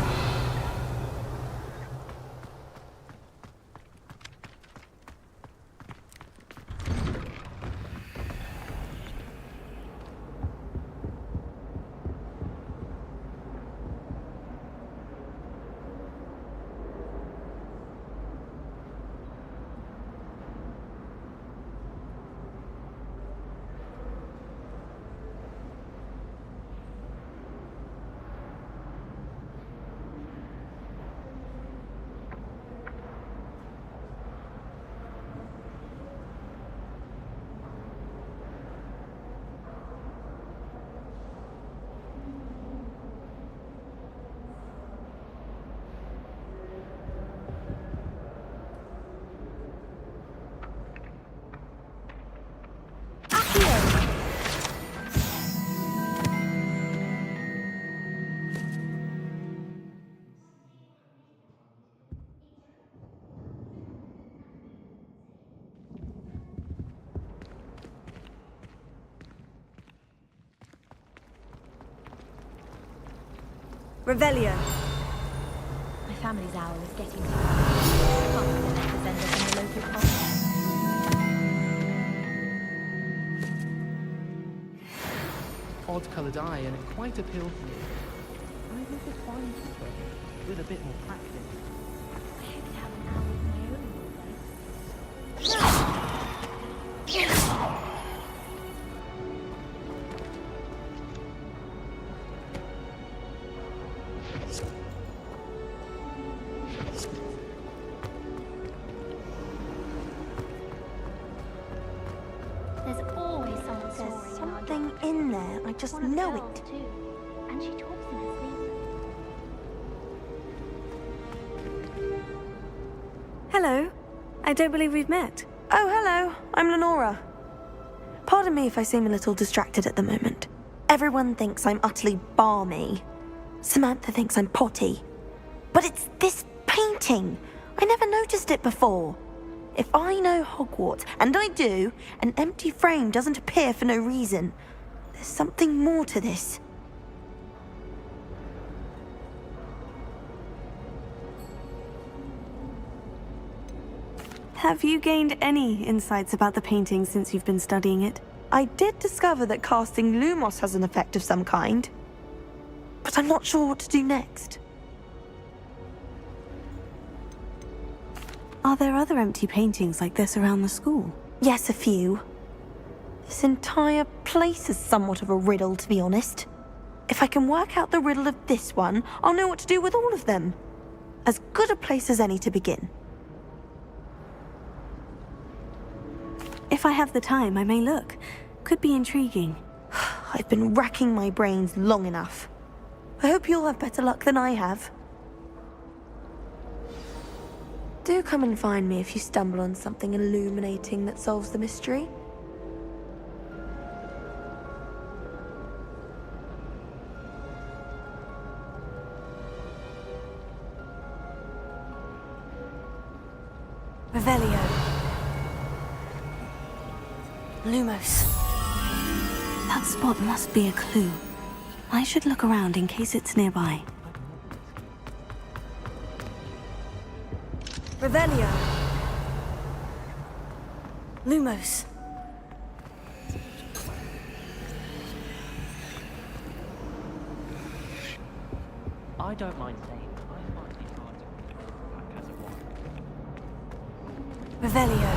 Revelio. My family's owl is getting too loud. I can't let the letters end up in the local pond. Odd-coloured eye, and it quite appealed to me. I think it's fine for her, with a bit more practice. I hope to have an owl of my own one day. There's always Something in there. I just know it. Too. And she talks in her sleep. Hello. I don't believe we've met. Oh, hello. I'm Lenora. Pardon me if I seem a little distracted at the moment. Everyone thinks I'm utterly balmy. Samantha thinks I'm potty. But it's this painting. I never noticed it before. If I know Hogwarts, and I do, an empty frame doesn't appear for no reason. There's something more to this. Have you gained any insights about the painting since you've been studying it? I did discover that casting Lumos has an effect of some kind. But I'm not sure what to do next. Are there other empty paintings like this around the school? Yes, a few. This entire place is somewhat of a riddle, to be honest. If I can work out the riddle of this one, I'll know what to do with all of them. As good a place as any to begin. If I have the time, I may look. Could be intriguing. I've been racking my brains long enough. I hope you'll have better luck than I have. Do come and find me if you stumble on something illuminating that solves the mystery. Revelio. Lumos. That spot must be a clue. I should look around in case it's nearby. Revelio. Lumos. I don't mind saying I find it hard to back as it was. Revelio.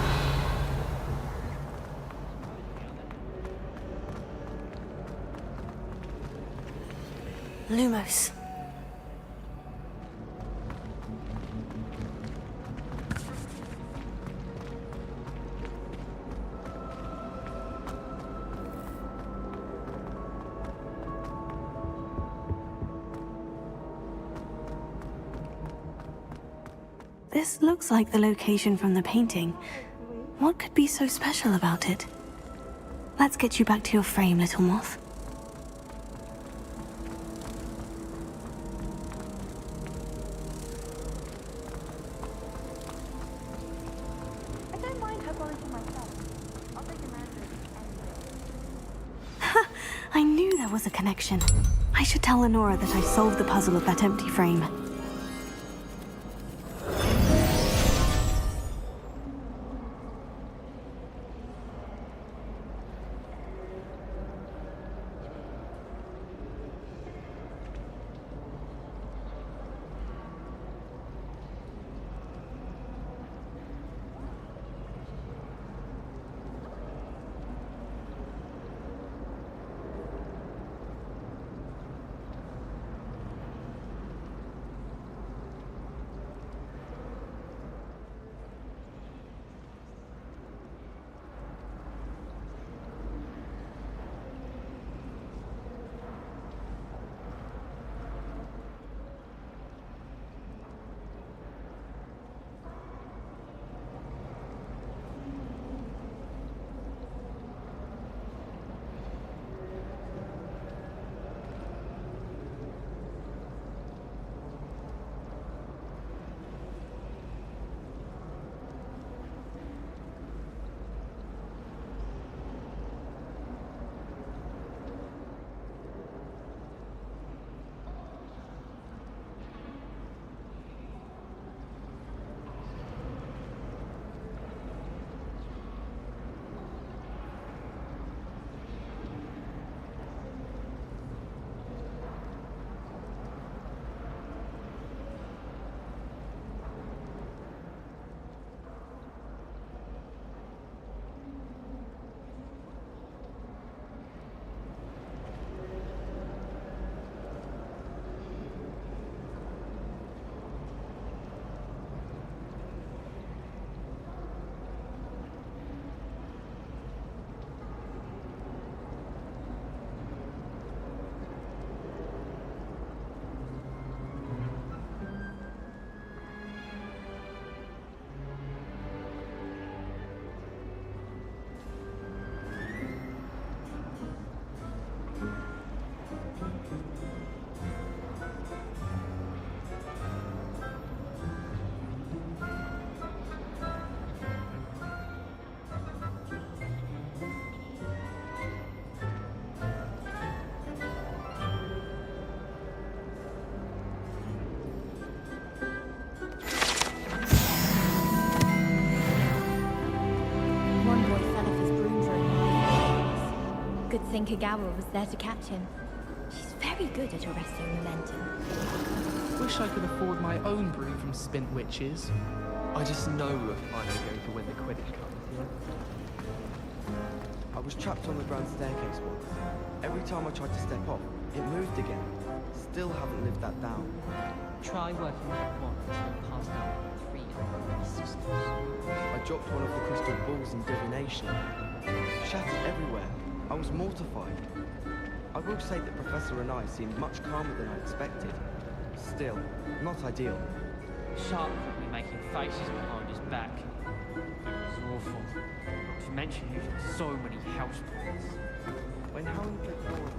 Lumos. This looks like the location from the painting. What could be so special about it? Let's get you back to your frame, little moth. I don't mind her going to myself. I'll take a mandarin Ha! I knew there was a connection. I should tell Lenora that I solved the puzzle of that empty frame. Good thing Kagawa was there to catch him. She's very good at arresting momentum. Wish I could afford my own brew from Spint Witches. I just know we're finally going to win the Quidditch Cup. I was trapped on the grand staircase once. Every time I tried to step off, it moved again. Still haven't lived that down. Try working with one and pass down 3 systems. I dropped one of the crystal balls in divination. Shattered everywhere. I was mortified. I will say that Professor and I seemed much calmer than I expected. Still, not ideal. Sharp would be making faces behind his back. It was awful. Not to mention using so many house points. When Helen played forward...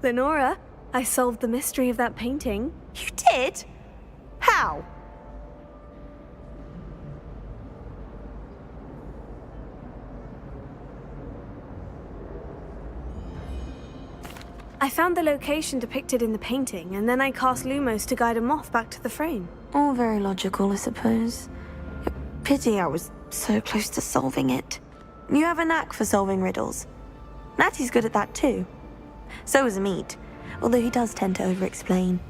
Lenora, I solved the mystery of that painting. You did? How? I found the location depicted in the painting, and then I cast Lumos to guide him off back to the frame. All very logical, I suppose. Pity I was so close to solving it. You have a knack for solving riddles. Natty's good at that too. So is Amit, although he does tend to over-explain.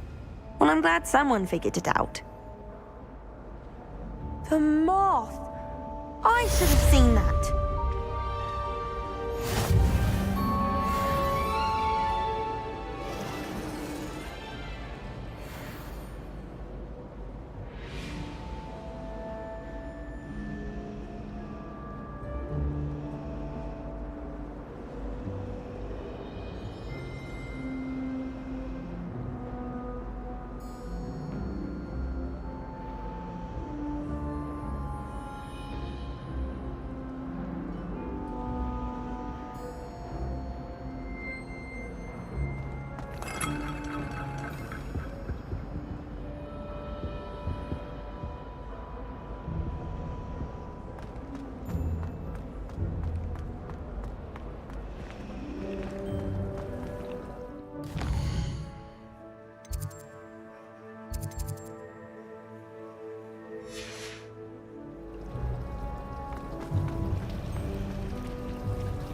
Well, I'm glad someone figured it out. The moth! I should have seen that.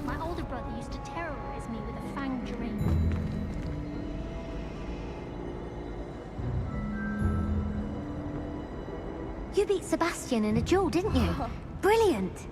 My older brother used to terrorize me with a fanged ring. You beat Sebastian in a duel, didn't you? Brilliant!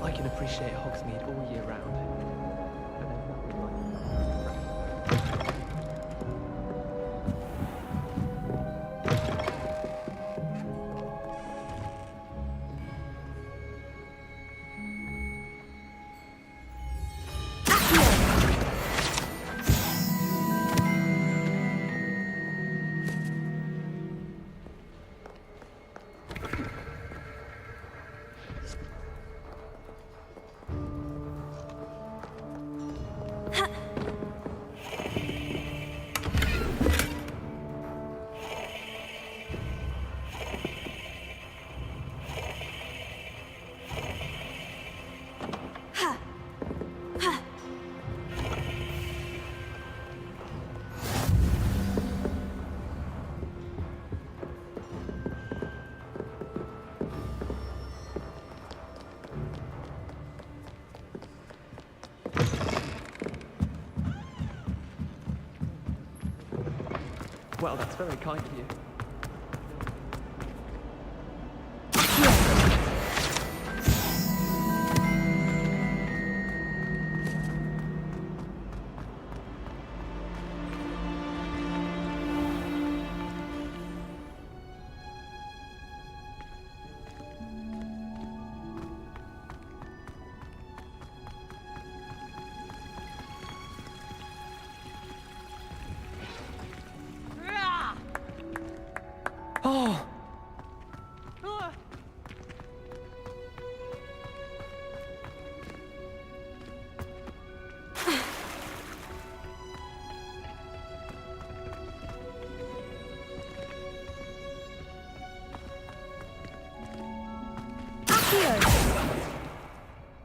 I can appreciate Hogsmeade all year round. And there's nothing like Well, that's very kind of you.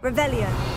Revelio.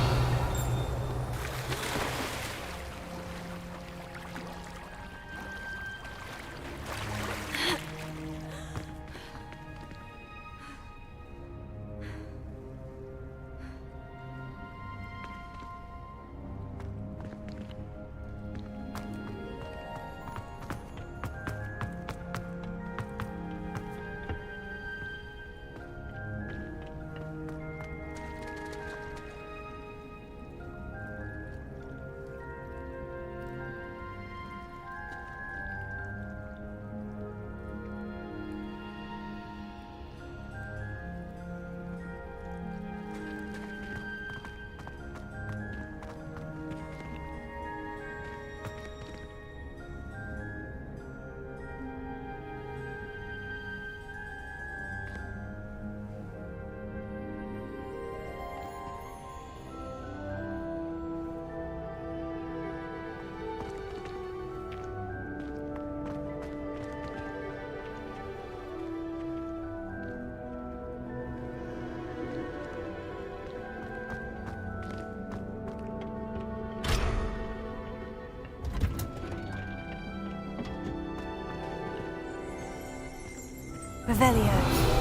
Revelio.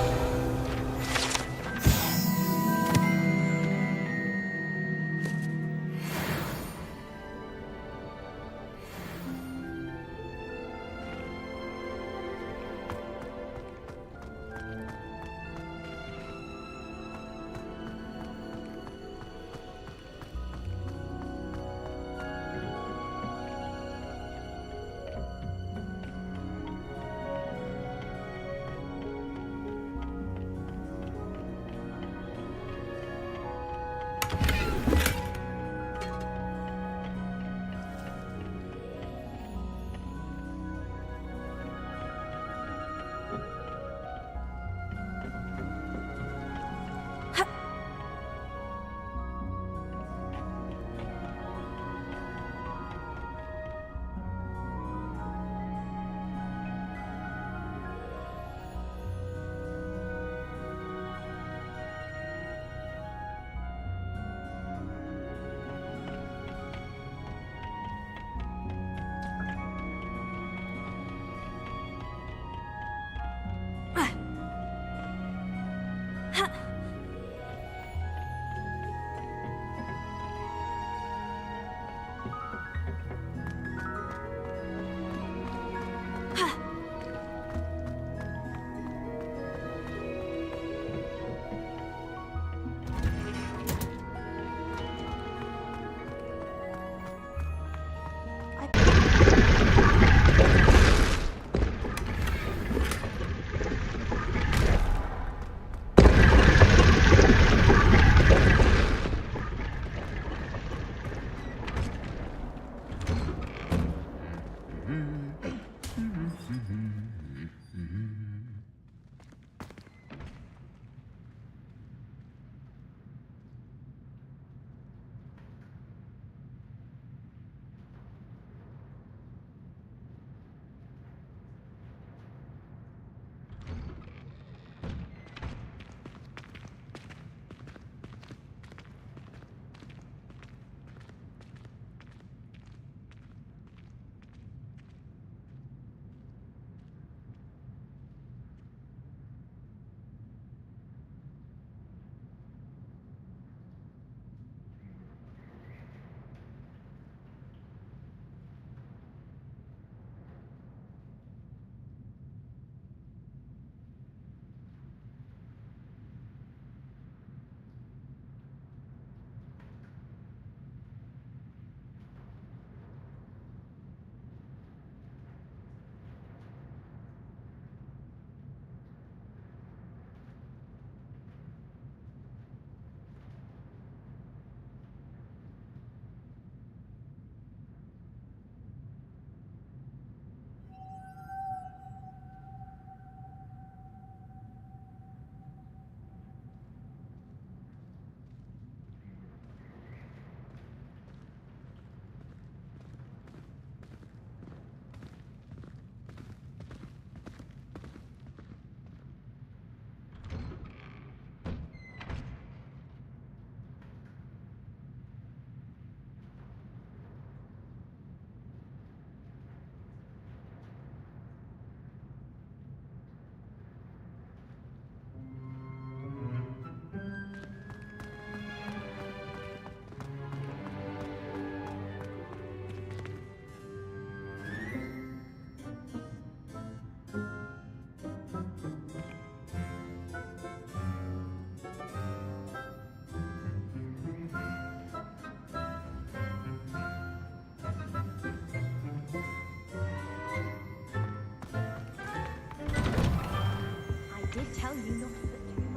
did tell you not to put too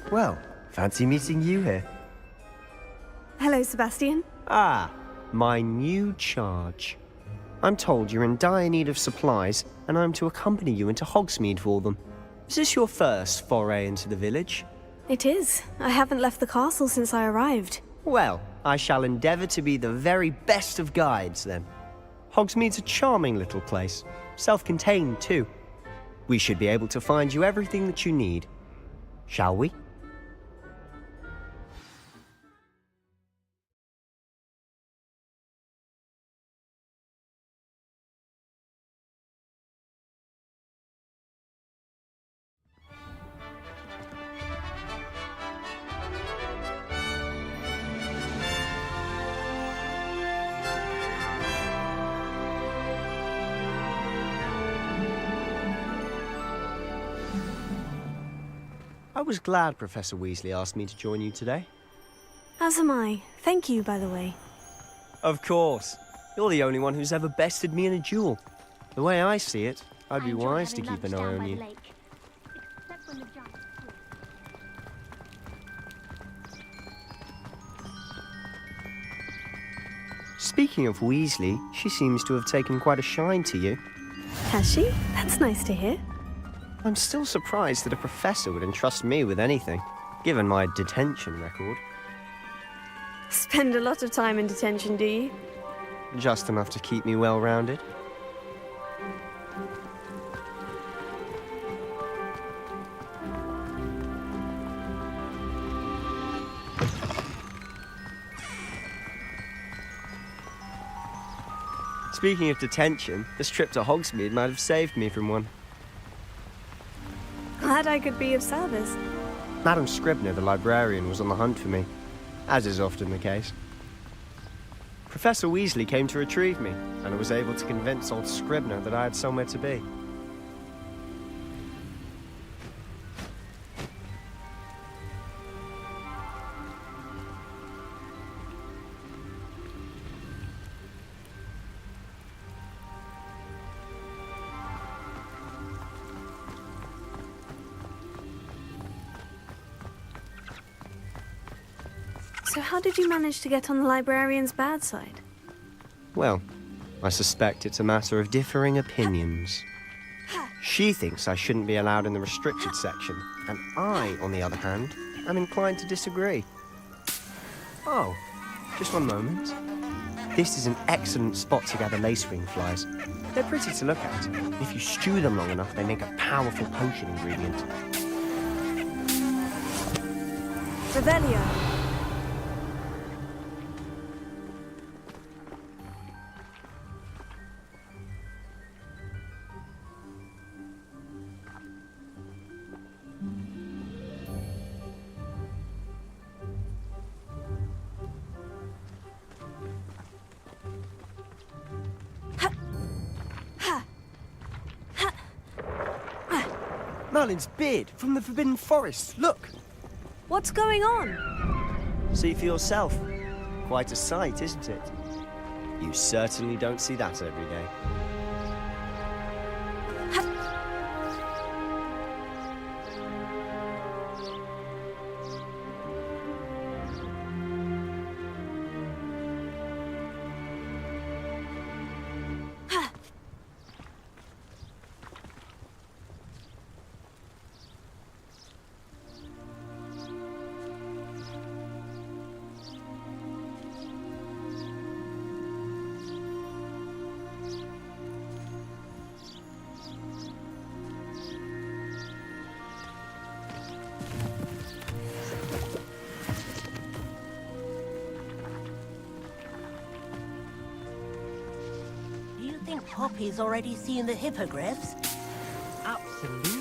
much Well, fancy meeting you here. Hello, Sebastian. Ah, my new charge. I'm told you're in dire need of supplies, and I'm to accompany you into Hogsmeade for them. Is this your first foray into the village? It is. I haven't left the castle since I arrived. Well, I shall endeavour to be the very best of guides, then. Hogsmeade's a charming little place, self-contained too. We should be able to find you everything that you need. Shall we? I was glad Professor Weasley asked me to join you today. As am I. Thank you, by the way. Of course. You're the only one who's ever bested me in a duel. The way I see it, I'd be wise to keep an eye on you. Speaking of Weasley, she seems to have taken quite a shine to you. Has she? That's nice to hear. I'm still surprised that a professor would entrust me with anything, given my detention record. Spend a lot of time in detention, do you? Just enough to keep me well-rounded. Speaking of detention, this trip to Hogsmeade might have saved me from one. Glad I could be of service. Madam Scribner, the librarian, was on the hunt for me, as is often the case. Professor Weasley came to retrieve me, and I was able to convince old Scribner that I had somewhere to be. So how did you manage to get on the librarian's bad side? Well, I suspect it's a matter of differing opinions. She thinks I shouldn't be allowed in the restricted section, and I, on the other hand, am inclined to disagree. Oh, just one moment. This is an excellent spot to gather lacewing flies. They're pretty to look at. If you stew them long enough, they make a powerful potion ingredient. Revelio. Merlin's beard from the Forbidden Forest, look! What's going on? See for yourself. Quite a sight, isn't it? You certainly don't see that every day. Poppy's already seen the hippogriffs? Absolutely.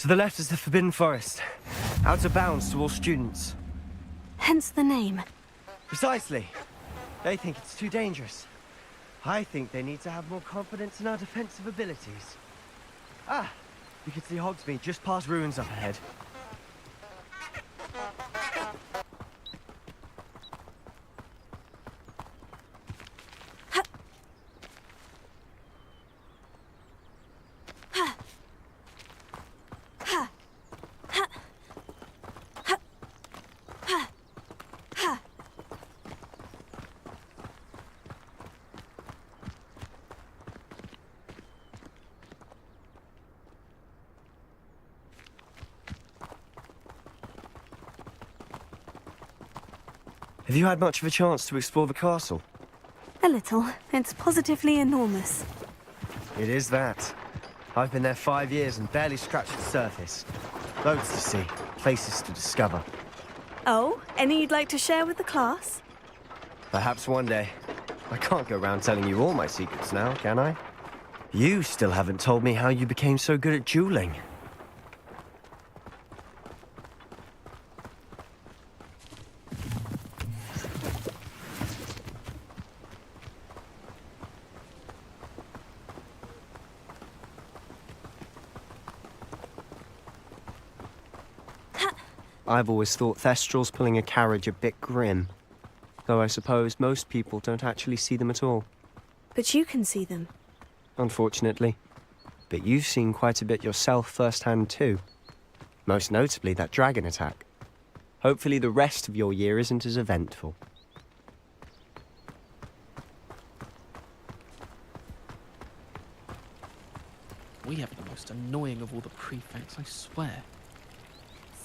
To the left is the Forbidden Forest. Out of bounds to all students. Hence the name. Precisely. They think it's too dangerous. I think they need to have more confidence in our defensive abilities. Ah, you can see Hogsmeade just past ruins up ahead. Have you had much of a chance to explore the castle? A little. It's positively enormous. It is that. I've been there 5 years and barely scratched the surface. Loads to see, places to discover. Oh, any you'd like to share with the class? Perhaps one day. I can't go around telling you all my secrets now, can I? You still haven't told me how you became so good at dueling. I've always thought Thestrals pulling a carriage a bit grim. Though I suppose most people don't actually see them at all. But you can see them. Unfortunately. But you've seen quite a bit yourself firsthand too. Most notably that dragon attack. Hopefully the rest of your year isn't as eventful. We have the most annoying of all the prefects, I swear.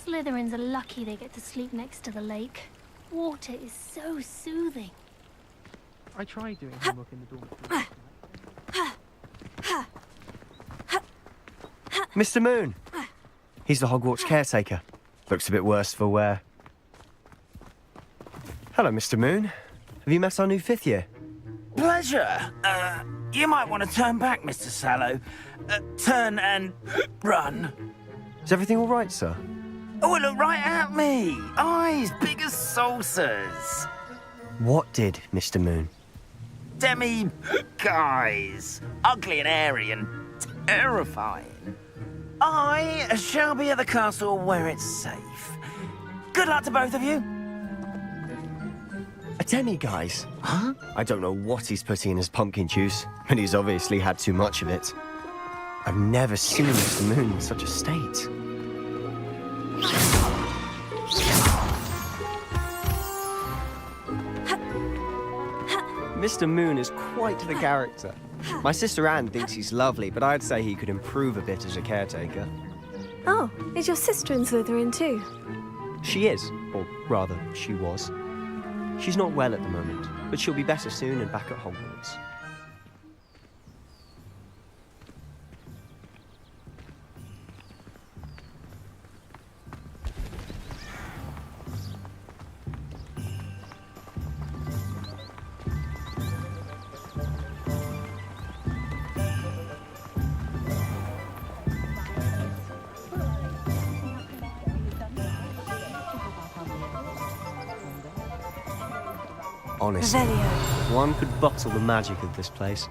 Slytherins are lucky they get to sleep next to the lake. Water is so soothing. I tried doing homework in the dormitory. Mr. Moon! He's the Hogwarts caretaker. Looks a bit worse for wear. Hello, Mr. Moon. Have you met our new 5th year? Pleasure. You might want to turn back, Mr. Sallow. Turn and run. Is everything all right, sir? Oh, look right at me. Eyes big as saucers. What did, Mr. Moon? Guys. Ugly and airy and terrifying. I shall be at the castle where it's safe. Good luck to both of you. A demi-guise? Huh? I don't know what he's putting in his pumpkin juice, but he's obviously had too much of it. I've never seen Mr. Moon in such a state. Mr. Moon is quite the character. My sister Anne thinks he's lovely, but I'd say he could improve a bit as a caretaker. Oh, is your sister in Slytherin too? She is, or rather, she was. She's not well at the moment, but she'll be better soon and back at Hogwarts. Honestly, one could bottle the magic of this place.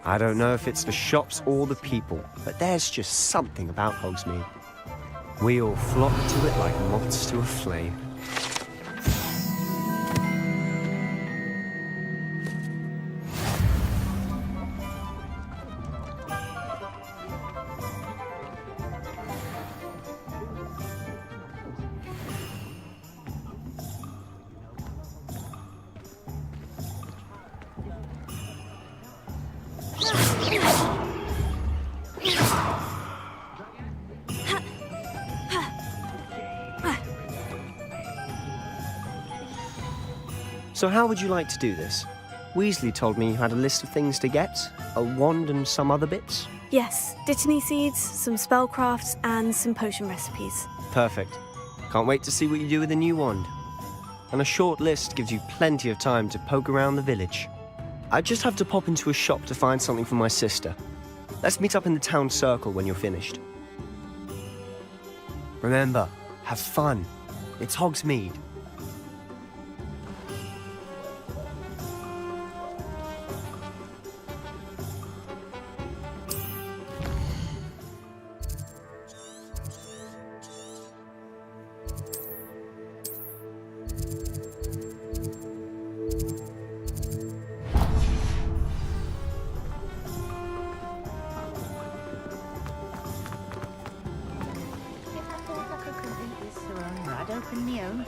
I don't know if it's the shops or the people, but there's just something about Hogsmeade. We all flock to it like moths to a flame. So how would you like to do this? Weasley told me you had a list of things to get, a wand and some other bits. Yes, Dittany seeds, some spellcrafts, and some potion recipes. Perfect. Can't wait to see what you do with the new wand. And a short list gives you plenty of time to poke around the village. I just have to pop into a shop to find something for my sister. Let's meet up in the town circle when you're finished. Remember, have fun. It's Hogsmeade. Right open the own.